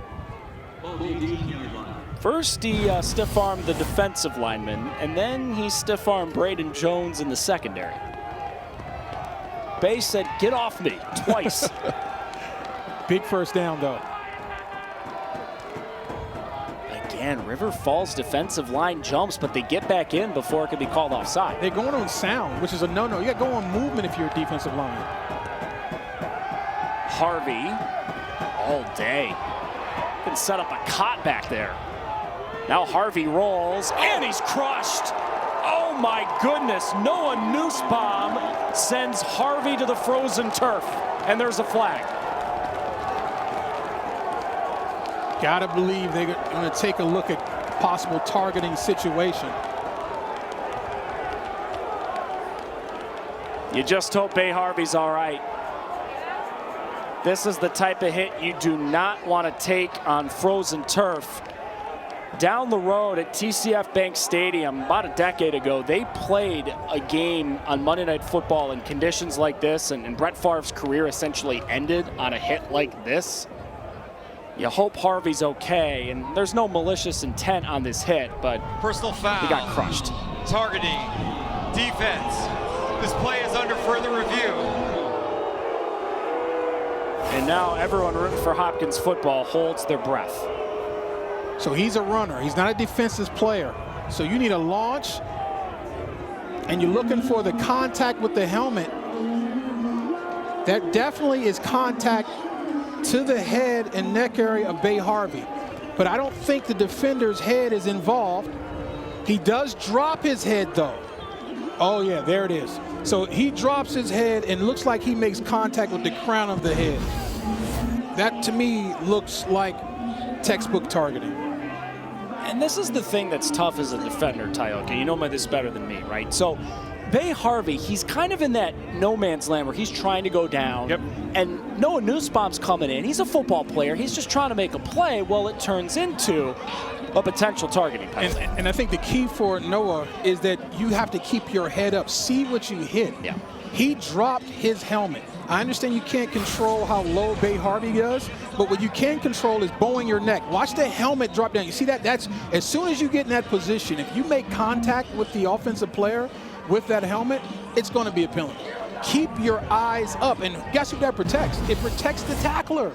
First, he stiff-armed the defensive lineman, and then he stiff-armed Braden Jones in the secondary. Bay said, "Get off me," twice. Big first down, though. Again, River Falls defensive line jumps, but they get back in before it can be called offside. They're going on sound, which is a no-no. You got to go on movement if you're a defensive line. Harvey, all day. Can set up a cot back there. Now Harvey rolls, and he's crushed. Oh my goodness, Noah Nussbaum sends Harvey to the frozen turf, and there's a flag. Gotta believe they're gonna take a look at possible targeting situation. You just hope Bay Harvey's all right. This is the type of hit you do not want to take on frozen turf. Down the road at TCF Bank Stadium about a decade ago, they played a game on Monday Night Football in conditions like this, and Brett Favre's career essentially ended on a hit like this. You hope Harvey's okay, and there's no malicious intent on this hit, but personal foul. He got crushed. Targeting, defense. This play is under further review. And now everyone rooting for Hopkins football holds their breath. So he's a runner. He's not a defensive player. So you need a launch, and you're looking for the contact with the helmet. That definitely is contact to the head and neck area of Bay Harvey. But I don't think the defender's head is involved. He does drop his head, though. Oh, yeah, there it is. So he drops his head and looks like he makes contact with the crown of the head. That, to me, looks like textbook targeting. And this is the thing that's tough as a defender, Tyoka. You know this better than me, right? So Bay Harvey, he's kind of in that no man's land where he's trying to go down. Yep. And Noah Nussbaum's coming in. He's a football player. He's just trying to make a play. Well, it turns into a potential targeting penalty. And I think the key for Noah is that you have to keep your head up. See what you hit. Yeah. He dropped his helmet. I understand you can't control how low Bay Harvey does, but what you can control is bowing your neck. Watch the helmet drop down. You see that? That's as soon as you get in that position, if you make contact with the offensive player with that helmet, it's going to be a penalty. Keep your eyes up, and guess who that protects? It protects the tackler.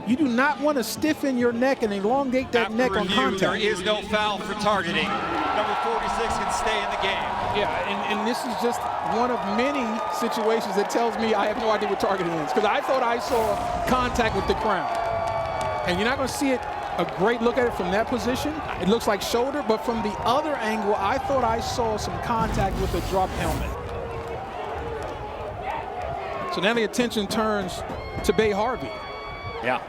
You do not want to stiffen your neck and elongate that neck on contact. There is no foul for targeting. Number 46 can stay in the game. Yeah, and this is just one of many situations that tells me I have no idea what targeting is, because I thought I saw contact with the crown. And you're not going to see it a great look at it from that position. It looks like shoulder, but from the other angle, I thought I saw some contact with the drop helmet. So now the attention turns to Bay Harvey. Yeah.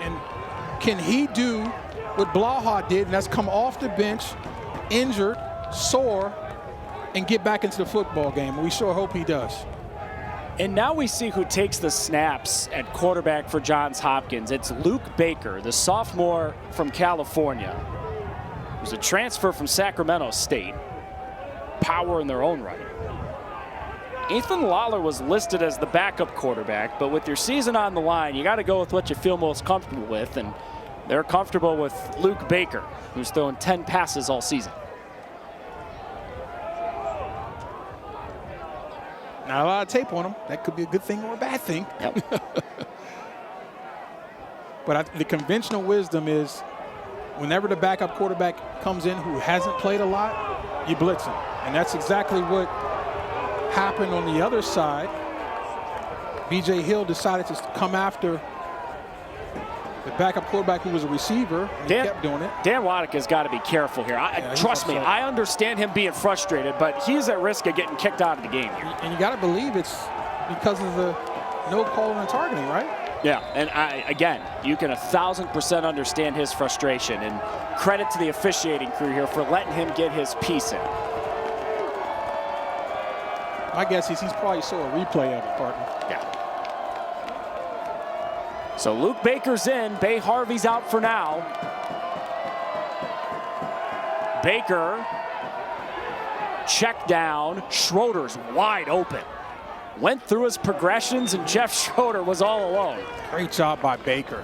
And can he do what Blaha did, and that's come off the bench, injured, sore, and get back into the football game? We sure hope he does. And now we see who takes the snaps at quarterback for Johns Hopkins. It's Luke Baker, the sophomore from California. He was a transfer from Sacramento State. Power in their own right. Ethan Lawler was listed as the backup quarterback, but with your season on the line, you got to go with what you feel most comfortable with, and they're comfortable with Luke Baker, who's thrown 10 passes all season. Not a lot of tape on him. That could be a good thing or a bad thing. Yep. But the conventional wisdom is whenever the backup quarterback comes in who hasn't played a lot, you blitz him. And that's exactly what happened on the other side. B.J. Hill decided to come after the backup quarterback who was a receiver, and he kept doing it. Dan Waddick has got to be careful here. Trust me, I understand him being frustrated, but he's at risk of getting kicked out of the game here. And you got to believe it's because of the no calling and targeting, right? Yeah, and again, you can 1,000% understand his frustration, and credit to the officiating crew here for letting him get his piece in. My guess is he's probably saw a replay of it, partner. Yeah. So Luke Baker's in. Bay Harvey's out for now. Baker, check down. Schroeder's wide open. Went through his progressions, and Jeff Schroeder was all alone. Great job by Baker.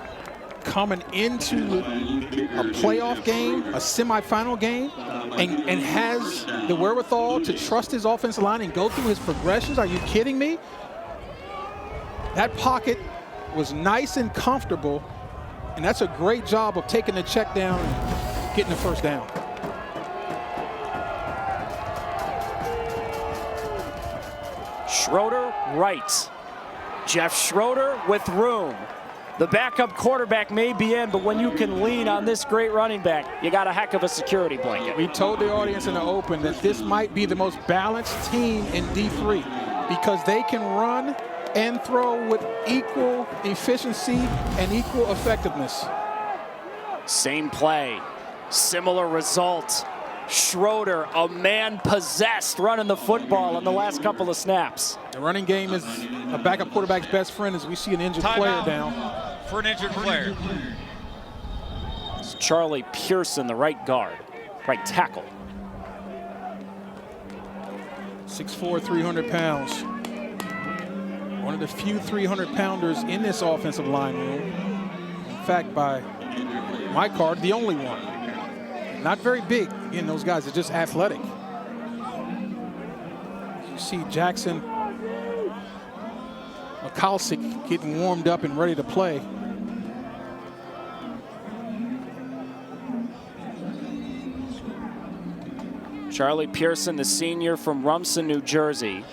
Coming into a playoff game, a semifinal game, and has the wherewithal to trust his offensive line and go through his progressions. Are you kidding me? That pocket was nice and comfortable, and that's a great job of taking the check down and getting the first down. Schroeder right. Jeff Schroeder with room. The backup quarterback may be in, but when you can lean on this great running back, you got a heck of a security blanket. We told the audience in the open that this might be the most balanced team in D3 because they can run and throw with equal efficiency and equal effectiveness. Same play, similar result. Schroeder, a man possessed, running the football in the last couple of snaps. The running game is a backup quarterback's best friend as we see an injured player down. For an injured player. It's Charlie Pearson, the right guard, right tackle. 6'4", 300 pounds. One of the few 300-pounders in this offensive line room. In fact, by my card, the only one. Not very big. Again, those guys are just athletic. You see Jackson McCalsick getting warmed up and ready to play. Charlie Pearson, the senior from Rumson, New Jersey.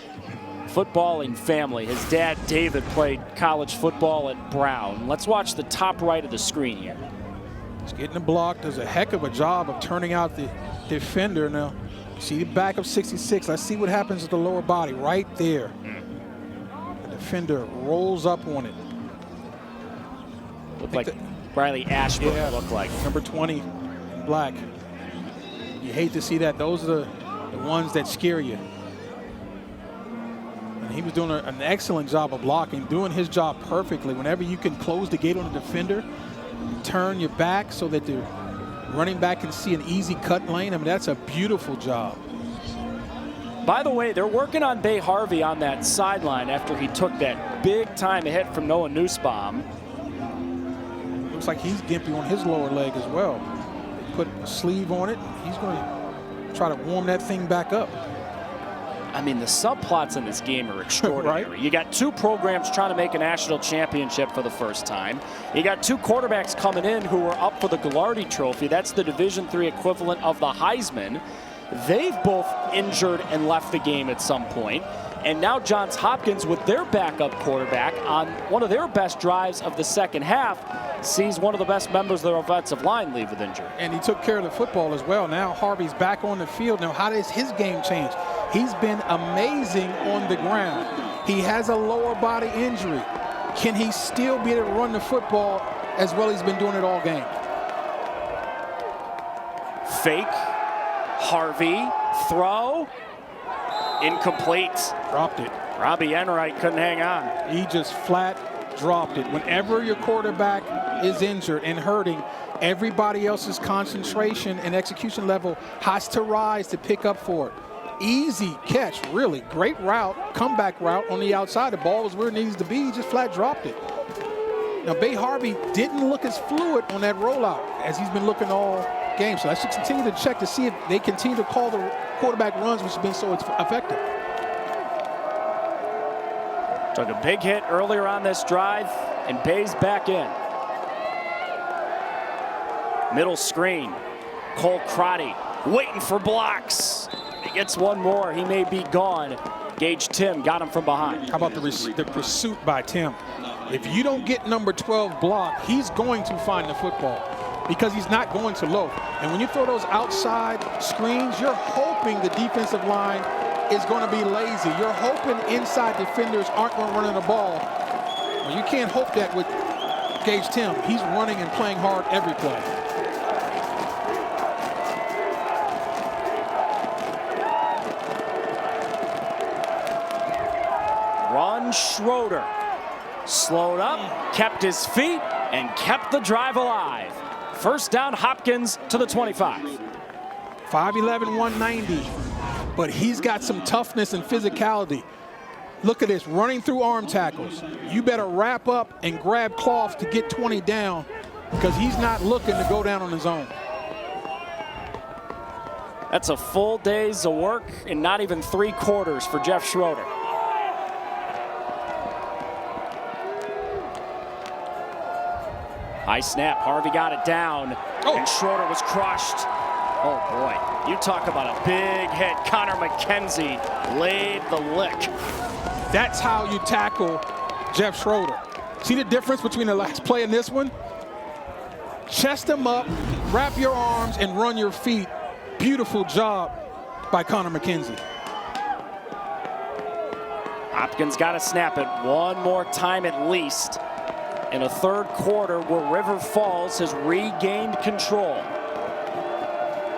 Footballing family. His dad, David, played college football at Brown. Let's watch the top right of the screen here. He's getting the block. Does a heck of a job of turning out the defender. Now, see the back of 66. Let's see what happens with the lower body right there. The defender rolls up on it. Looked like Riley Ashburn looked like. Number 20, black. You hate to see that. Those are the ones that scare you. And he was doing an excellent job of blocking, doing his job perfectly. Whenever you can close the gate on the defender, turn your back so that the running back can see an easy cut lane. I mean, that's a beautiful job. By the way, they're working on Bay Harvey on that sideline after he took that big-time hit from Noah Nussbaum. Looks like he's gimpy on his lower leg as well. They put a sleeve on it. He's going to try to warm that thing back up. I mean, the subplots in this game are extraordinary. Right? You got two programs trying to make a national championship for the first time. You got two quarterbacks coming in who are up for the Gillardi Trophy. That's the Division III equivalent of the Heisman. They've both injured and left the game at some point. And now Johns Hopkins, with their backup quarterback on one of their best drives of the second half, sees one of the best members of their offensive line leave with injury. And he took care of the football as well. Now Harvey's back on the field. Now, how does his game change? He's been amazing on the ground. He has a lower body injury. Can he still be able to run the football as well as he's been doing it all game? Fake. Harvey. Throw. Incomplete. Dropped it. Robbie Enright couldn't hang on. He just flat dropped it. Whenever your quarterback is injured and hurting, everybody else's concentration and execution level has to rise to pick up for it. Easy catch, really. Great route, comeback route on the outside. The ball was where it needs to be. He just flat dropped it. Now, Bay Harvey didn't look as fluid on that rollout as he's been looking all game. So I should continue to check to see if they continue to call the quarterback runs, which has been so effective. Took a big hit earlier on this drive, and Bay's back in. Middle screen. Cole Crotty waiting for blocks. He gets one more. He may be gone. Gage Tim got him from behind. How about the pursuit by Tim? If you don't get number 12 blocked, he's going to find the football because he's not going to low. And when you throw those outside screens, you're hoping the defensive line is going to be lazy. You're hoping inside defenders aren't going to run in the ball. Well, you can't hope that with Gage Tim. He's running and playing hard every play. Ron Schroeder slowed up, kept his feet, and kept the drive alive. First down, Hopkins to the 25. 5'11", 190. But he's got some toughness and physicality. Look at this, running through arm tackles. You better wrap up and grab cloth to get 20 down because he's not looking to go down on his own. That's a full day's of work and not even 3 quarters for Jeff Schroeder. High snap, Harvey got it down, and Schroeder was crushed. Oh boy, you talk about a big hit. Connor McKenzie laid the lick. That's how you tackle Jeff Schroeder. See the difference between the last play and this one? Chest him up, wrap your arms, and run your feet. Beautiful job by Connor McKenzie. Hopkins got to snap it one more time at least in a third quarter where River Falls has regained control.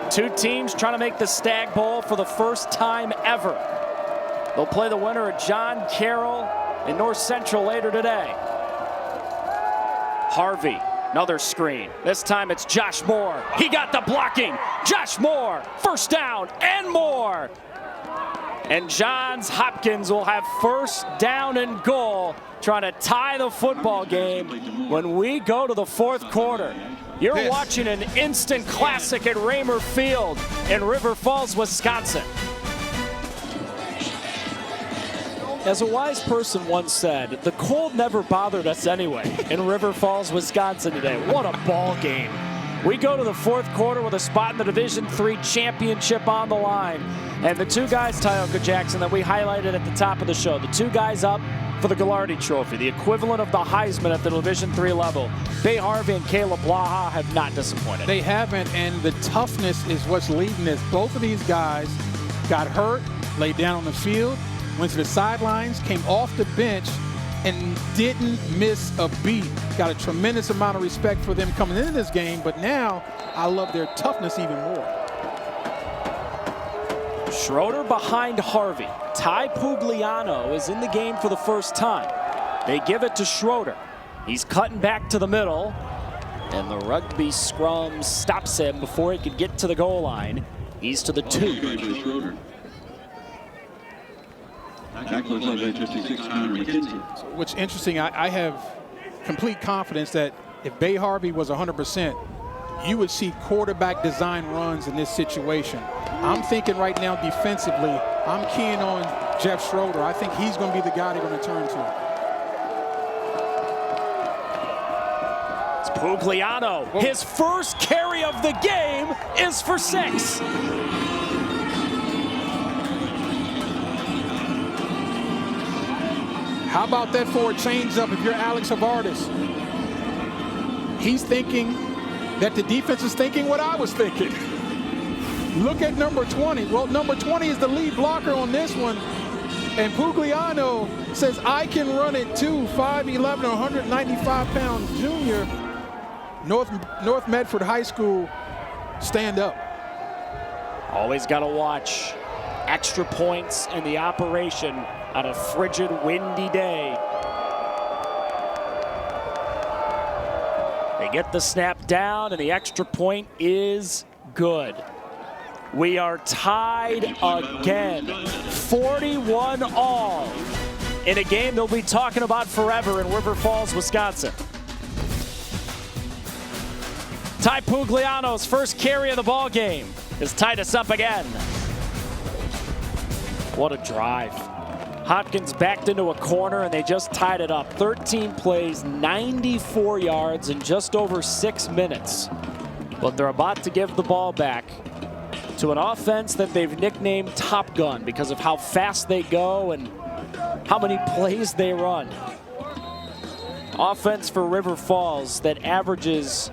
Two teams trying to make the Stag Bowl for the first time ever. They'll play the winner at John Carroll in North Central later today. Harvey, another screen. This time it's Josh Moore. He got the blocking. Josh Moore, first down and more. And Johns Hopkins will have first down and goal, trying to tie the football game when we go to the fourth quarter. You're watching an instant classic at Raymer Field in River Falls, Wisconsin. As a wise person once said, the cold never bothered us anyway in River Falls, Wisconsin today. What a ball game. We go to the fourth quarter with a spot in the Division III championship on the line. And the two guys, Tyoka Jackson, that we highlighted at the top of the show, the two guys up for the Ghilardi Trophy, the equivalent of the Heisman at the Division III level, Bay Harvey and Caleb Blaha have not disappointed. They haven't, and the toughness is what's leading this. Both of these guys got hurt, laid down on the field, went to the sidelines, came off the bench, and didn't miss a beat. Got a tremendous amount of respect for them coming into this game, but now I love their toughness even more. Schroeder behind Harvey. Ty Pugliano is in the game for the first time. They give it to Schroeder. He's cutting back to the middle, and the rugby scrum stops him before he could get to the goal line. He's to the 2. Which interesting, I have complete confidence that if Bay Harvey was 100%, you would see quarterback design runs in this situation. I'm thinking right now defensively, I'm keying on Jeff Schroeder. I think he's going to be the guy they're going to turn to. It's Pugliano. Whoa. His first carry of the game is for 6. How about that for a change-up if you're Alex Havardis? He's thinking that the defense is thinking what I was thinking. Look at number 20. Well, number 20 is the lead blocker on this one. And Pugliano says, I can run it too. 5'11", 195-pound junior. North Medford High School, stand up. Always got to watch extra points in the operation on a frigid, windy day. They get the snap down, and the extra point is good. We are tied again, 41-all, in a game they'll be talking about forever in River Falls, Wisconsin. Ty Pugliano's first carry of the ball game has tied us up again. What a drive. Hopkins backed into a corner, and they just tied it up. 13 plays, 94 yards in just over 6 minutes. But they're about to give the ball back to an offense that they've nicknamed Top Gun because of how fast they go and how many plays they run. Offense for River Falls that averages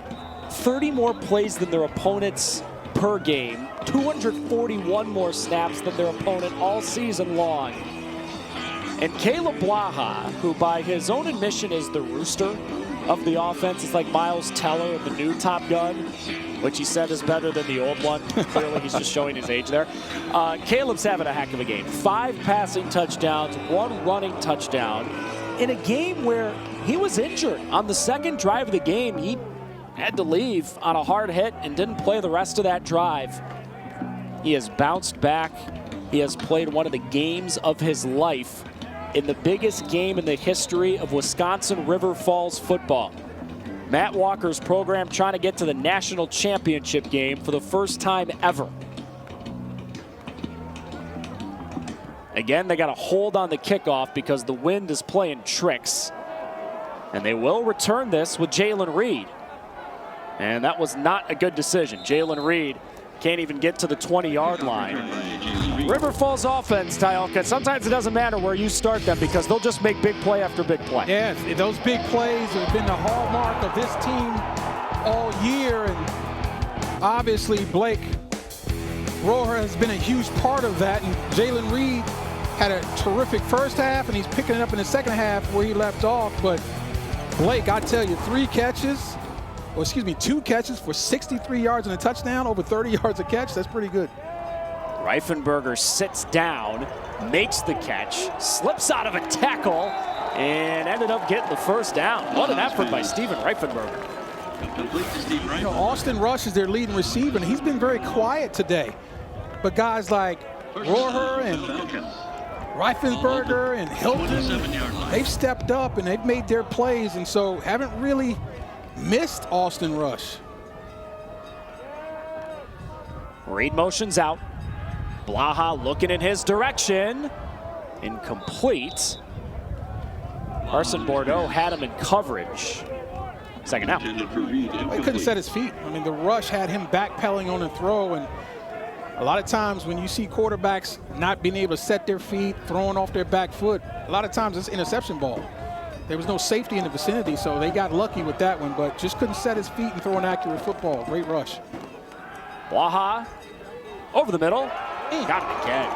30 more plays than their opponents per game, 241 more snaps than their opponent all season long. And Caleb Blaha, who by his own admission is the rooster of the offense, is like Miles Teller of the new Top Gun, which he said is better than the old one. Clearly, he's just showing his age there. Caleb's having a heck of a game. 5 passing touchdowns, 1 running touchdown in a game where he was injured. On the second drive of the game, he had to leave on a hard hit and didn't play the rest of that drive. He has bounced back. He has played one of the games of his life in the biggest game in the history of Wisconsin River Falls football. Matt Walker's program trying to get to the national championship game for the first time ever. Again, they got a hold on the kickoff because the wind is playing tricks. And they will return this with Jalen Reed. And that was not a good decision. Jalen Reed can't even get to the 20-yard line. River Falls offense, Tyoka, sometimes it doesn't matter where you start them because they'll just make big play after big play. Yes, those big plays have been the hallmark of this team all year. And obviously, Blake Roher has been a huge part of that. And Jalen Reed had a terrific first half, and he's picking it up in the second half where he left off. But Blake, I tell you, 2 catches for 63 yards and a touchdown, over 30 yards a catch. That's pretty good. Reifenberger sits down, makes the catch, slips out of a tackle, and ended up getting the first down. What an effort by Steven Reifenberger. You know, Austin Rush is their leading receiver, and he's been very quiet today. But guys like Roher and Reifenberger and Hilton, they've stepped up and they've made their plays, and so haven't really missed Austin Rush. Reed motions out. Blaha looking in his direction. Incomplete. Carson Bordeaux had him in coverage. Second down. He couldn't set his feet. I mean, the rush had him backpedaling on the throw, and a lot of times when you see quarterbacks not being able to set their feet, throwing off their back foot, a lot of times it's interception ball. There was no safety in the vicinity, so they got lucky with that one, but just couldn't set his feet and throw an accurate football. Great rush. Blaha over the middle. Got it again.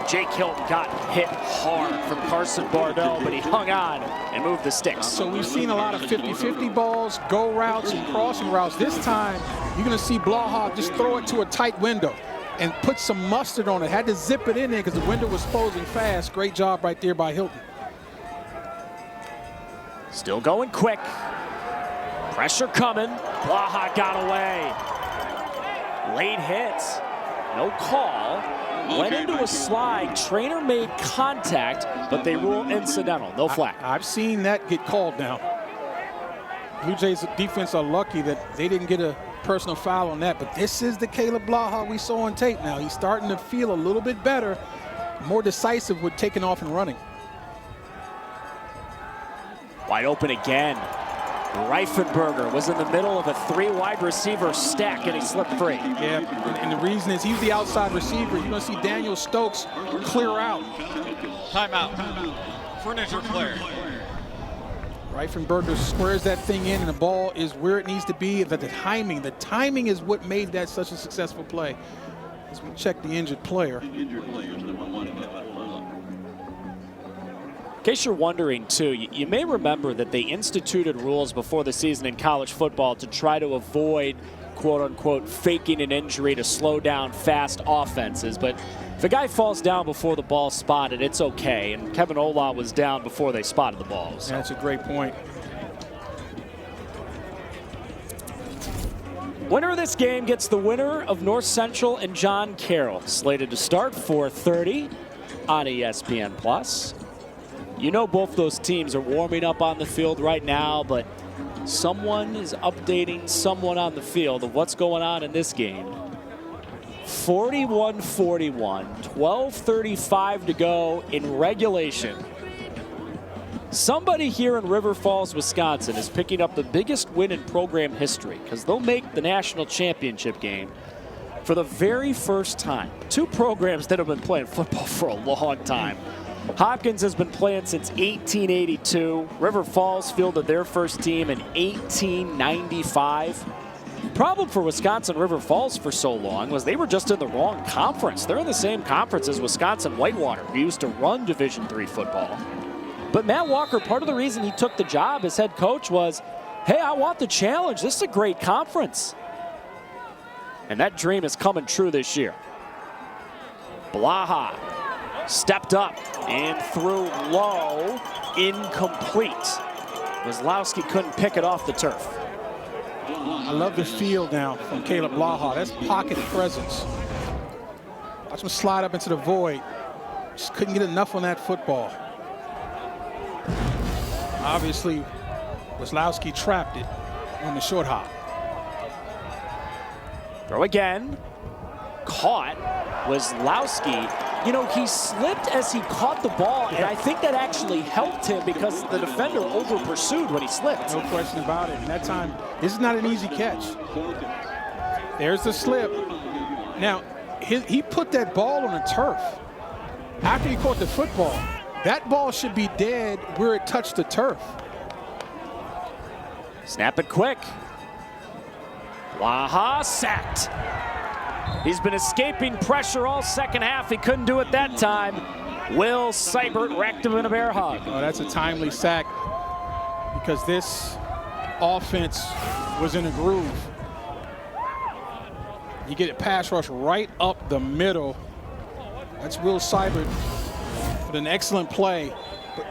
Jake Hilton got hit hard from Carson Bardell, but he hung on and moved the sticks. So we've seen a lot of 50-50 balls, go routes, and crossing routes. This time, you're going to see Blaha just throw it to a tight window and put some mustard on it. Had to zip it in there because the window was closing fast. Great job right there by Hilton. Still going quick. Pressure coming. Blaha got away. Late hits. No call. Went into a slide. Trainer made contact, but they rule incidental. No flag. I've seen that get called now. Blue Jays defense are lucky that they didn't get a personal foul on that, but this is the Caleb Blaha we saw on tape now. He's starting to feel a little bit better, more decisive with taking off and running. Wide open again. Reifenberger was in the middle of a 3 wide receiver stack and he slipped free. Yeah, and the reason is he's the outside receiver. You're going to see Daniel Stokes clear out. Timeout. Furniture player. Reifenberger squares that thing in and the ball is where it needs to be. The timing is what made that such a successful play. As we check the injured player. In case you're wondering, too, you may remember that they instituted rules before the season in college football to try to avoid, quote-unquote, faking an injury to slow down fast offenses. But if a guy falls down before the ball's spotted, it's okay. And Kevin Ola was down before they spotted the ball. So. That's a great point. Winner of this game gets the winner of North Central and John Carroll. Slated to start 4:30 on ESPN+. You know both those teams are warming up on the field right now, but someone is updating someone on the field of what's going on in this game. 41-41, 12:35 to go in regulation. Somebody here in River Falls, Wisconsin is picking up the biggest win in program history because they'll make the national championship game for the very first time. Two programs that have been playing football for a long time. Hopkins has been playing since 1882. River Falls fielded their first team in 1895. Problem for Wisconsin River Falls for so long was they were just in the wrong conference. They're in the same conference as Wisconsin Whitewater, who used to run Division III football. But Matt Walker, part of the reason he took the job as head coach was, hey, I want the challenge. This is a great conference. And that dream is coming true this year. Blaha stepped up and threw low, incomplete. Wazlowski couldn't pick it off the turf. I love the feel now from Caleb Blaha. That's pocket presence. Watch him slide up into the void. Just couldn't get enough on that football. Obviously, Wazlowski trapped it on the short hop. Throw again. Caught. Wazlowski, you know, he slipped as he caught the ball, and I think that actually helped him because the defender over-pursued when he slipped. No question about it. And that time, this is not an easy catch. There's the slip. Now, he put that ball on the turf after he caught the football. That ball should be dead where it touched the turf. Snap it quick. Blaha sacked. He's been escaping pressure all second half. He couldn't do it that time. Will Seibert wrecked him in a bear hug. Oh, that's a timely sack because this offense was in a groove. You get a pass rush right up the middle. That's Will Seibert with an excellent play. But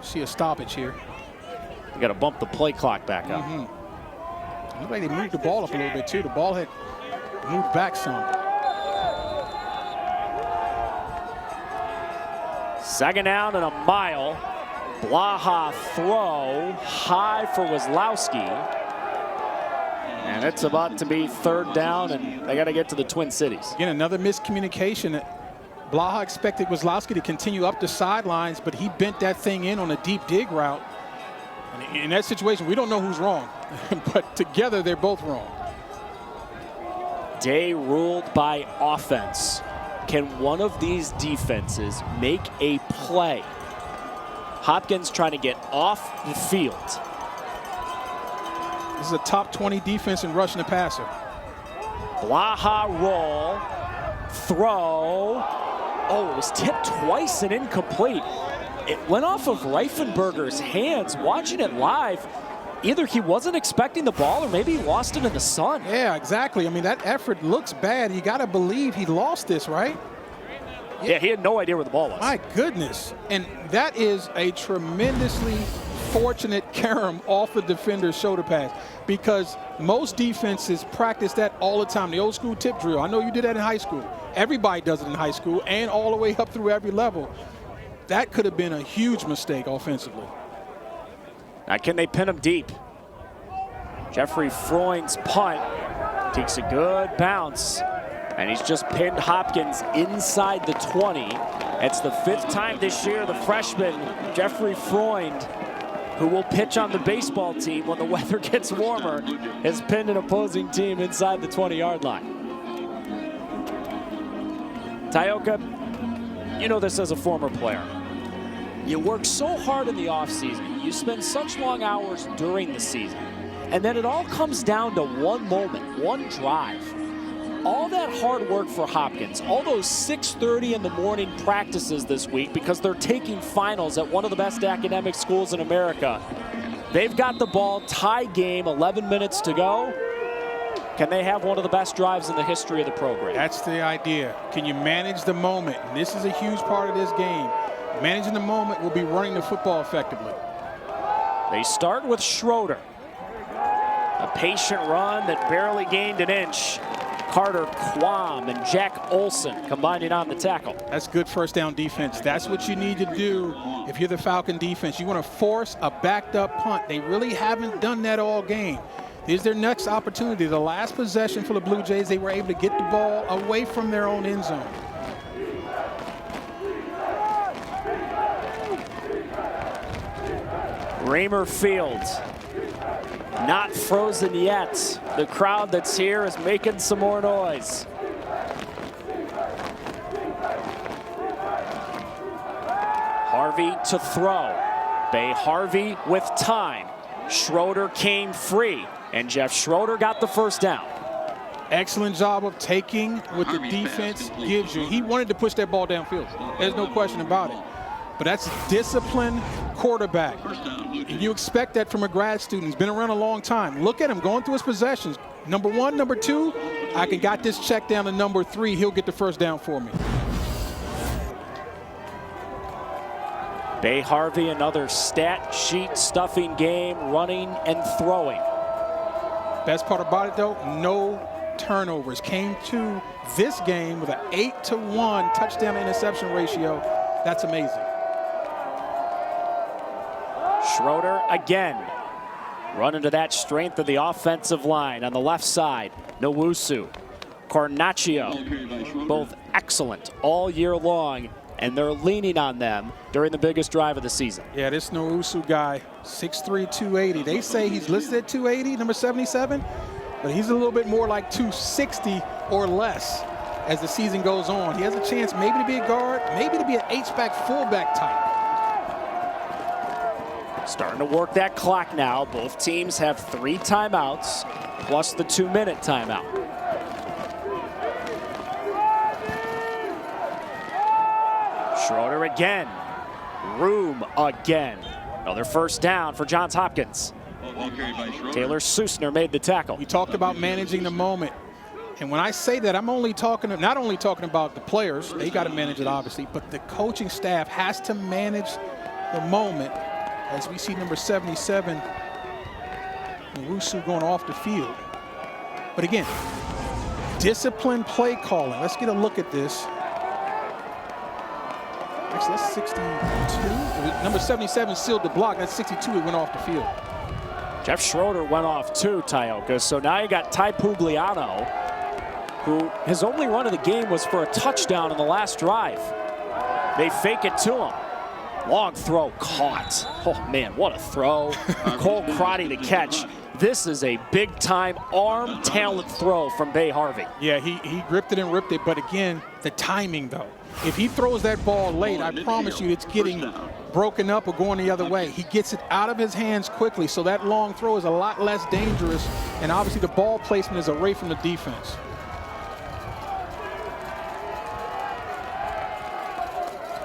see a stoppage here. You got to bump the play clock back up. Looked like they moved the ball up a little bit too. The ball had moved back some. Second down and a mile. Blaha throw high for Wazlowski. And it's about to be third down, and they got to get to the Twin Cities. Again, another miscommunication. Blaha expected Wazlowski to continue up the sidelines, but he bent that thing in on a deep dig route. And in that situation, we don't know who's wrong, but together they're both wrong. Day ruled by offense. Can one of these defenses make a play? Hopkins trying to get off the field. This is a top 20 defense in rushing the passer. Blaha roll, throw. Oh, it was tipped twice and incomplete. It went off of Reifenberger's hands. Watching it live, either he wasn't expecting the ball or maybe he lost it in the sun. Yeah, exactly. I mean, that effort looks bad. You got to believe he lost this, right? Yeah, he had no idea where the ball was. My goodness. And that is a tremendously fortunate carom off the defender's shoulder pass, because most defenses practice that all the time. The old school tip drill. I know you did that in high school. Everybody does it in high school and all the way up through every level. That could have been a huge mistake offensively. Now, can they pin him deep? Jeffrey Freund's punt takes a good bounce, and he's just pinned Hopkins inside the 20. It's the 5th time this year the freshman, Jeffrey Freund, who will pitch on the baseball team when the weather gets warmer, has pinned an opposing team inside the 20-yard line. Tioka, you know this as a former player. You work so hard in the offseason. You spend such long hours during the season. And then it all comes down to one moment, one drive. All that hard work for Hopkins, all those 6:30 in the morning practices this week because they're taking finals at one of the best academic schools in America. They've got the ball, tie game, 11 minutes to go. Can they have one of the best drives in the history of the program? That's the idea. Can you manage the moment? And this is a huge part of this game. Managing the moment will be running the football effectively. They start with Schroeder. A patient run that barely gained an inch. Carter Quam and Jack Olson combining on the tackle. That's good first down defense. That's what you need to do if you're the Falcon defense. You want to force a backed up punt. They really haven't done that all game. Here's their next opportunity. The last possession for the Blue Jays, they were able to get the ball away from their own end zone. Raymer Field, not frozen yet. The crowd that's here is making some more noise. Harvey to throw. Bay Harvey with time. Schroeder came free, and Jeff Schroeder got the first down. Excellent job of taking what the defense gives you. He wanted to push that ball downfield. There's no question about it. But that's a disciplined quarterback. And you expect that from a grad student. He's been around a long time. Look at him going through his possessions. Number 1, number 2, I can got this check down to number 3. He'll get the first down for me. Bay Harvey, another stat sheet stuffing game, running and throwing. Best part about it, though, no turnovers. Came to this game with an 8-to-1 touchdown to interception ratio. That's amazing. Schroeder again. Run into that strength of the offensive line on the left side. Nwosu, Cornacchio, both excellent all year long, and they're leaning on them during the biggest drive of the season. Yeah, this Nwosu guy, 6'3", 280. They say he's listed at 280, number 77, but he's a little bit more like 260 or less as the season goes on. He has a chance maybe to be a guard, maybe to be an H-back, fullback type. Starting to work that clock now. Both teams have 3 timeouts plus the 2-minute timeout. Schroeder again. Room again. Another first down for Johns Hopkins. Taylor Susner made the tackle. We talked about managing the moment. And when I say that, I'm not only talking about the players. They got to manage it, obviously. But the coaching staff has to manage the moment. As we see number 77, Nwosu going off the field. But again, disciplined play calling. Let's get a look at this. Actually, that's 62. Number 77 sealed the block. That's 62. He went off the field. Jeff Schroeder went off too, Tioka. So now you got Ty Pugliano, who his only run of the game was for a touchdown in the last drive. They fake it to him. Long throw caught. Oh, man, what a throw. Cole Crotty to catch. This is a big-time arm talent throw from Bay Harvey. Yeah, he gripped it and ripped it, but again, the timing, though. If he throws that ball late, I promise you it's getting broken up or going the other way. He gets it out of his hands quickly, so that long throw is a lot less dangerous, and obviously the ball placement is away from the defense.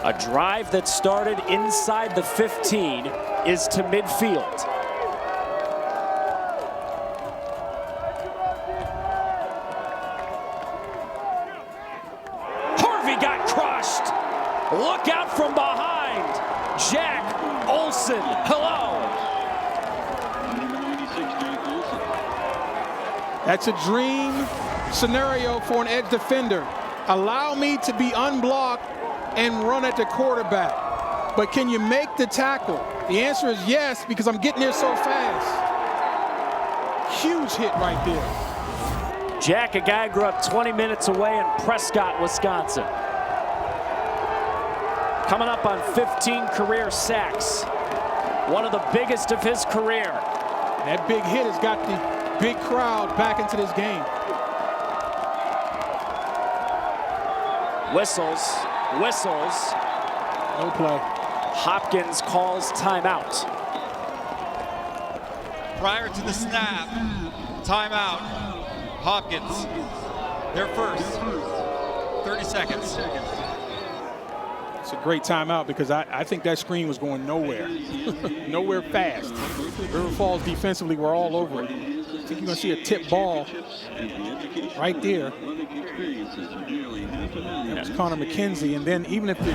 A drive that started inside the 15 is to midfield. Harvey got crushed. Look out from behind. Jack Olson, hello. That's a dream scenario for an edge defender. Allow me to be unblocked and run at the quarterback. But can you make the tackle? The answer is yes, because I'm getting there so fast. Huge hit right there. Jack, a guy grew up 20 minutes away in Prescott, Wisconsin. Coming up on 15 career sacks. One of the biggest of his career. That big hit has got the big crowd back into this game. Whistles. No play. Hopkins calls timeout. Prior to the snap, timeout. Hopkins, their first. 30 seconds. It's a great timeout because I think that screen was going nowhere. Nowhere fast. River Falls defensively were all over it. I think you're going to see a tip ball right there. That was Connor McKenzie. And then even if the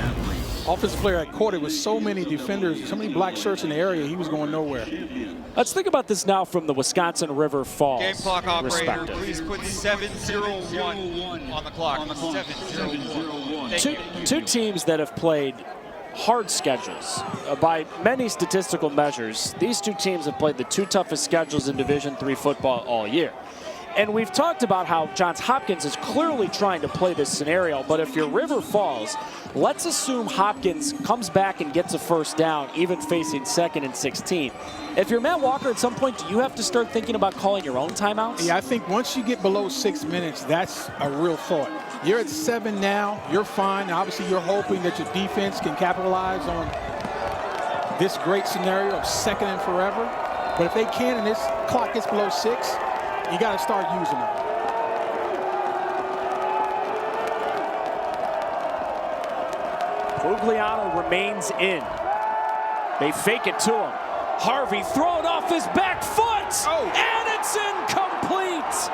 offensive player had caught it with so many defenders, so many black shirts in the area, he was going nowhere. Let's think about this now from the Wisconsin River Falls Game clock operator, perspective. please put 7:01 on the clock. 7:01. Two teams that have played hard schedules. By many statistical measures, these two teams have played the two toughest schedules in Division III football all year. And we've talked about how Johns Hopkins is clearly trying to play this scenario, but if you're River Falls, let's assume Hopkins comes back and gets a first down, even facing 2nd and 16. If you're Matt Walker, at some point, do you have to start thinking about calling your own timeouts? Yeah, I think once you get below 6 minutes, that's a real thought. You're at 7 now, you're fine. Obviously, you're hoping that your defense can capitalize on this great scenario of 2nd and forever. But if they can and this clock gets below 6, you got to start using them. Pugliano remains in. They fake it to him. Harvey throw it off his back foot, and it's incomplete.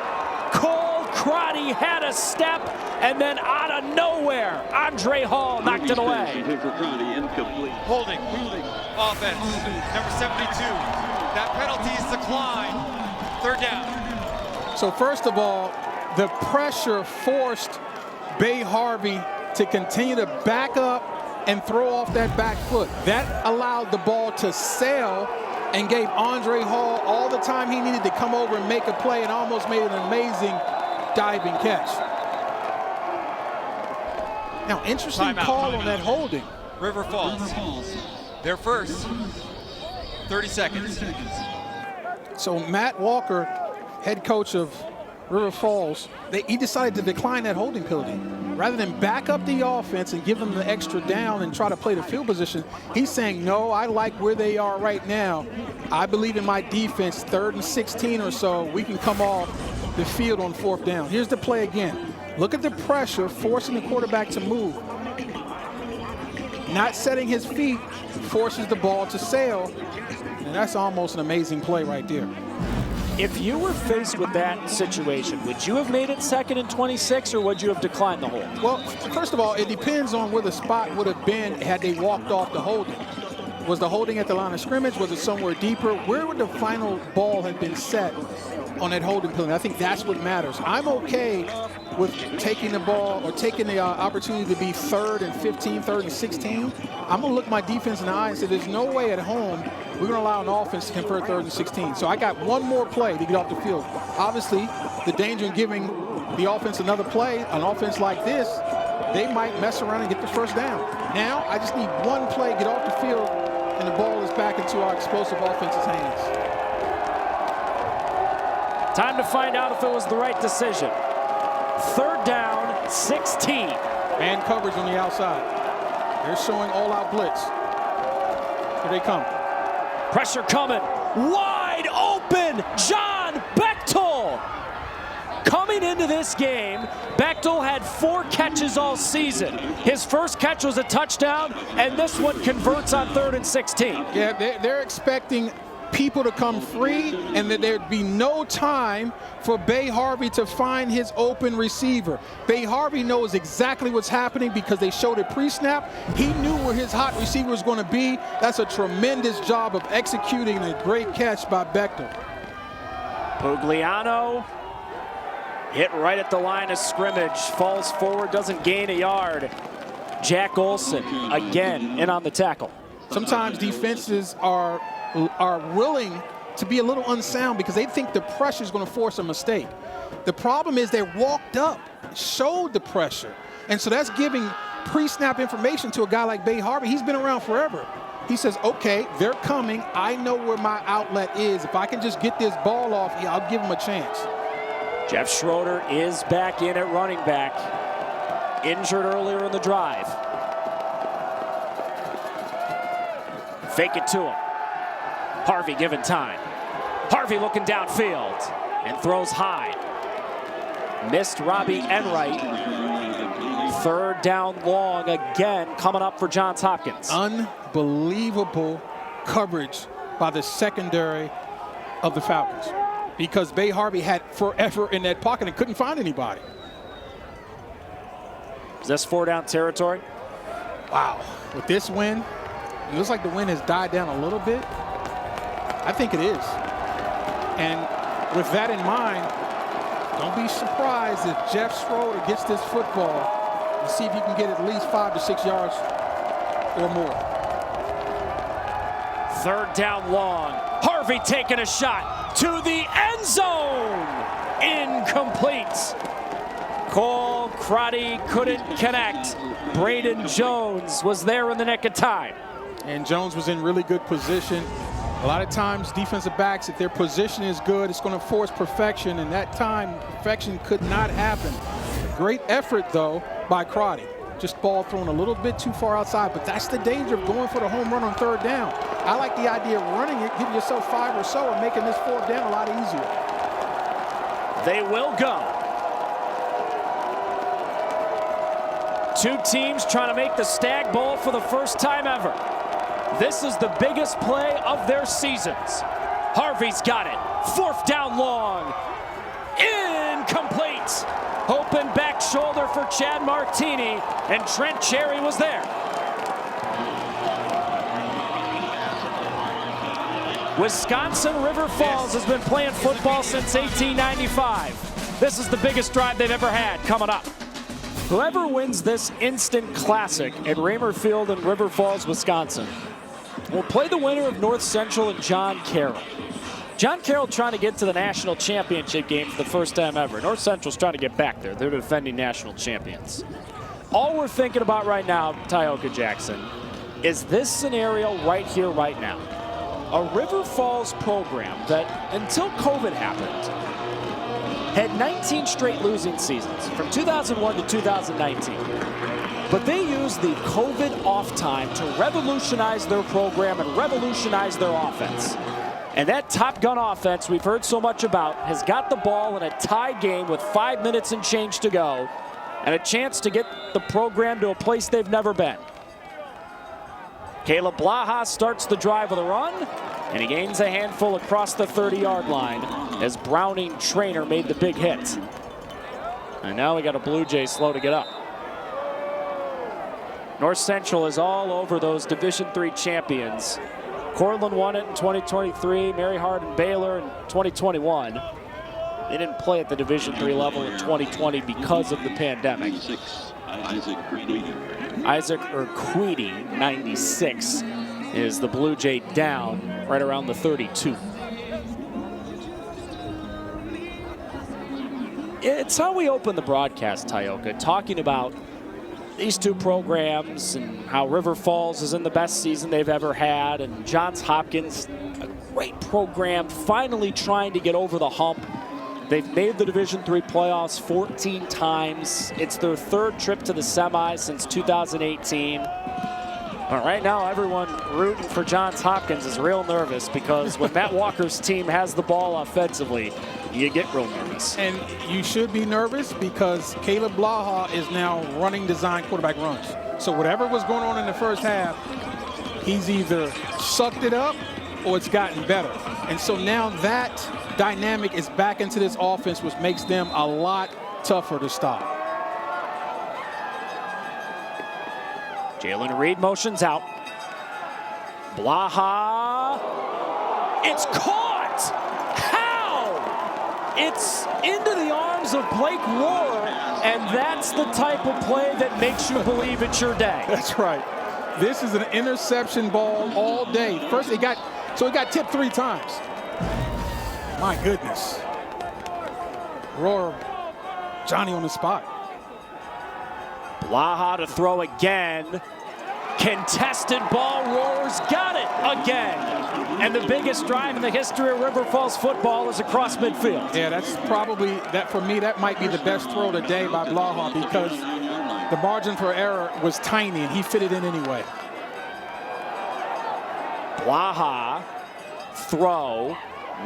Cole Crotty had a step, and then out of nowhere, Andre Hall knocked it away. Holding. Offense. Number 72. That penalty is declined. 3rd down. So first of all, the pressure forced Bay Harvey to continue to back up and throw off that back foot. That allowed the ball to sail and gave Andre Hall all the time he needed to come over and make a play, and almost made an amazing diving catch. Now, interesting call on that holding. River Falls, their first. 30 seconds. So Matt Walker, head coach of River Falls, he decided to decline that holding penalty. Rather than back up the offense and give them the extra down and try to play the field position, he's saying, no, I like where they are right now. I believe in my defense, 3rd and 16 or so, we can come off the field on 4th down. Here's the play again. Look at the pressure forcing the quarterback to move. Not setting his feet forces the ball to sail, and that's almost an amazing play right there. If you were faced with that situation, would you have made it 2nd and 26, or would you have declined the hold? Well, first of all, it depends on where the spot would have been had they walked off the holding. Was the holding at the line of scrimmage? Was it somewhere deeper? Where would the final ball have been set on that holding penalty? I think that's what matters. I'm okay with taking the ball or taking the opportunity to be 3rd and 15, 3rd and 16. I'm going to look my defense in the eye and say there's no way at home we're going to allow an offense to convert 3rd and 16. So I got one more play to get off the field. Obviously, the danger in giving the offense another play, an offense like this, they might mess around and get the first down. Now, I just need one play, get off the field, and the ball is back into our explosive offense's hands. Time to find out if it was the right decision. 3rd down, 16. Man coverage on the outside. They're showing all-out blitz. Here they come. Pressure coming. Wide open, John Bechtel. Coming into this game, Bechtel had 4 catches all season. His first catch was a touchdown, and this one converts on 3rd and 16. Yeah, they're expecting people to come free and that there'd be no time for Bay Harvey to find his open receiver. Bay Harvey knows exactly what's happening because they showed it pre-snap. He knew where his hot receiver was going to be. That's a tremendous job of executing a great catch by Bechtel. Pugliano hit right at the line of scrimmage, falls forward, doesn't gain a yard. Jack Olson again in on the tackle. Sometimes defenses are willing to be a little unsound because they think the pressure is going to force a mistake. The problem is they walked up, showed the pressure, and so that's giving pre-snap information to a guy like Bay Harvey. He's been around forever. He says, okay, they're coming. I know where my outlet is. If I can just get this ball off, yeah, I'll give him a chance. Jeff Schroeder is back in at running back, injured earlier in the drive. Fake it to him. Harvey given time. Harvey looking downfield and throws high. Missed Robbie Enright. 3rd down long again coming up for Johns Hopkins. Unbelievable coverage by the secondary of the Falcons because Bay Harvey had forever in that pocket and couldn't find anybody. Is this 4-down territory? Wow. With this win, it looks like the wind has died down a little bit. I think it is. And with that in mind, don't be surprised if Jeff Schroeder gets this football and see if he can get at least 5 to 6 yards or more. 3rd down long. Harvey taking a shot to the end zone. Incomplete. Cole Crotty couldn't connect. Braden Jones was there in the nick of time. And Jones was in really good position. A lot of times defensive backs, if their position is good, it's going to force perfection, and that time perfection could not happen. Great effort, though, by Crotty. Just ball thrown a little bit too far outside, but that's the danger of going for the home run on 3rd down. I like the idea of running it, giving yourself 5 or so, and making this 4th down a lot easier. They will go. 2 teams trying to make the Stag Bowl for the first time ever. This is the biggest play of their seasons. Harvey's got it. 4th down long. Incomplete. Open back shoulder for Chad Martini, and Trent Cherry was there. Wisconsin River Falls has been playing football since 1895. This is the biggest drive they've ever had coming up. Whoever wins this instant classic at Raymer Field in River Falls, Wisconsin, will play the winner of North Central and John Carroll. John Carroll trying to get to the national championship game for the first time ever. North Central's trying to get back there. They're defending national champions. All we're thinking about right now, Tioka Jackson, is this scenario right here, right now. A River Falls program that, until COVID happened, had 19 straight losing seasons from 2001 to 2019. But they used the COVID off time to revolutionize their program and revolutionize their offense. And that Top Gun offense we've heard so much about has got the ball in a tie game with 5 minutes and change to go and a chance to get the program to a place they've never been. Caleb Blaha starts the drive with a run, and he gains a handful across the 30-yard line as Browning Trainer made the big hit. And now we got a Blue Jay slow to get up. North Central is all over those Division III champions. Cortland won it in 2023, Mary Hardin Baylor in 2021. They didn't play at the Division III level in 2020 because of the pandemic. Isaac Urquidi, 96, is the Blue Jay down right around the 32. It's how we open the broadcast, Tioka, talking about these two programs and how River Falls is in the best season they've ever had, and Johns Hopkins, a great program, finally trying to get over the hump. They've made the Division III playoffs 14 times. It's their third trip to the semis since 2018. But right now, everyone rooting for Johns Hopkins is real nervous because when Matt Walker's team has the ball offensively, you get real nervous. And you should be nervous because Caleb Blaha is now running design quarterback runs. So whatever was going on in the first half, he's either sucked it up or it's gotten better. And so now that dynamic is back into this offense, which makes them a lot tougher to stop. Jalen Reed motions out. Blaha. It's caught! How? It's into the arms of Blake Rohr, and that's the type of play that makes you believe it's your day. That's right. This is an interception ball all day. First, it got tipped 3 times. My goodness. Rohr, Johnny on the spot. Blaha to throw again. Contested ball, Rohr's got it again. And the biggest drive in the history of River Falls football is across midfield. Yeah, that's probably, for me, that might be the best throw today by Blaha because the margin for error was tiny and he fit it in anyway. Blaha, throw,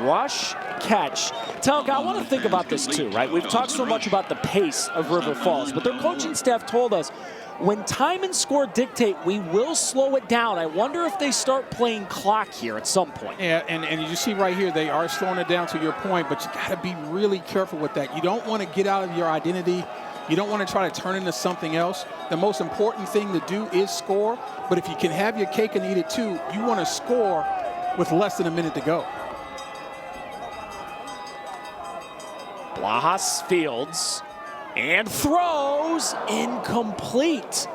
rush, catch. Telka, I want to think about this too, right? We've talked so much about the pace of River Falls, but their coaching staff told us when time and score dictate, we will slow it down. I wonder if they start playing clock here at some point. Yeah, and you see right here, they are slowing it down to your point, but you got to be really careful with that. You don't want to get out of your identity. You don't want to try to turn into something else. The most important thing to do is score, but if you can have your cake and eat it too, you want to score with less than a minute to go. Blaha fields and throws incomplete.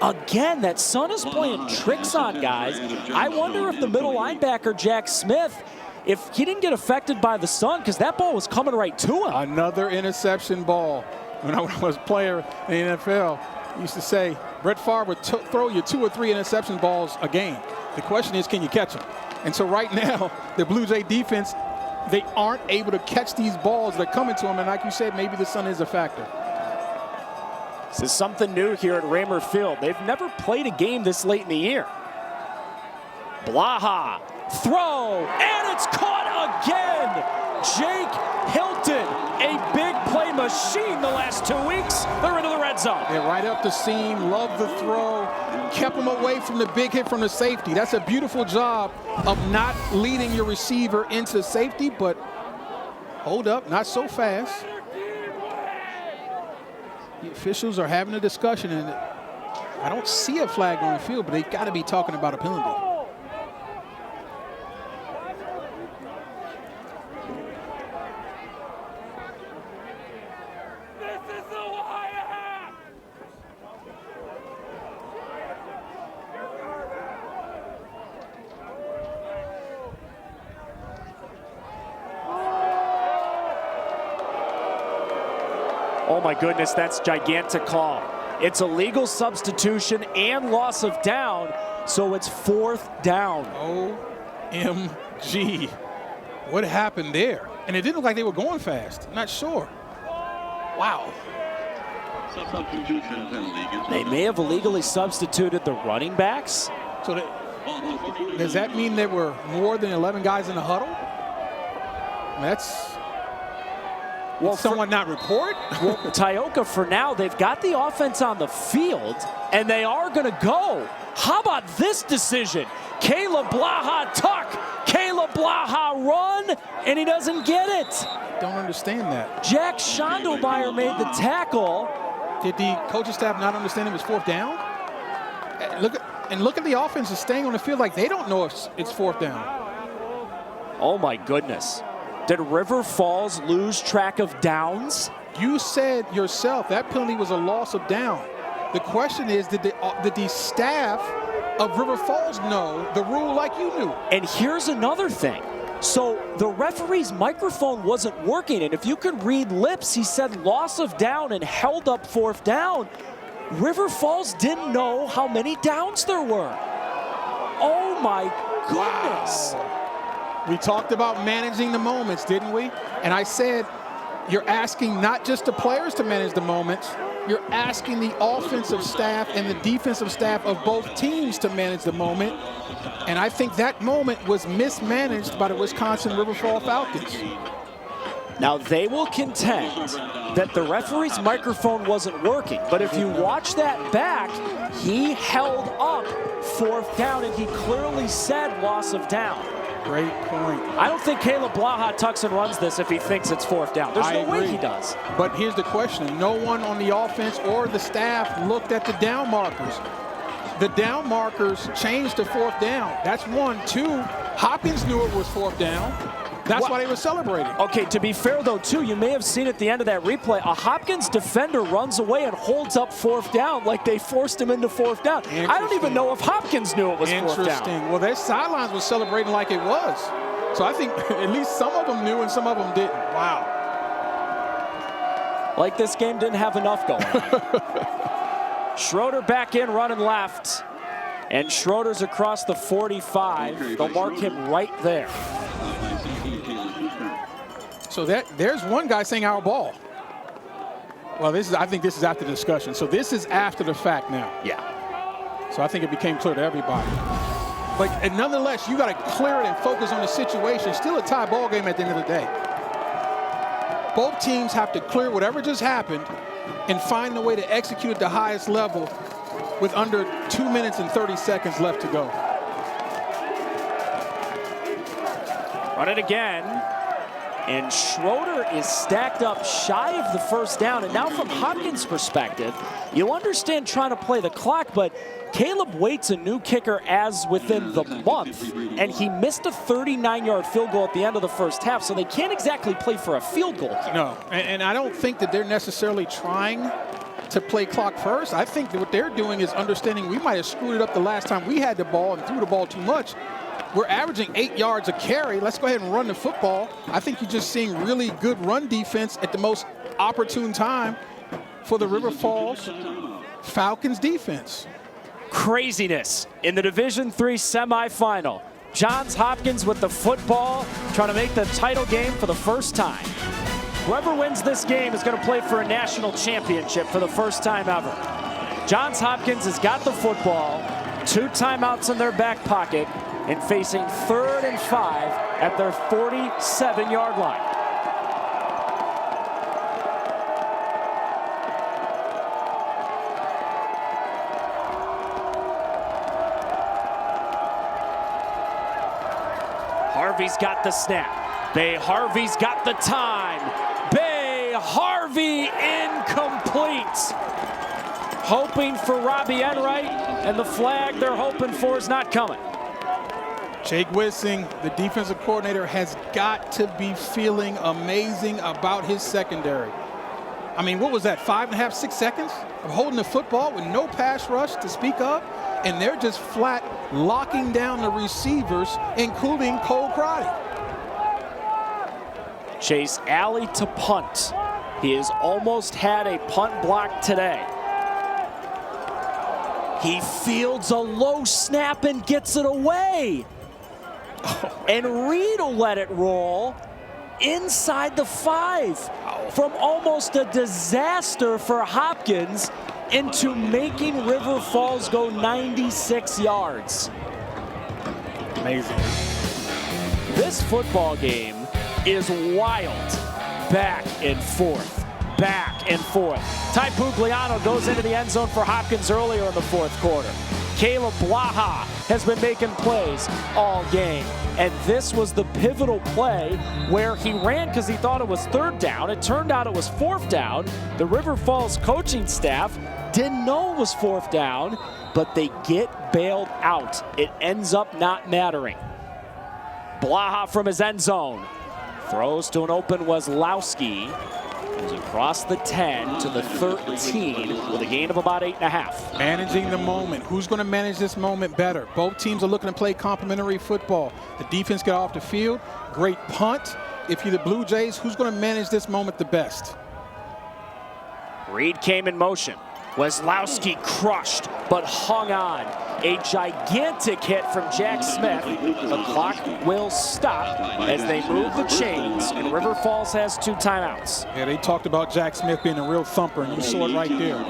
Again, that sun is playing tricks on guys. I wonder if the middle linebacker, Jack Smith, if he didn't get affected by the sun, because that ball was coming right to him. Another interception ball. When I was a player in the NFL, I used to say, Brett Favre would throw you 2 or 3 interception balls a game. The question is, can you catch them? And so right now, the Blue Jay defense, they aren't able to catch these balls that are coming to them. And like you said, maybe the sun is a factor. This is something new here at Raymer Field. They've never played a game this late in the year. Blaha, throw, and it's caught again. Jake Hilton, a big play machine the last 2 weeks. They're into the red zone. Yeah, right up the seam, love the throw, kept him away from the big hit from the safety. That's a beautiful job of not leading your receiver into safety, but hold up, not so fast. The officials are having a discussion, and I don't see a flag on the field, but they've got to be talking about a penalty. Oh my goodness, that's gigantic call. It's a legal substitution and loss of down, so it's 4th down. OMG. What happened there? And it didn't look like they were going fast. I'm not sure. Wow. They may have illegally substituted the running backs. So does that mean there were more than 11 guys in the huddle? That's... Will someone not report? Well, Tioka, for now, they've got the offense on the field, and they are going to go. How about this decision? Caleb Blaha tuck, Caleb Blaha run, and he doesn't get it. Don't understand that. Jack Schondelmeyer made the tackle. Did the coaching staff not understand it was 4th down? Look at the offense is staying on the field like they don't know if it's 4th down. Oh my goodness. Did River Falls lose track of downs? You said yourself that penalty was a loss of down. The question is, did the staff of River Falls know the rule like you knew? And here's another thing. So the referee's microphone wasn't working, and if you could read lips, he said loss of down and held up 4th down. River Falls didn't know how many downs there were. Oh my goodness. Wow. We talked about managing the moments, didn't we? And I said, you're asking not just the players to manage the moments, you're asking the offensive staff and the defensive staff of both teams to manage the moment. And I think that moment was mismanaged by the Wisconsin River Falls Falcons. Now, they will contend that the referee's microphone wasn't working, but if you watch that back, he held up 4th down, and he clearly said loss of down. Great point. I don't think Caleb Blaha tucks and runs this if he thinks it's 4th down. There's no way he does. But here's the question. No one on the offense or the staff looked at the down markers. The down markers changed to 4th down. That's 1. 2, Hopkins knew it was 4th down. That's why they were celebrating. Okay, to be fair, though, too, you may have seen at the end of that replay, a Hopkins defender runs away and holds up 4th down like they forced him into 4th down. I don't even know if Hopkins knew it was 4th down. Interesting. Well, their sidelines was celebrating like it was. So I think at least some of them knew and some of them didn't. Wow. Like this game didn't have enough going on. Schroeder back in, running left. And Schroeder's across the 45. They'll mark him right there. So there's one guy saying our ball. Well, I think this is after the discussion. So this is after the fact now. Yeah. So I think it became clear to everybody. But nonetheless, you got to clear it and focus on the situation. Still a tie ball game at the end of the day. Both teams have to clear whatever just happened and find a way to execute at the highest level with under 2 minutes and 30 seconds left to go. Run it again. And Schroeder is stacked up shy of the 1st down. And now from Hopkins' perspective, you understand trying to play the clock, but Caleb Waite's a new kicker as within the month, and he missed a 39-yard field goal at the end of the 1st half, so they can't exactly play for a field goal here. No, and I don't think that they're necessarily trying to play clock first. I think that what they're doing is understanding we might have screwed it up the last time we had the ball and threw the ball too much. We're averaging 8 yards a carry. Let's go ahead and run the football. I think you're just seeing really good run defense at the most opportune time for the River Falls Falcons defense. Craziness in the Division III semifinal. Johns Hopkins with the football, trying to make the title game for the first time. Whoever wins this game is going to play for a national championship for the first time ever. Johns Hopkins has got the football, 2 timeouts in their back pocket, and facing 3rd and 5 at their 47-yard line. Harvey's got the snap. Bay Harvey's got the time. Bay Harvey incomplete. Hoping for Robbie Enright, and the flag they're hoping for is not coming. Jake Wissing, the defensive coordinator, has got to be feeling amazing about his secondary. I mean, what was that, 5.5, 6 seconds of holding the football with no pass rush to speak of? And they're just flat locking down the receivers, including Cole Crotty. Chase Alley to punt. He has almost had a punt block today. He fields a low snap and gets it away. And Reed will let it roll inside the 5 from almost a disaster for Hopkins into making River Falls go 96 yards. Amazing. This football game is wild. Back and forth. Back and forth. Ty Pugliano goes into the end zone for Hopkins earlier in the 4th quarter. Caleb Blaha has been making plays all game. And this was the pivotal play where he ran because he thought it was 3rd down. It turned out it was 4th down. The River Falls coaching staff didn't know it was 4th down, but they get bailed out. It ends up not mattering. Blaha from his end zone. Throws to an open Weslowski. Goes across the 10 to the 13 with a gain of about 8.5. Managing the moment. Who's going to manage this moment better? Both teams are looking to play complementary football. The defense got off the field. Great punt. If you're the Blue Jays, who's going to manage this moment the best? Reed came in motion. Weslowski crushed, but hung on. A gigantic hit from Jack Smith. The clock will stop as they move the chains, and River Falls has 2 timeouts. Yeah, they talked about Jack Smith being a real thumper, and you saw it right there.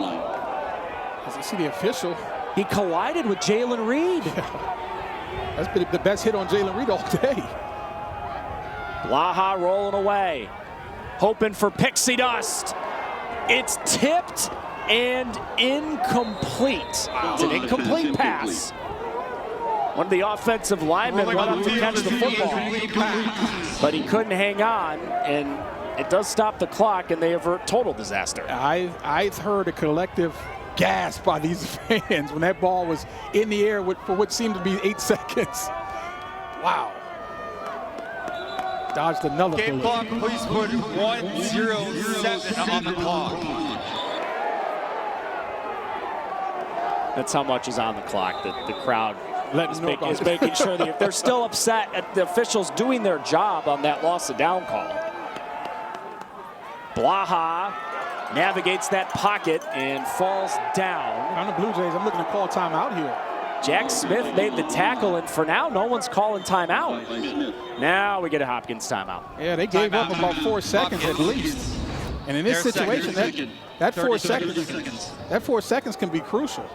As you see the official. He collided with Jalen Reed. Yeah. That's been the best hit on Jalen Reed all day. Blaha rolling away, hoping for pixie dust. It's tipped and incomplete. It's an incomplete pass. One of the offensive linemen went up to catch the football, but he couldn't hang on, and it does stop the clock, and they avert total disaster. I've heard a collective gasp by these fans when that ball was in the air for what seemed to be 8 seconds. Wow. Dodged another Game bullet. clock, please put 1:07 on the clock. That's how much is on the clock. The crowd is know making sure that if they're still upset at the officials doing their job on that loss of down call. Blaha navigates that pocket and falls down. On the Blue Jays, I'm looking to call timeout here. Jack Smith made the tackle, and for now, no one's calling timeout. Now we get a Hopkins timeout. Yeah, they gave up about 4 seconds at least. And in this situation, that 4 seconds can be crucial.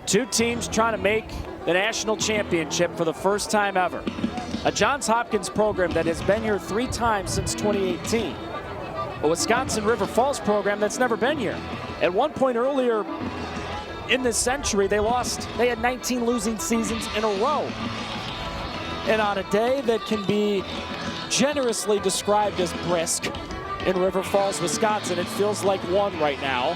Two teams trying to make the national championship for the first time ever. A Johns Hopkins program that has been here 3 times since 2018. A Wisconsin River Falls program that's never been here. At one point earlier in this century, they had 19 losing seasons in a row. And on a day that can be generously described as brisk in River Falls, Wisconsin, it feels like one right now.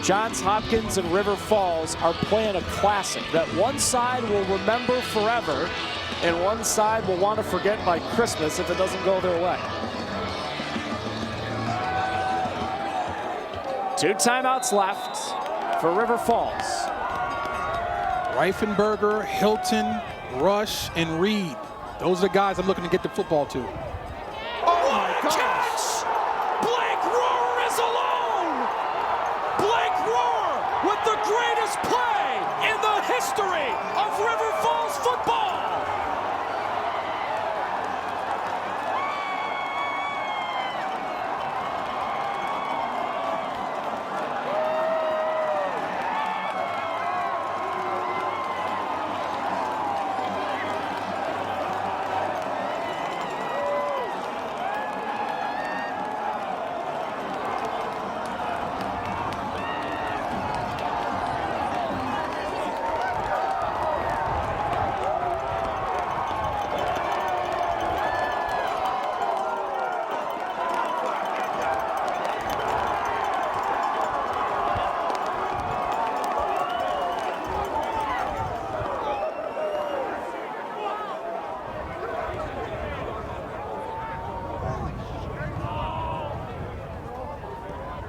Johns Hopkins and River Falls are playing a classic that one side will remember forever and one side will want to forget by Christmas if it doesn't go their way. 2 timeouts left for River Falls. Reifenberger, Hilton, Rush, and Reed. Those are the guys I'm looking to get the football to. Oh my gosh! Catch! Blake Rohr is alone! Blake Rohr with the greatest play in the history of River Falls football!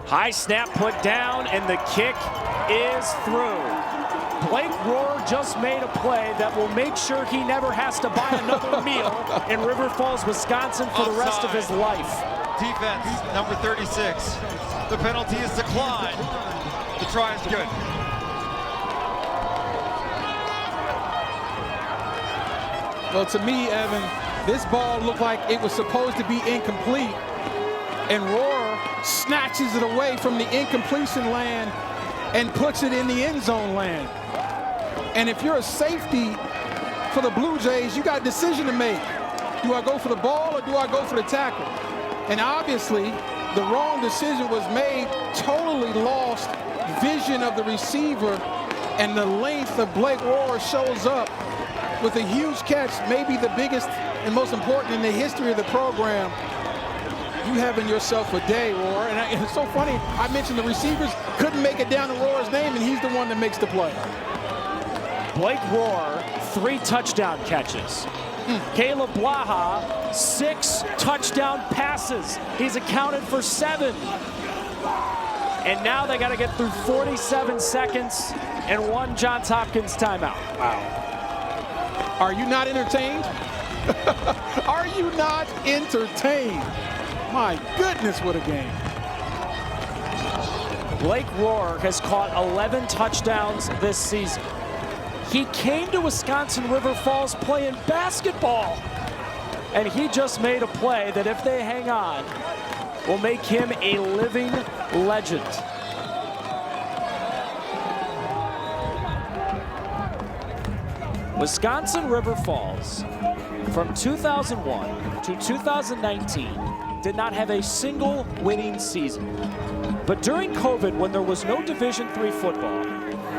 High snap put down, and the kick is through. Blake Rohr just made a play that will make sure he never has to buy another meal in River Falls, Wisconsin for the rest of his life. Defense, number 36. The penalty is declined. The try is good. Well, to me, Evan, this ball looked like it was supposed to be incomplete, and Rohr snatches it away from the incompletion land and puts it in the end zone land. And if you're a safety for the Blue Jays, you got a decision to make. Do I go for the ball or do I go for the tackle? And obviously, the wrong decision was made, totally lost vision of the receiver, and the length of Blake Rohr shows up with a huge catch, maybe the biggest and most important in the history of the program. You having yourself a day, Rohr. And it's so funny, I mentioned the receivers couldn't make it down to Rohr's name, and he's the one that makes the play. Blake Rohr, 3 touchdown catches. Caleb Blaha, 6 touchdown passes. He's accounted for 7. And now they got to get through 47 seconds and 1 Johns Hopkins timeout. Wow. Are you not entertained? Are you not entertained? My goodness, what a game. Blake Rohr has caught 11 touchdowns this season. He came to Wisconsin River Falls playing basketball, and he just made a play that, if they hang on, will make him a living legend. Wisconsin River Falls, from 2001 to 2019, did not have a single winning season. But during COVID, when there was no Division III football,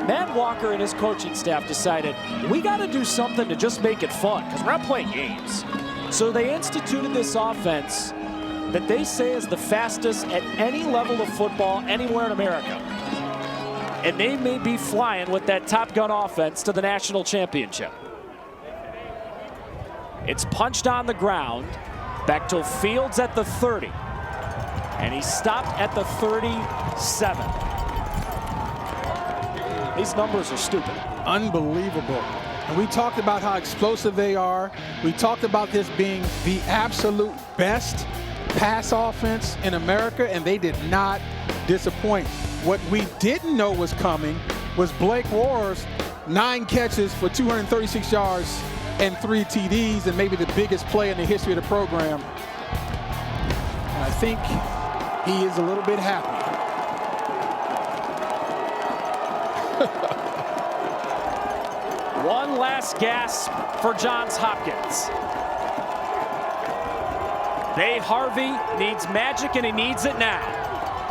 Matt Walker and his coaching staff decided, we got to do something to just make it fun, because we're not playing games. So they instituted this offense that they say is the fastest at any level of football anywhere in America. And they may be flying with that Top Gun offense to the national championship. It's punched on the ground, back to Fields at the 30. And he stopped at the 37. These numbers are stupid. Unbelievable. And we talked about how explosive they are. We talked about this being the absolute best pass offense in America, and they did not disappoint. What we didn't know was coming was Blake Rohr's 9 catches for 236 yards and 3 TDs, and maybe the biggest play in the history of the program. And I think he is a little bit happy. One last gasp for Johns Hopkins. Harvey needs magic, and he needs it now.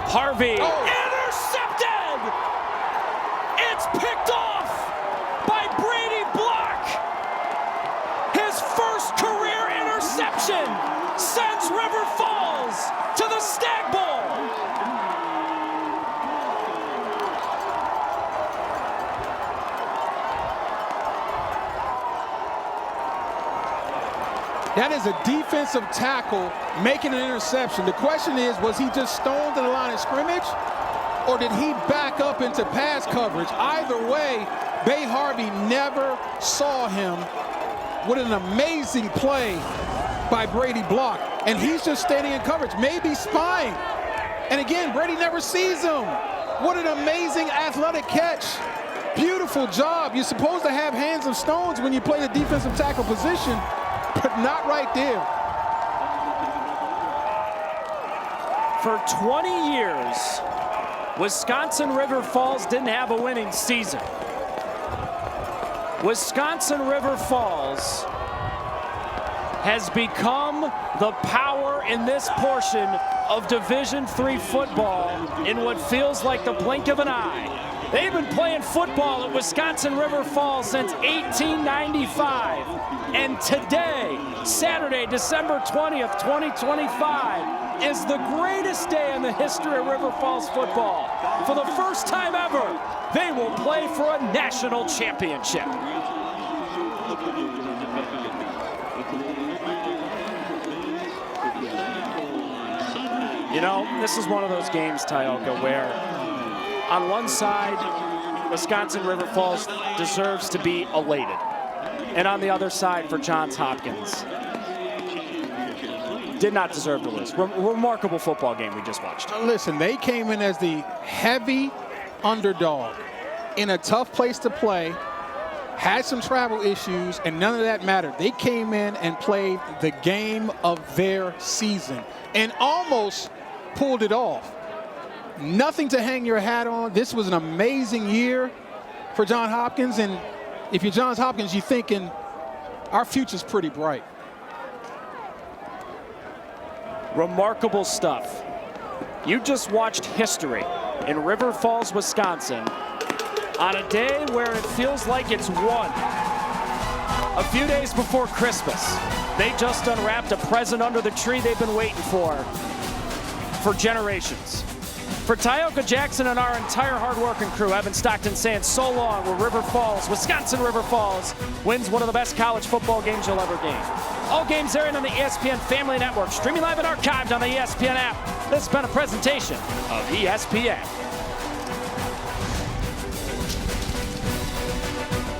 Harvey intercepted! It's picked off by Brady Block. His first career interception sends River Falls to the Stag Bowl. That is a defensive tackle making an interception. The question is, was he just stoned to the line of scrimmage, or did he back up into pass coverage? Either way, Harvey never saw him. What an amazing play by Brady Block. And he's just standing in coverage, maybe spying. And again, Brady never sees him. What an amazing athletic catch. Beautiful job. You're supposed to have hands of stones when you play the defensive tackle position, but not right there. For 20 years, Wisconsin River Falls didn't have a winning season. Wisconsin River Falls has become the power in this portion of Division III football in what feels like the blink of an eye. They've been playing football at Wisconsin River Falls since 1895. And today, Saturday, December 20th, 2025, is the greatest day in the history of River Falls football. For the first time ever, they will play for a national championship. You know, this is one of those games, Tioka, where on one side, Wisconsin River Falls deserves to be elated. And on the other side, for Johns Hopkins, did not deserve to lose. Remarkable football game we just watched. Listen, they came in as the heavy underdog in a tough place to play, had some travel issues, and none of that mattered. They came in and played the game of their season and almost pulled it off. Nothing to hang your hat on. This was an amazing year for Johns Hopkins, and if you're Johns Hopkins, you're thinking our future's pretty bright. Remarkable stuff. You just watched history in River Falls, Wisconsin, on a day where it feels like it's won. A few days before Christmas, they just unwrapped a present under the tree they've been waiting for generations. For Tioka Jackson and our entire hard-working crew, Evan Stockton saying so long, where River Falls, Wisconsin River Falls, wins one of the best college football games you'll ever game. All games airing on the ESPN Family Network, streaming live and archived on the ESPN app. This has been a presentation of ESPN.